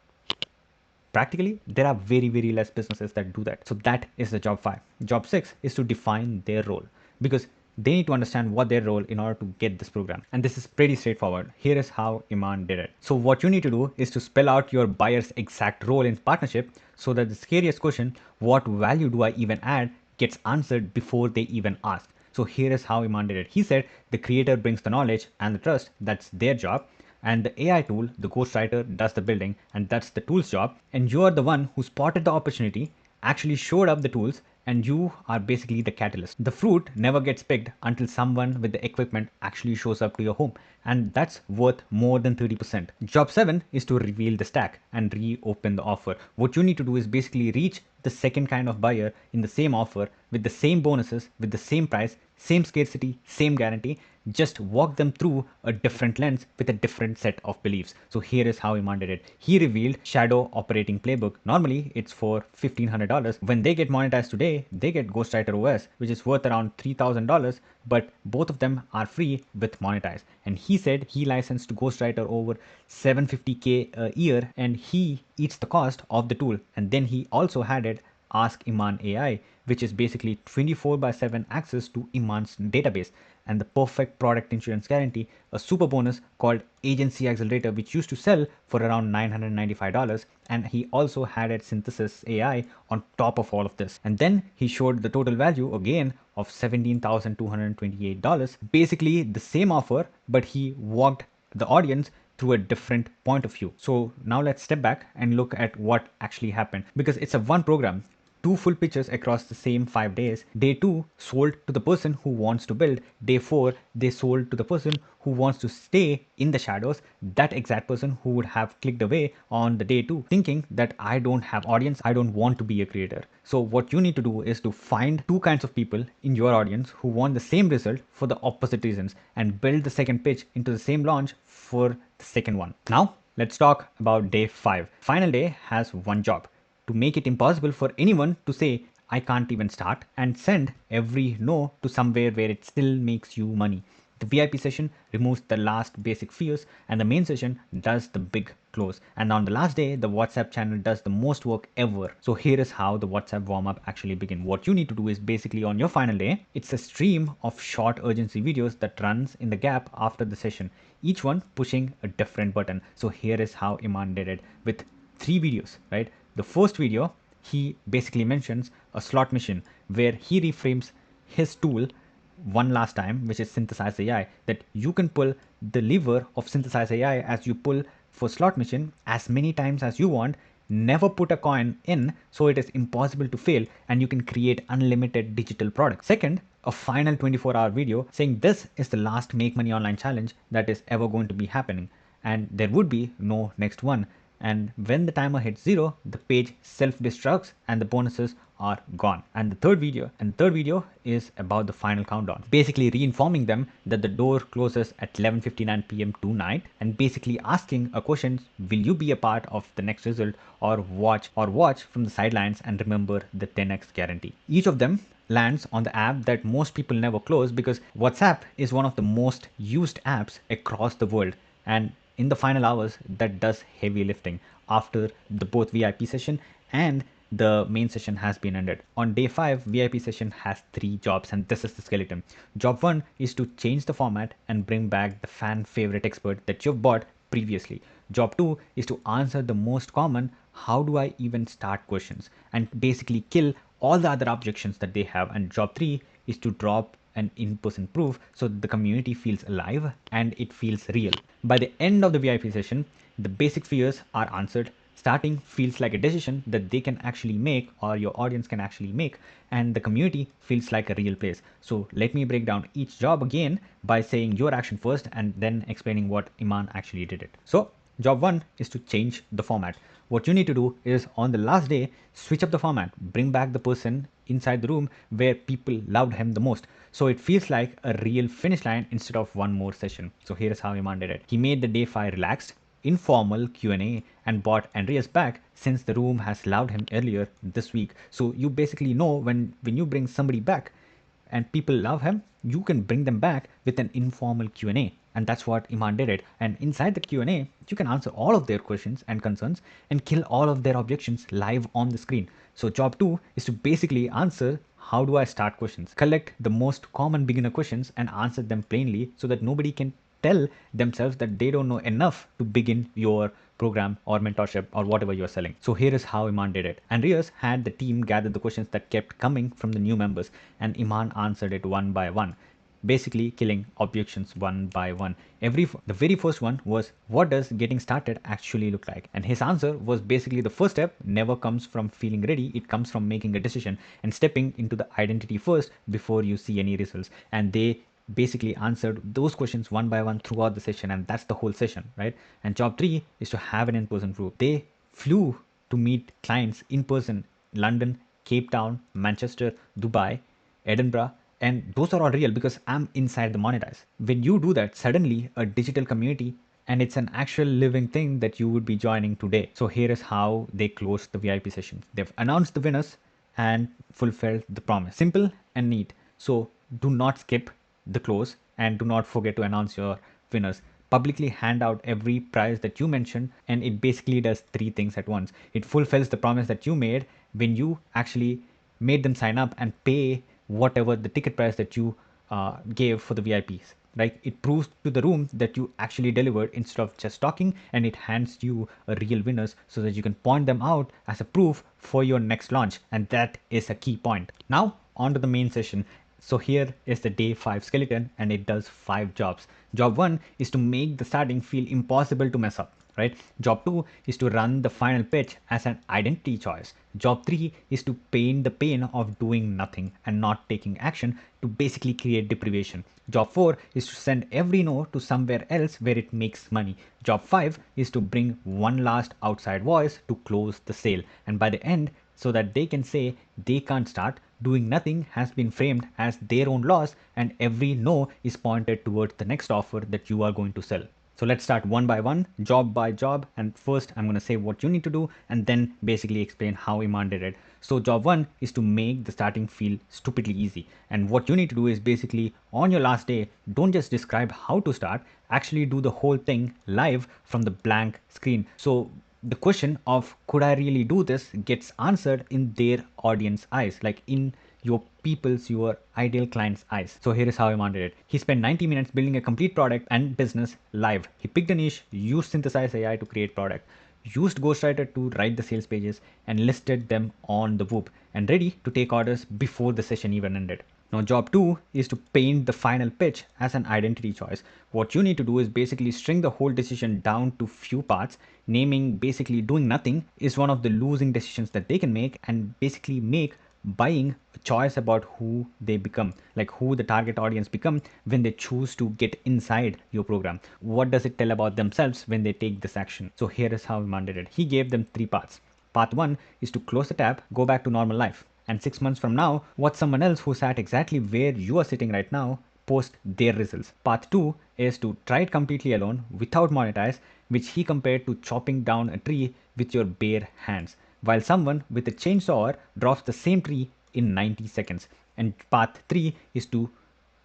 Speaker 1: Practically, there are very less businesses that do that. So that is the job 5. Job 6 is to define their role, because they need to understand what their role in order to get this program. And this is pretty straightforward. Here is how Iman did it. So what you need to do is to spell out your buyer's exact role in partnership so that the scariest question, what value do I even add, gets answered before they even ask. So here is how Iman did it. He said the creator brings the knowledge and the trust, that's their job. And the AI tool, the ghostwriter, does the building, and that's the tool's job. And you are the one who spotted the opportunity, actually showed up the tools, and you are basically the catalyst. The fruit never gets picked until someone with the equipment actually shows up to your home, and that's worth more than 30%. Job 7 is to reveal the stack and reopen the offer. What you need to do is basically reach the second kind of buyer in the same offer with the same bonuses, with the same price, same scarcity, same guarantee. Just walk them through a different lens with a different set of beliefs. So here is how Iman did it. He revealed Shadow Operating Playbook. Normally it's for $1,500. When they get monetized today, they get Ghostwriter OS, which is worth around $3,000, but both of them are free with monetize. And he said he licensed Ghostwriter over 750K a year, and he eats the cost of the tool. And then he also added Ask Iman AI, which is basically 24/7 access to Iman's database, and the perfect product insurance guarantee, a super bonus called Agency Accelerator, which used to sell for around $995. And he also added Synthesis AI on top of all of this. And then he showed the total value again of $17,228. Basically the same offer, but he walked the audience through a different point of view. So now let's step back and look at what actually happened, because it's a one program, two full pitches across the same 5 days. Day 2 sold to the person who wants to build. Day 4 they sold to the person who wants to stay in the shadows, that exact person who would have clicked away on the day 2 thinking that I don't have audience, I don't want to be a creator. So what you need to do is to find two kinds of people in your audience who want the same result for the opposite reasons and build the second pitch into the same launch for the second one. Now let's talk about day 5. Final day has one job: to make it impossible for anyone to say I can't even start, and send every no to somewhere where it still makes you money. The VIP session removes the last basic fears, and the main session does the big close. And on the last day, the WhatsApp channel does the most work ever. So here is how the WhatsApp warm-up actually begins. What you need to do is basically on your final day, it's a stream of short urgency videos that runs in the gap after the session, each one pushing a different button. So here is how Iman did it with 3 videos, right? The first video, he basically mentions a slot machine where he reframes his tool one last time, which is Synthesize AI, that you can pull the lever of Synthesize AI as you pull for slot machine as many times as you want. Never put a coin in, so it is impossible to fail, and you can create unlimited digital products. Second, a final 24-hour video saying this is the last Make Money Online challenge that is ever going to be happening, and there would be no next one. And when the timer hits 0, the page self-destructs and the bonuses are gone. And the third video is about the final countdown, basically reinforming them that the door closes at 11:59 p.m. tonight, and basically asking a question: will you be a part of the next result, or watch from the sidelines and remember the 10x guarantee? Each of them lands on the app that most people never close, because WhatsApp is one of the most used apps across the world. And in the final hours, that does heavy lifting after the both VIP session and the main session has been ended. On day 5, VIP session has 3 jobs, and this is the skeleton. Job 1 is to change the format and bring back the fan favorite expert that you've bought previously. Job 2 is to answer the most common how do I even start questions and basically kill all the other objections that they have. And job 3 is to drop an in-person proof so that the community feels alive and it feels real. By the end of the VIP session, the basic fears are answered. Starting feels like a decision that they can actually make, or your audience can actually make, and the community feels like a real place. So let me break down each job again by saying your action first and then explaining what Iman actually did it. So job 1 is to change the format. What you need to do is on the last day, switch up the format, bring back the person inside the room where people loved him the most. So it feels like a real finish line instead of one more session. So here is how Iman did it. He made the day 5 relaxed, informal Q&A and brought Andreas back since the room has loved him earlier this week. So you basically know when you bring somebody back and people love him, you can bring them back with an informal Q&A. And that's what Iman did it. And inside the Q&A, you can answer all of their questions and concerns and kill all of their objections live on the screen. So job 2 is to basically answer how do I start questions. Collect the most common beginner questions and answer them plainly so that nobody can tell themselves that they don't know enough to begin your program or mentorship or whatever you're selling. So here is how Iman did it. Andreas had the team gather the questions that kept coming from the new members, and Iman answered it one by one, basically killing objections one by one. The very first one was, what does getting started actually look like? And his answer was basically, the first step never comes from feeling ready, it comes from making a decision and stepping into the identity first before you see any results. And they basically answered those questions one by one throughout the session, and that's the whole session, right? And job 3 is to have an in-person group. They flew to meet clients in person: London, Cape Town, Manchester, Dubai, Edinburgh, and those are all real because I'm inside the monetize. When you do that, suddenly a digital community, and it's an actual living thing that you would be joining today. So here is how they closed the VIP sessions. They've announced the winners and fulfilled the promise. Simple and neat. So do not skip the close and do not forget to announce your winners. Publicly hand out every prize that you mentioned, and it basically does three things at once. It fulfills the promise that you made when you actually made them sign up and pay whatever the ticket price that you gave for the VIPs. Right? It proves to the room that you actually delivered instead of just talking, and it hands you a real winners so that you can point them out as a proof for your next launch. And that is a key point. Now on to the main session. So here is the day 5 skeleton, and it does 5 jobs. Job 1 is to make the starting feel impossible to mess up, right? Job 2 is to run the final pitch as an identity choice. Job 3 is to paint the pain of doing nothing and not taking action to basically create deprivation. Job 4 is to send every no to somewhere else where it makes money. Job 5 is to bring one last outside voice to close the sale. And by the end, so that they can say they can't start, doing nothing has been framed as their own loss, and every no is pointed towards the next offer that you are going to sell. So let's start one by one, job by job. And first I'm going to say what you need to do and then basically explain how Iman did it. So job 1 is to make the starting feel stupidly easy. And what you need to do is basically, on your last day, don't just describe how to start, actually do the whole thing live from the blank screen. So the question of could I really do this gets answered in their audience eyes, like in your ideal client's eyes. So here is how Iman did it. He spent 90 minutes building a complete product and business live. He picked a niche, used synthesized AI to create product, used Ghostwriter to write the sales pages, and listed them on the Whoop, and ready to take orders before the session even ended. Now job 2 is to paint the final pitch as an identity choice. What you need to do is basically string the whole decision down to few parts, naming basically doing nothing is one of the losing decisions that they can make, and basically make buying a choice about who they become, like who the target audience become when they choose to get inside your program. What does it tell about themselves when they take this action? So here is how Iman did it. He gave them 3 parts. Path 1 is to close the tab, go back to normal life, and 6 months from now watch someone else who sat exactly where you are sitting right now post their results. Path 2 is to try it completely alone without monetize, which he compared to chopping down a tree with your bare hands, while someone with a chainsaw drops the same tree in 90 seconds. And path 3 is to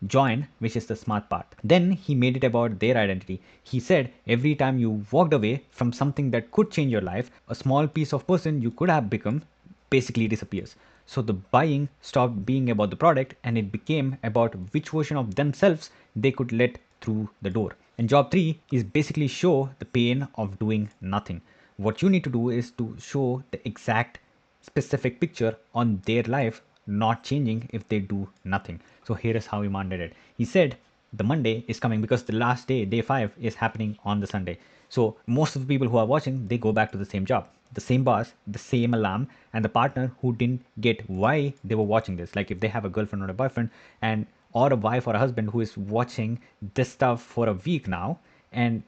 Speaker 1: join, which is the smart part. Then he made it about their identity. He said every time you walked away from something that could change your life, a small piece of person you could have become basically disappears. So the buying stopped being about the product and it became about which version of themselves they could let through the door. And job 3 is basically show the pain of doing nothing. What you need to do is to show the exact specific picture on their life not changing if they do nothing. So here is how Iman did it. He said the Monday is coming because the last day, day 5, is happening on the Sunday. So most of the people who are watching, they go back to the same job, the same boss, the same alarm, and the partner who didn't get why they were watching this. Like if they have a girlfriend or a boyfriend, and or a wife or a husband who is watching this stuff for a week now, and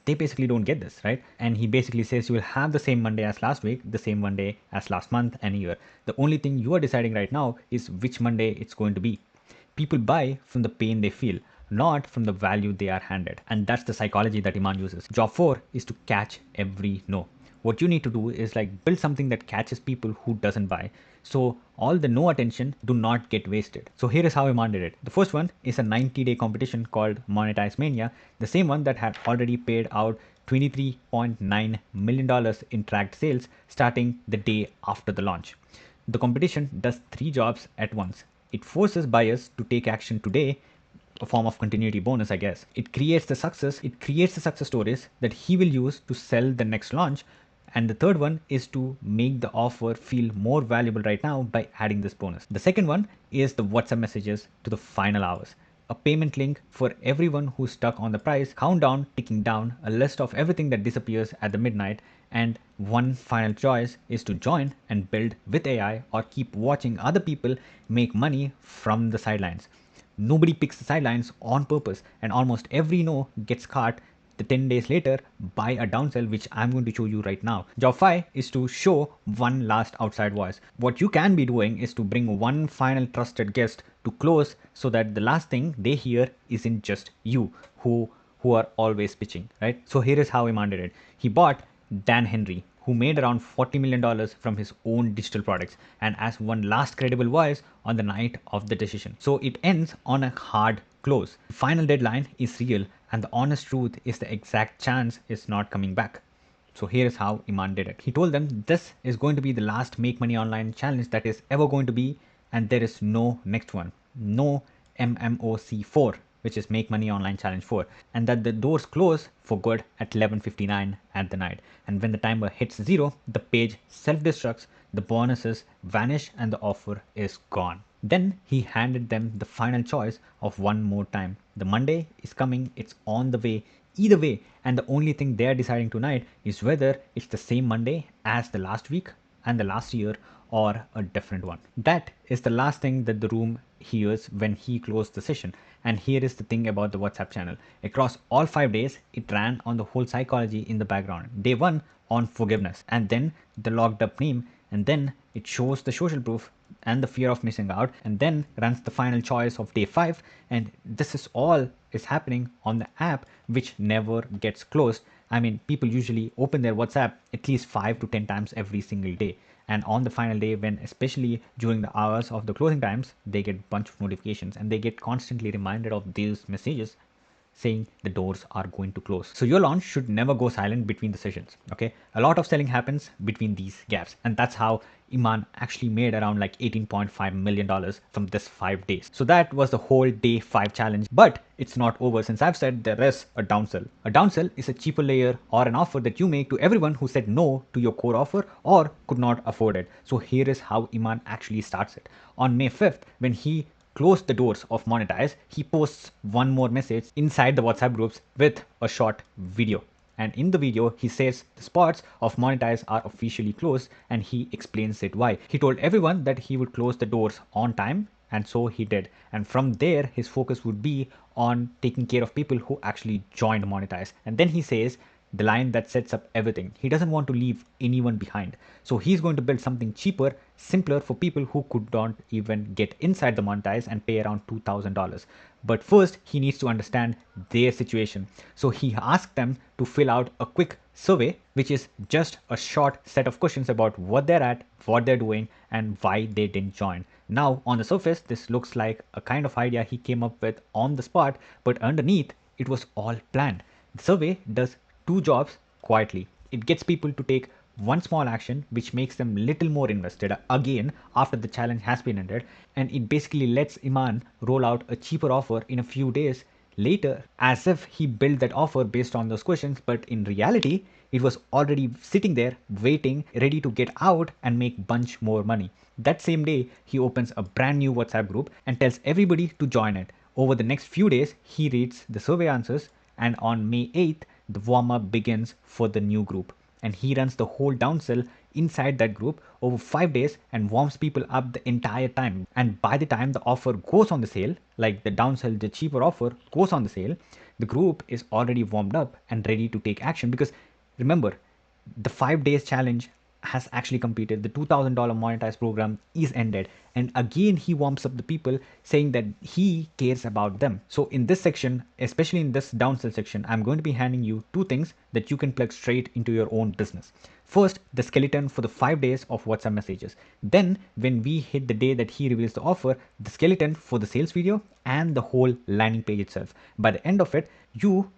Speaker 1: they basically don't get this, right? And he basically says you will have the same Monday as last week, the same Monday as last month and year. The only thing you are deciding right now is which Monday it's going to be. People buy from the pain they feel, not from the value they are handed. And that's the psychology that Iman uses. Job 4 is to catch every no. What you need to do is like build something that catches people who doesn't buy, so all the no attention do not get wasted. So here is how Iman did it. The first one is a 90-day competition called Monetize Mania, the same one that had already paid out $23.9 million in tracked sales starting the day after the launch. The competition does three jobs at once. It forces buyers to take action today, a form of continuity bonus, I guess. It creates the success stories that he will use to sell the next launch. And the third one is to make the offer feel more valuable right now by adding this bonus. The second one is the WhatsApp messages to the final hours. A payment link for everyone who's stuck on the price, countdown ticking down, a list of everything that disappears at the midnight, and one final choice is to join and build with AI or keep watching other people make money from the sidelines. Nobody picks the sidelines on purpose, and almost every no gets caught the 10 days later by a downsell, which I'm going to show you right now. Job 5 is to show one last outside voice. What you can be doing is to bring one final trusted guest to close so that the last thing they hear isn't just you who are always pitching, right? So here is how Iman did it. He bought Dan Henry, who made around $40 million from his own digital products, and as one last credible voice on the night of the decision. So it ends on a hard close. The final deadline is real, and the honest truth is the exact chance is not coming back. So here is how Iman did it. He told them this is going to be the last Make Money Online challenge that is ever going to be, and there is no next one. No MMOC4, which is Make Money Online Challenge 4, and that the doors close for good at 11:59 at the night. And when the timer hits 0, the page self-destructs, the bonuses vanish, and the offer is gone. Then he handed them the final choice of one more time. The Monday is coming, it's on the way, either way, and the only thing they're deciding tonight is whether it's the same Monday as the last week and the last year or a different one. That is the last thing that the room hears when he closed the session. And here is the thing about the WhatsApp channel. Across all 5 days, it ran on the whole psychology in the background. Day 1 on forgiveness, and then the locked up name, and then it shows the social proof and the fear of missing out, and then runs the final choice of day 5. And this is all is happening on the app, which never gets closed. I mean, people usually open their WhatsApp at least 5 to 10 times every single day. And on the final day, when especially during the hours of the closing times, they get a bunch of notifications and they get constantly reminded of these messages saying the doors are going to close. So your launch should never go silent between the sessions. Okay, a lot of selling happens between these gaps, and that's how Iman actually made around like $18.5 million from this 5 days. So that was the whole day 5 challenge, but it's not over, since I've said there is a downsell. A downsell is a cheaper layer or an offer that you make to everyone who said no to your core offer or could not afford it. So here is how Iman actually starts it. On May 5th, when he closed the doors of Monetize, he posts one more message inside the WhatsApp groups with a short video. And in the video, he says the spots of Monetize are officially closed, and he explains it why. He told everyone that he would close the doors on time, and so he did. And from there, his focus would be on taking care of people who actually joined Monetize. And then he says the line that sets up everything. He doesn't want to leave anyone behind. So he's going to build something cheaper, simpler for people who could not even get inside the Monetize and pay around $2,000. But first, he needs to understand their situation. So he asked them to fill out a quick survey, which is just a short set of questions about what they're at, what they're doing, and why they didn't join. Now, on the surface, this looks like a kind of idea he came up with on the spot, but underneath, it was all planned. The survey does two jobs quietly. It gets people to take one small action which makes them little more invested again after the challenge has been ended, and it basically lets Iman roll out a cheaper offer in a few days later as if he built that offer based on those questions, but in reality it was already sitting there waiting, ready to get out and make bunch more money. That same day he opens a brand new WhatsApp group and tells everybody to join it. Over the next few days he reads the survey answers, and on May 8th the warm-up begins for the new group, and he runs the whole downsell inside that group over 5 days and warms people up the entire time. And by the time the offer goes on the sale, like the downsell, the cheaper offer goes on the sale, the group is already warmed up and ready to take action. Because remember, the 5 days challenge has actually completed. The $2,000 monetized program is ended, and again he warms up the people, saying that he cares about them. So in this section, especially in this downsell section, I'm going to be handing you two things that you can plug straight into your own business. First, the skeleton for the 5 days of WhatsApp messages. Then, when we hit the day that he reveals the offer, the skeleton for the sales video and the whole landing page itself. By the end of it,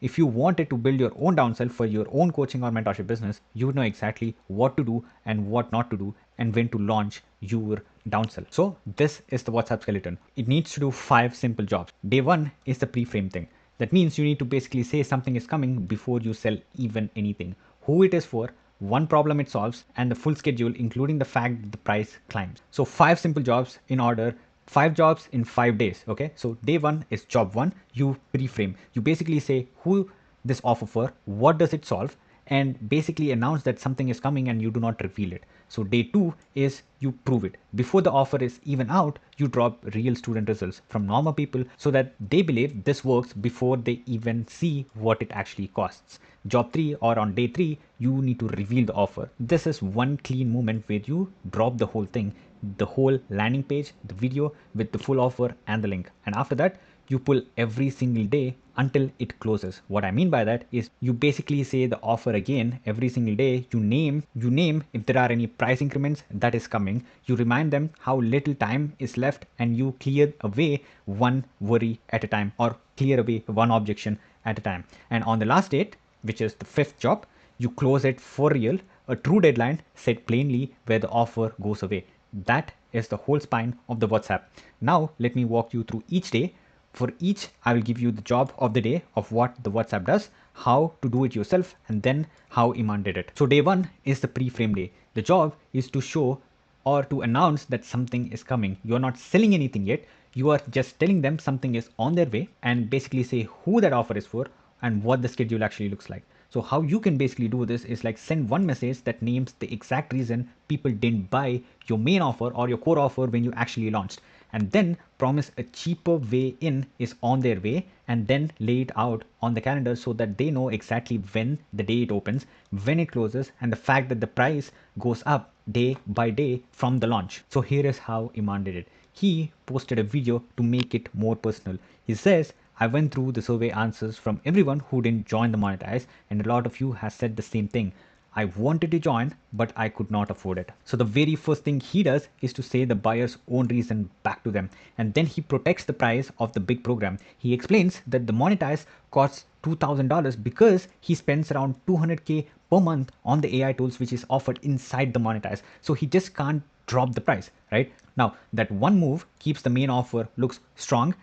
Speaker 1: if you wanted to build your own downsell for your own coaching or mentorship business, you would know exactly what to do and what not to do and when to launch your downsell. So this is the WhatsApp skeleton. It needs to do 5 simple jobs. Day 1 is the pre-frame thing. That means you need to basically say something is coming before you sell even anything. Who it is for, one problem it solves, and the full schedule, including the fact that the price climbs. So 5 simple jobs in order, 5 jobs in 5 days. Okay, so day 1 is job 1. You pre-frame. You basically say who this offer for, what does it solve, and basically announce that something is coming and you do not reveal it. So day 2 is you prove it. Before the offer is even out, you drop real student results from normal people so that they believe this works before they even see what it actually costs. Job 3, or on day 3, you need to reveal the offer. This is one clean moment where you drop the whole thing, the whole landing page, the video with the full offer and the link. And after that, you pull every single day until it closes. What I mean by that is you basically say the offer again every single day. You name if there are any price increments that is coming. You remind them how little time is left, and you clear away one worry at a time, or clear away one objection at a time. And on the last date, which is the 5th job, you close it for real, a true deadline set plainly where the offer goes away. That is the whole spine of the WhatsApp. Now let me walk you through each day. For each, I will give you the job of the day of what the WhatsApp does, how to do it yourself, and then how Iman did it. So day 1 is the pre-frame day. The job is to show or to announce that something is coming. You are not selling anything yet. You are just telling them something is on their way, and basically say who that offer is for and what the schedule actually looks like. So how you can basically do this is like send one message that names the exact reason people didn't buy your main offer or your core offer when you actually launched, and then promise a cheaper way in is on their way, and then lay it out on the calendar so that they know exactly when the day it opens, when it closes, and the fact that the price goes up day by day from the launch. So here is how Iman did it. He posted a video to make it more personal. He says, I went through the survey answers from everyone who didn't join the monetize, and a lot of you has said the same thing. I wanted to join, but I could not afford it. So the very first thing he does is to say the buyer's own reason back to them. And then he protects the price of the big program. He explains that the monetize costs $2,000 because he spends around 200K per month on the AI tools which is offered inside the monetize. So he just can't drop the price, right? Now that one move keeps the main offer looks strong,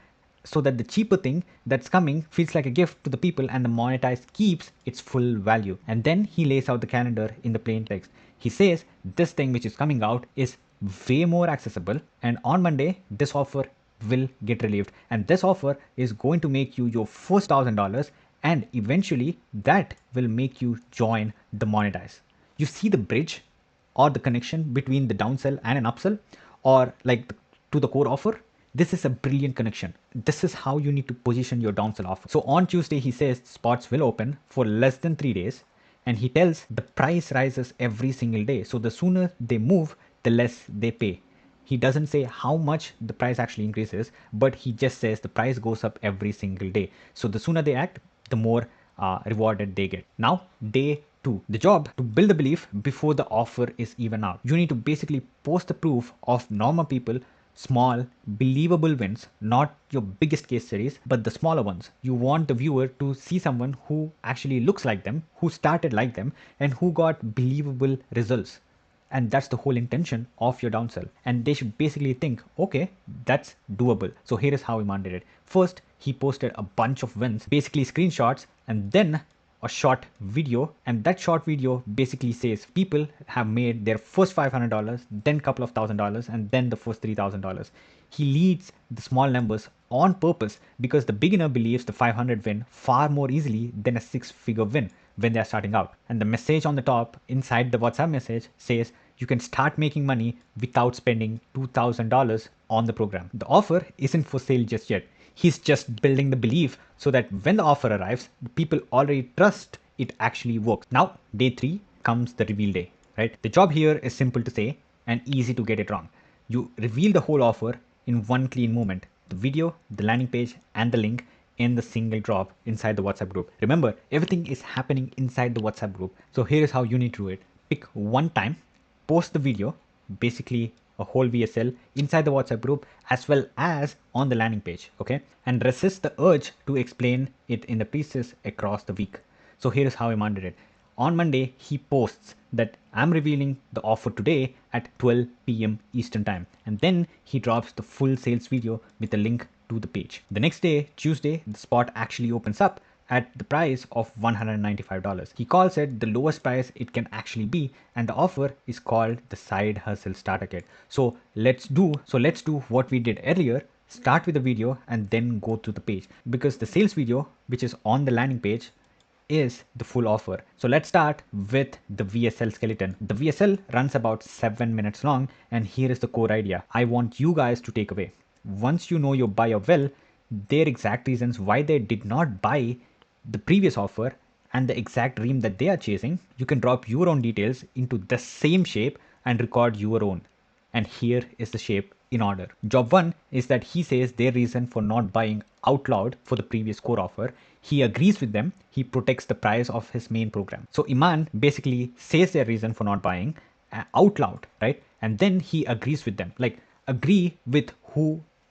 Speaker 1: so that the cheaper thing that's coming feels like a gift to the people, and the monetize keeps its full value. And then he lays out the calendar in the plain text. He says this thing which is coming out is way more accessible, and on Monday this offer will get relieved, and this offer is going to make you your first $1,000, and eventually that will make you join the monetize. You see the bridge or the connection between the downsell and an upsell, or like to the core offer. This is a brilliant connection. This is how you need to position your downsell offer. So on Tuesday, he says spots will open for less than 3 days, and he tells the price rises every single day. So the sooner they move, the less they pay. He doesn't say how much the price actually increases, but he just says the price goes up every single day. So the sooner they act, the more rewarded they get. Now, day 2, the job to build the belief before the offer is even out. You need to basically post the proof of normal people, small, believable wins, not your biggest case studies, but the smaller ones. You want the viewer to see someone who actually looks like them, who started like them, and who got believable results. And that's the whole intention of your downsell. And they should basically think, okay, that's doable. So here is how Iman did it. First, he posted a bunch of wins, basically screenshots, and then a short video, and that short video basically says people have made their first $500, then couple of $1,000, and then the first $3,000. He leads the small numbers on purpose because the beginner believes the 500 win far more easily than a 6-figure win when they are starting out. And the message on the top inside the WhatsApp message says you can start making money without spending $2,000 on the program. The offer isn't for sale just yet. He's just building the belief so that when the offer arrives, people already trust it actually works. Now, day 3 comes the reveal day, right? The job here is simple to say and easy to get it wrong. You reveal the whole offer in one clean moment. The video, the landing page, and the link in the single drop inside the WhatsApp group. Remember, everything is happening inside the WhatsApp group. So here is how you need to do it. pick one time, post the video, basically a whole VSL inside the WhatsApp group as well as on the landing page, okay? And resist the urge to explain it in the pieces across the week. So here is how Iman did it. On Monday, he posts that I'm revealing the offer today at 12 p.m. Eastern time. And then he drops the full sales video with a link to the page. The next day, Tuesday, the spot actually opens up at the price of $195. He calls it the lowest price it can actually be, and the offer is called the side hustle starter kit. So let's do what we did earlier. Start with the video and then go to the page, because the sales video, which is on the landing page, is the full offer. So let's start with the VSL skeleton. The VSL runs about 7 minutes long, and here is the core idea I want you guys to take away. Once you know your buyer well, their exact reasons why they did not buy the previous offer and the exact dream that they are chasing, you can drop your own details into the same shape and record your own. And here is the shape in order. Job 1 is that he says their reason for not buying out loud for the previous core offer. He agrees with them. He protects the price of his main program. So Iman basically says their reason for not buying out loud, right? And then he agrees with them. Like, agree with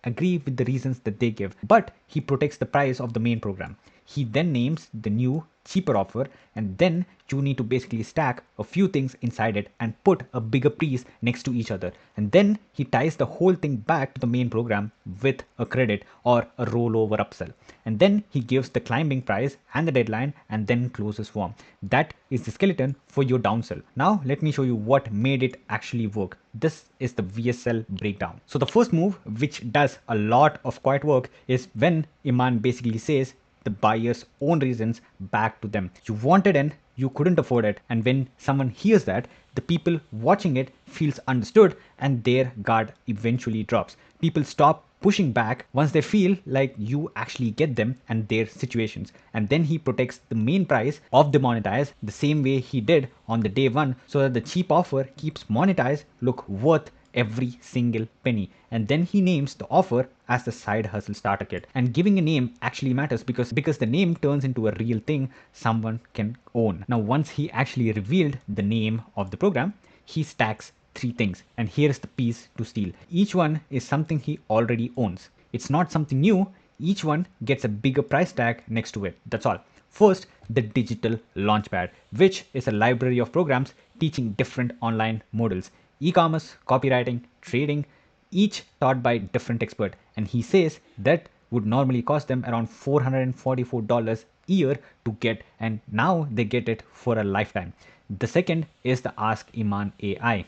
Speaker 1: the reasons that they give, but he protects the price of the main program. He then names the new cheaper offer, and then you need to basically stack a few things inside it and put a bigger piece next to each other. And then he ties the whole thing back to the main program with a credit or a rollover upsell. And then he gives the climbing price and the deadline and then closes warm. That is the skeleton for your downsell. Now let me show you what made it actually work. This is the VSL breakdown. So the first move, which does a lot of quiet work, is when Iman basically says the buyer's own reasons back to them. You wanted in, you couldn't afford it, and when someone hears that, the people watching it feels understood and their guard eventually drops. People stop pushing back once they feel like you actually get them and their situations. And then he protects the main price of the monetize the same way he did on the day one, so that the cheap offer keeps monetize look worth every single penny. And then he names the offer as the side hustle starter kit. And giving a name actually matters because the name turns into a real thing someone can own. Now once he actually revealed the name of the program, he stacks three things, and here's the piece to steal. Each one is something he already owns. It's not something new. Each one gets a bigger price tag next to it. That's all. First, the digital launchpad, which is a library of programs teaching different online models: e-commerce, copywriting, trading, each taught by different expert. And he says that would normally cost them around $444 a year to get, and now they get it for a lifetime. The second is the Ask Iman AI,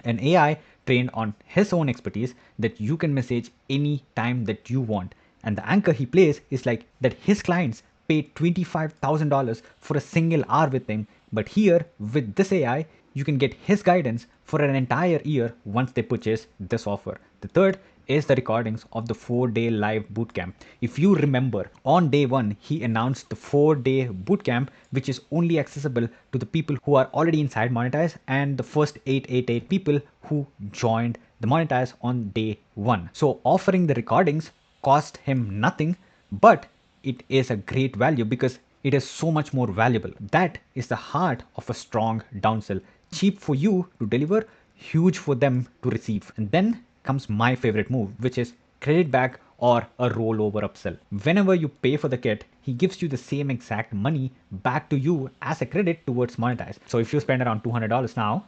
Speaker 1: an AI trained on his own expertise that you can message any time that you want. And the anchor he plays is like that his clients paid $25,000 for a single hour with him. But here with this AI, you can get his guidance for an entire year once they purchase this offer. The third is the recordings of the 4-day live bootcamp. If you remember, on day one, he announced the 4-day bootcamp, which is only accessible to the people who are already inside Monetize and the first 888 people who joined the Monetize on day one. So offering the recordings cost him nothing, but it is a great value because it is so much more valuable. That is the heart of a strong downsell. Cheap for you to deliver, huge for them to receive. And then comes my favorite move, which is credit back or a rollover upsell. Whenever you pay for the kit, he gives you the same exact money back to you as a credit towards Monetize. So if you spend around $200 now,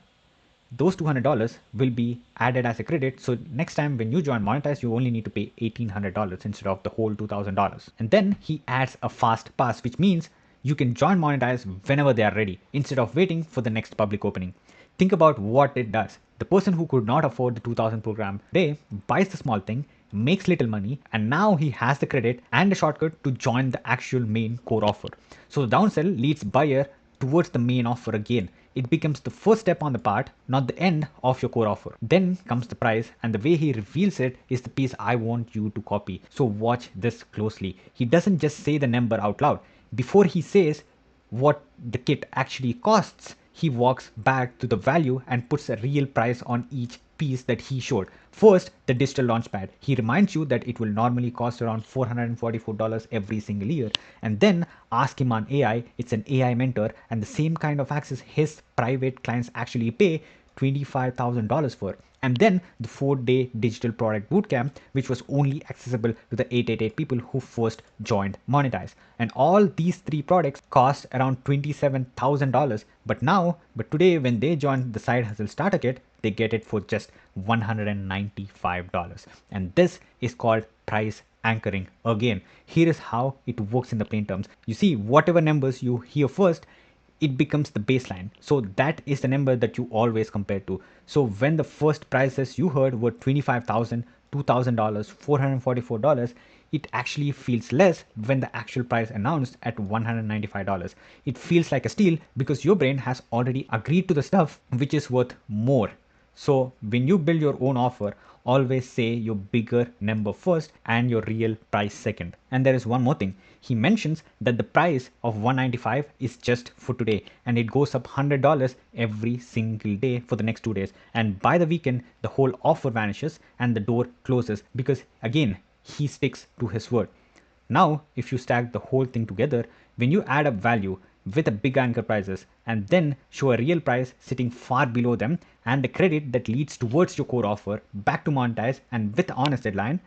Speaker 1: those $200 will be added as a credit. So next time when you join Monetize, you only need to pay $1,800 instead of the whole $2,000. And then he adds a fast pass, which means you can join Monetize whenever they are ready instead of waiting for the next public opening. Think about what it does. The person who could not afford the 2000 program today buys the small thing, makes little money, and now he has the credit and a shortcut to join the actual main core offer. So the downsell leads buyer towards the main offer again. It becomes the first step on the path, not the end of your core offer. Then comes the price, and the way he reveals it is the piece I want you to copy. So watch this closely. He doesn't just say the number out loud. Before he says what the kit actually costs, he walks back to the value and puts a real price on each piece that he showed. First, the digital launchpad. He reminds you that it will normally cost around $444 every single year. And then Ask Iman AI, it's an AI mentor, and the same kind of access his private clients actually pay $25,000 for. And then the 4-day digital product bootcamp, which was only accessible to the 888 people who first joined Monetize. And all these three products cost around $27,000. But today, when they join the Side Hustle Starter Kit, they get it for just $195. And this is called price anchoring. Again, here is how it works in the plain terms. You see, whatever numbers you hear first, it becomes the baseline. So that is the number that you always compare to. So when the first prices you heard were $25,000, $2,000, $444, it actually feels less when the actual price announced at $195. It feels like a steal because your brain has already agreed to the stuff which is worth more. So when you build your own offer, always say your bigger number first and your real price second. And there is one more thing. He mentions that the price of 195 is just for today, and it goes up $100 every single day for the next 2 days. And by the weekend, the whole offer vanishes and the door closes because again, he sticks to his word. Now, if you stack the whole thing together, when you add up value with a big anchor prices and then show a real price sitting far below them and the credit that leads towards your core offer back to monetize and with honest deadline,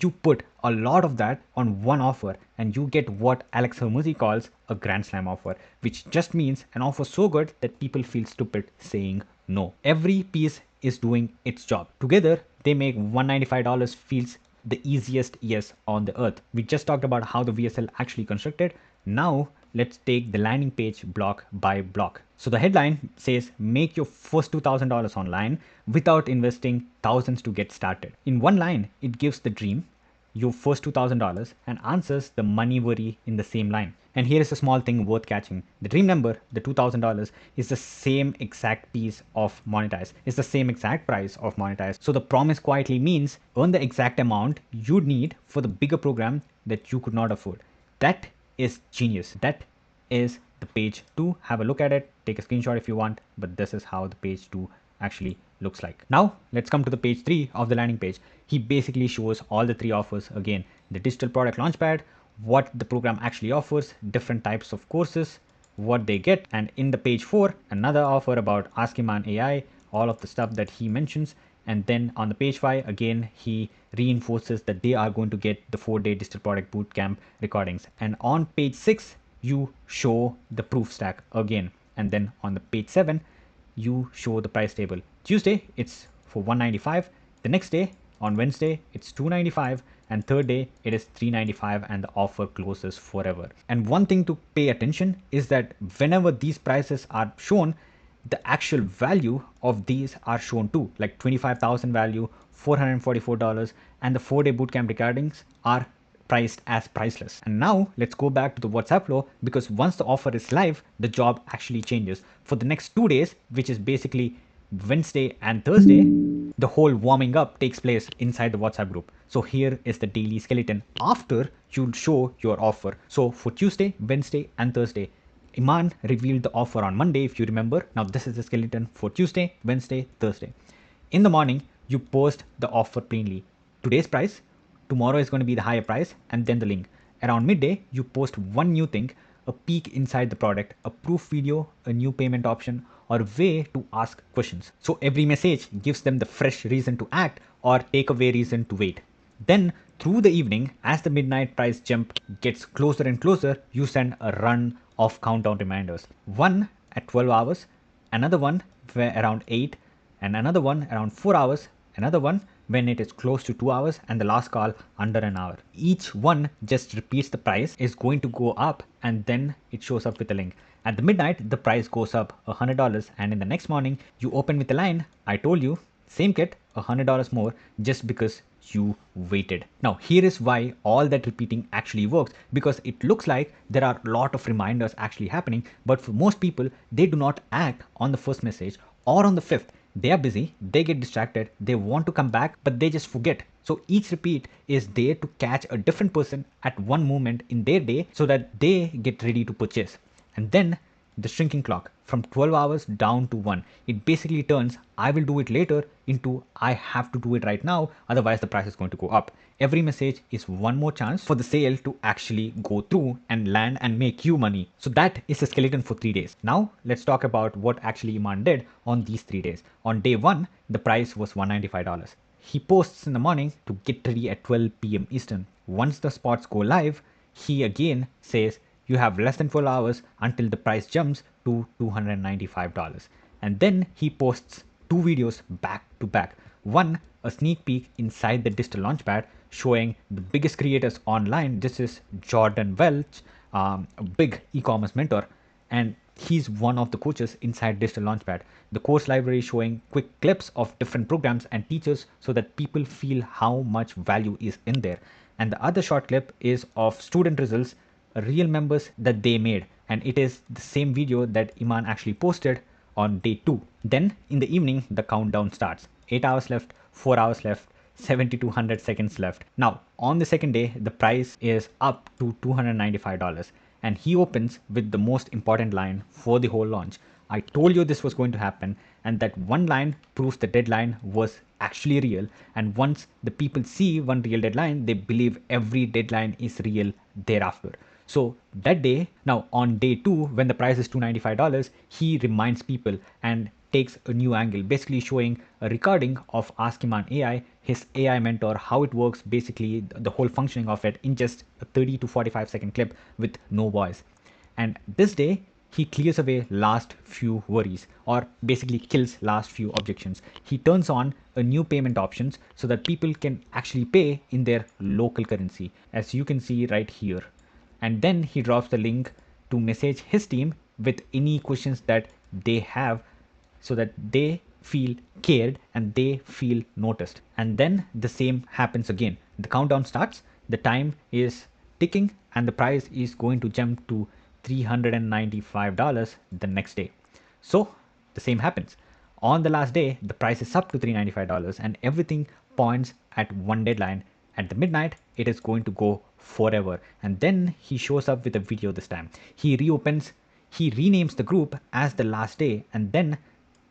Speaker 1: you put a lot of that on one offer and you get what Alex Hermosi calls a grand slam offer, which just means an offer so good that people feel stupid saying no. Every piece is doing its job. Together, they make $195 feels the easiest yes on the earth. We just talked about how the VSL actually constructed. Now let's take the landing page block by block. So the headline says make your first $2,000 online without investing thousands to get started. In one line, it gives the dream, your first $2,000, and answers the money worry in the same line. And here is a small thing worth catching. The dream number, the $2,000, is the same exact piece of Monetize. It's the same exact price of Monetize. So the promise quietly means earn the exact amount you need for the bigger program that you could not afford. That is genius. That is the page 2. Have a look at it. Take a screenshot if you want, but this is how the page 2 actually looks like. Now let's come to the page 3 of the landing page. He basically shows all the three offers again: the digital product launchpad, what the program actually offers, different types of courses, what they get, and in the page 4, another offer about Ask Iman AI, all of the stuff that he mentions. And then on the page 5, again, he reinforces that they are going to get the 4-day digital product bootcamp recordings. And on page 6, you show the proof stack again. And then on the page 7, you show the price table. Tuesday, it's for 195. The next day, on Wednesday, it's 295, and third day, it is 395, and the offer closes forever. And one thing to pay attention is that whenever these prices are shown, the actual value of these are shown too, like 25,000 value, $444, and the 4-day bootcamp recordings are priced as priceless. And now let's go back to the WhatsApp flow, because once the offer is live, the job actually changes. For the next 2 days, which is basically Wednesday and Thursday, the whole warming up takes place inside the WhatsApp group. So here is the daily skeleton after you show your offer. So for Tuesday, Wednesday, and Thursday, Iman revealed the offer on Monday, if you remember. Now this is the skeleton for Tuesday, Wednesday, Thursday. In the morning, you post the offer plainly. Today's price, tomorrow is going to be the higher price, and then the link. Around midday, you post one new thing, a peek inside the product, a proof video, a new payment option, or a way to ask questions. So every message gives them the fresh reason to act or take away reason to wait. Then through the evening, as the midnight price jump gets closer and closer, you send a run of countdown reminders. One at 12 hours, another one around 8, and another one around 4 hours, another one when it is close to 2 hours, and the last call under an hour. Each one just repeats the price is going to go up, and then it shows up with a link. At the midnight, the price goes up $100, and in the next morning, you open with a line, I told you, same kit, $100 more, just because you waited. Now, here is why all that repeating actually works, because it looks like there are a lot of reminders actually happening, but for most people, they do not act on the first message or on the fifth. They are busy, they get distracted, they want to come back, but they just forget. So each repeat is there to catch a different person at one moment in their day so that they get ready to purchase. And then the shrinking clock from 12 hours down to 1. It basically turns I will do it later into I have to do it right now, otherwise the price is going to go up. Every message is one more chance for the sale to actually go through and land and make you money. So that is the skeleton for 3 days. Now let's talk about what actually Iman did on these 3 days. On day 1, the price was $195. He posts in the morning to get ready at 12 p.m. Eastern. Once the spots go live, he again says you have less than 12 hours until the price jumps to $295. And then he posts two videos back to back. One, a sneak peek inside the digital launchpad showing the biggest creators online. This is Jordan Welch, a big e-commerce mentor, and he's one of the coaches inside Digital Launchpad. The course library showing quick clips of different programs and teachers so that people feel how much value is in there. And the other short clip is of student results, real members that they made. And it is the same video that Iman actually posted on day 2. Then in the evening, the countdown starts. 8 hours left, 4 hours left, 7,200 seconds left. Now, on the second day, the price is up to $295. And he opens with the most important line for the whole launch. I told you this was going to happen, and that one line proves the deadline was actually real. And once the people see one real deadline, they believe every deadline is real thereafter. So that day, now on day 2, when the price is $295, he reminds people and takes a new angle, basically showing a recording of Ask Iman AI, his AI mentor, how it works, basically the whole functioning of it in just a 30 to 45-second clip with no voice. And this day, he clears away last few worries, or basically kills last few objections. He turns on a new payment options so that people can actually pay in their local currency, as you can see right here. And then he drops the link to message his team with any questions that they have so that they feel cared and they feel noticed. And then the same happens again. The countdown starts, the time is ticking, and the price is going to jump to $395 the next day. So the same happens. On the last day, the price is up to $395 and everything points at one deadline. At the midnight, it is going to go forever. And then he shows up with a video this time. He reopens, he renames the group as the last day, and then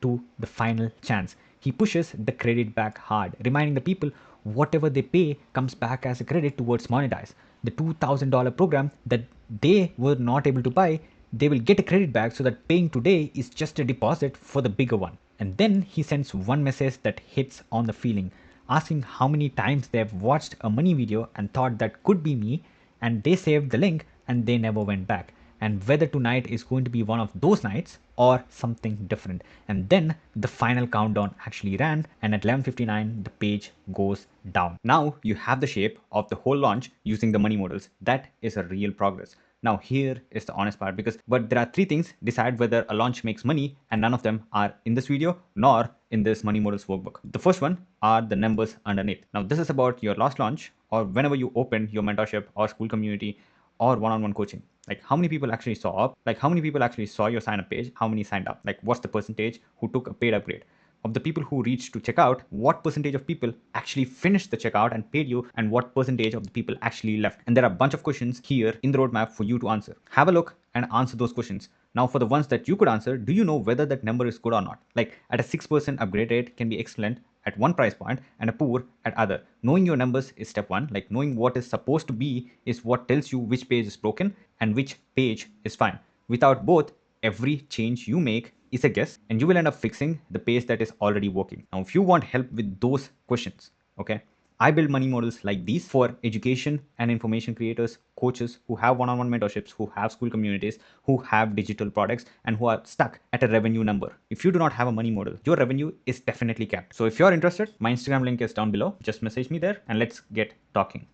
Speaker 1: to the final chance. He pushes the credit back hard, reminding the people whatever they pay comes back as a credit towards monetize. The $2,000 program that they were not able to buy, they will get a credit back, so that paying today is just a deposit for the bigger one. And then he sends one message that hits on the feeling, asking how many times they have watched a money video and thought that could be me, and they saved the link and they never went back. And whether tonight is going to be one of those nights or something different. And then the final countdown actually ran, and at 11:59 the page goes down. Now you have the shape of the whole launch using the money models. That is a real progress. Now here is the honest part, but there are 3 things decide whether a launch makes money, and none of them are in this video nor in this money models workbook. The first one are the numbers underneath. Now this is about your last launch, or whenever you open your mentorship or school community or one-on-one coaching. Like how many people actually saw up, like how many people actually saw your sign up page, how many signed up, like what's the percentage who took a paid upgrade. Of the people who reached to checkout, what percentage of people actually finished the checkout and paid you, and what percentage of the people actually left. And there are a bunch of questions here in the roadmap for you to answer. Have a look and answer those questions. Now for the ones that you could answer, do you know whether that number is good or not? Like at a 6% upgrade rate can be excellent at one price point and a poor at other. Knowing your numbers is step 1. Like knowing what is supposed to be is what tells you which page is broken and which page is fine. Without both, every change you make is a guess, and you will end up fixing the page that is already working. Now if you want help with those questions, okay, I build money models like these for education and information creators, coaches who have one-on-one mentorships, who have school communities, who have digital products, and who are stuck at a revenue number. If you do not have a money model, your revenue is definitely capped. So if you're interested, my Instagram link is down below. Just message me there and let's get talking.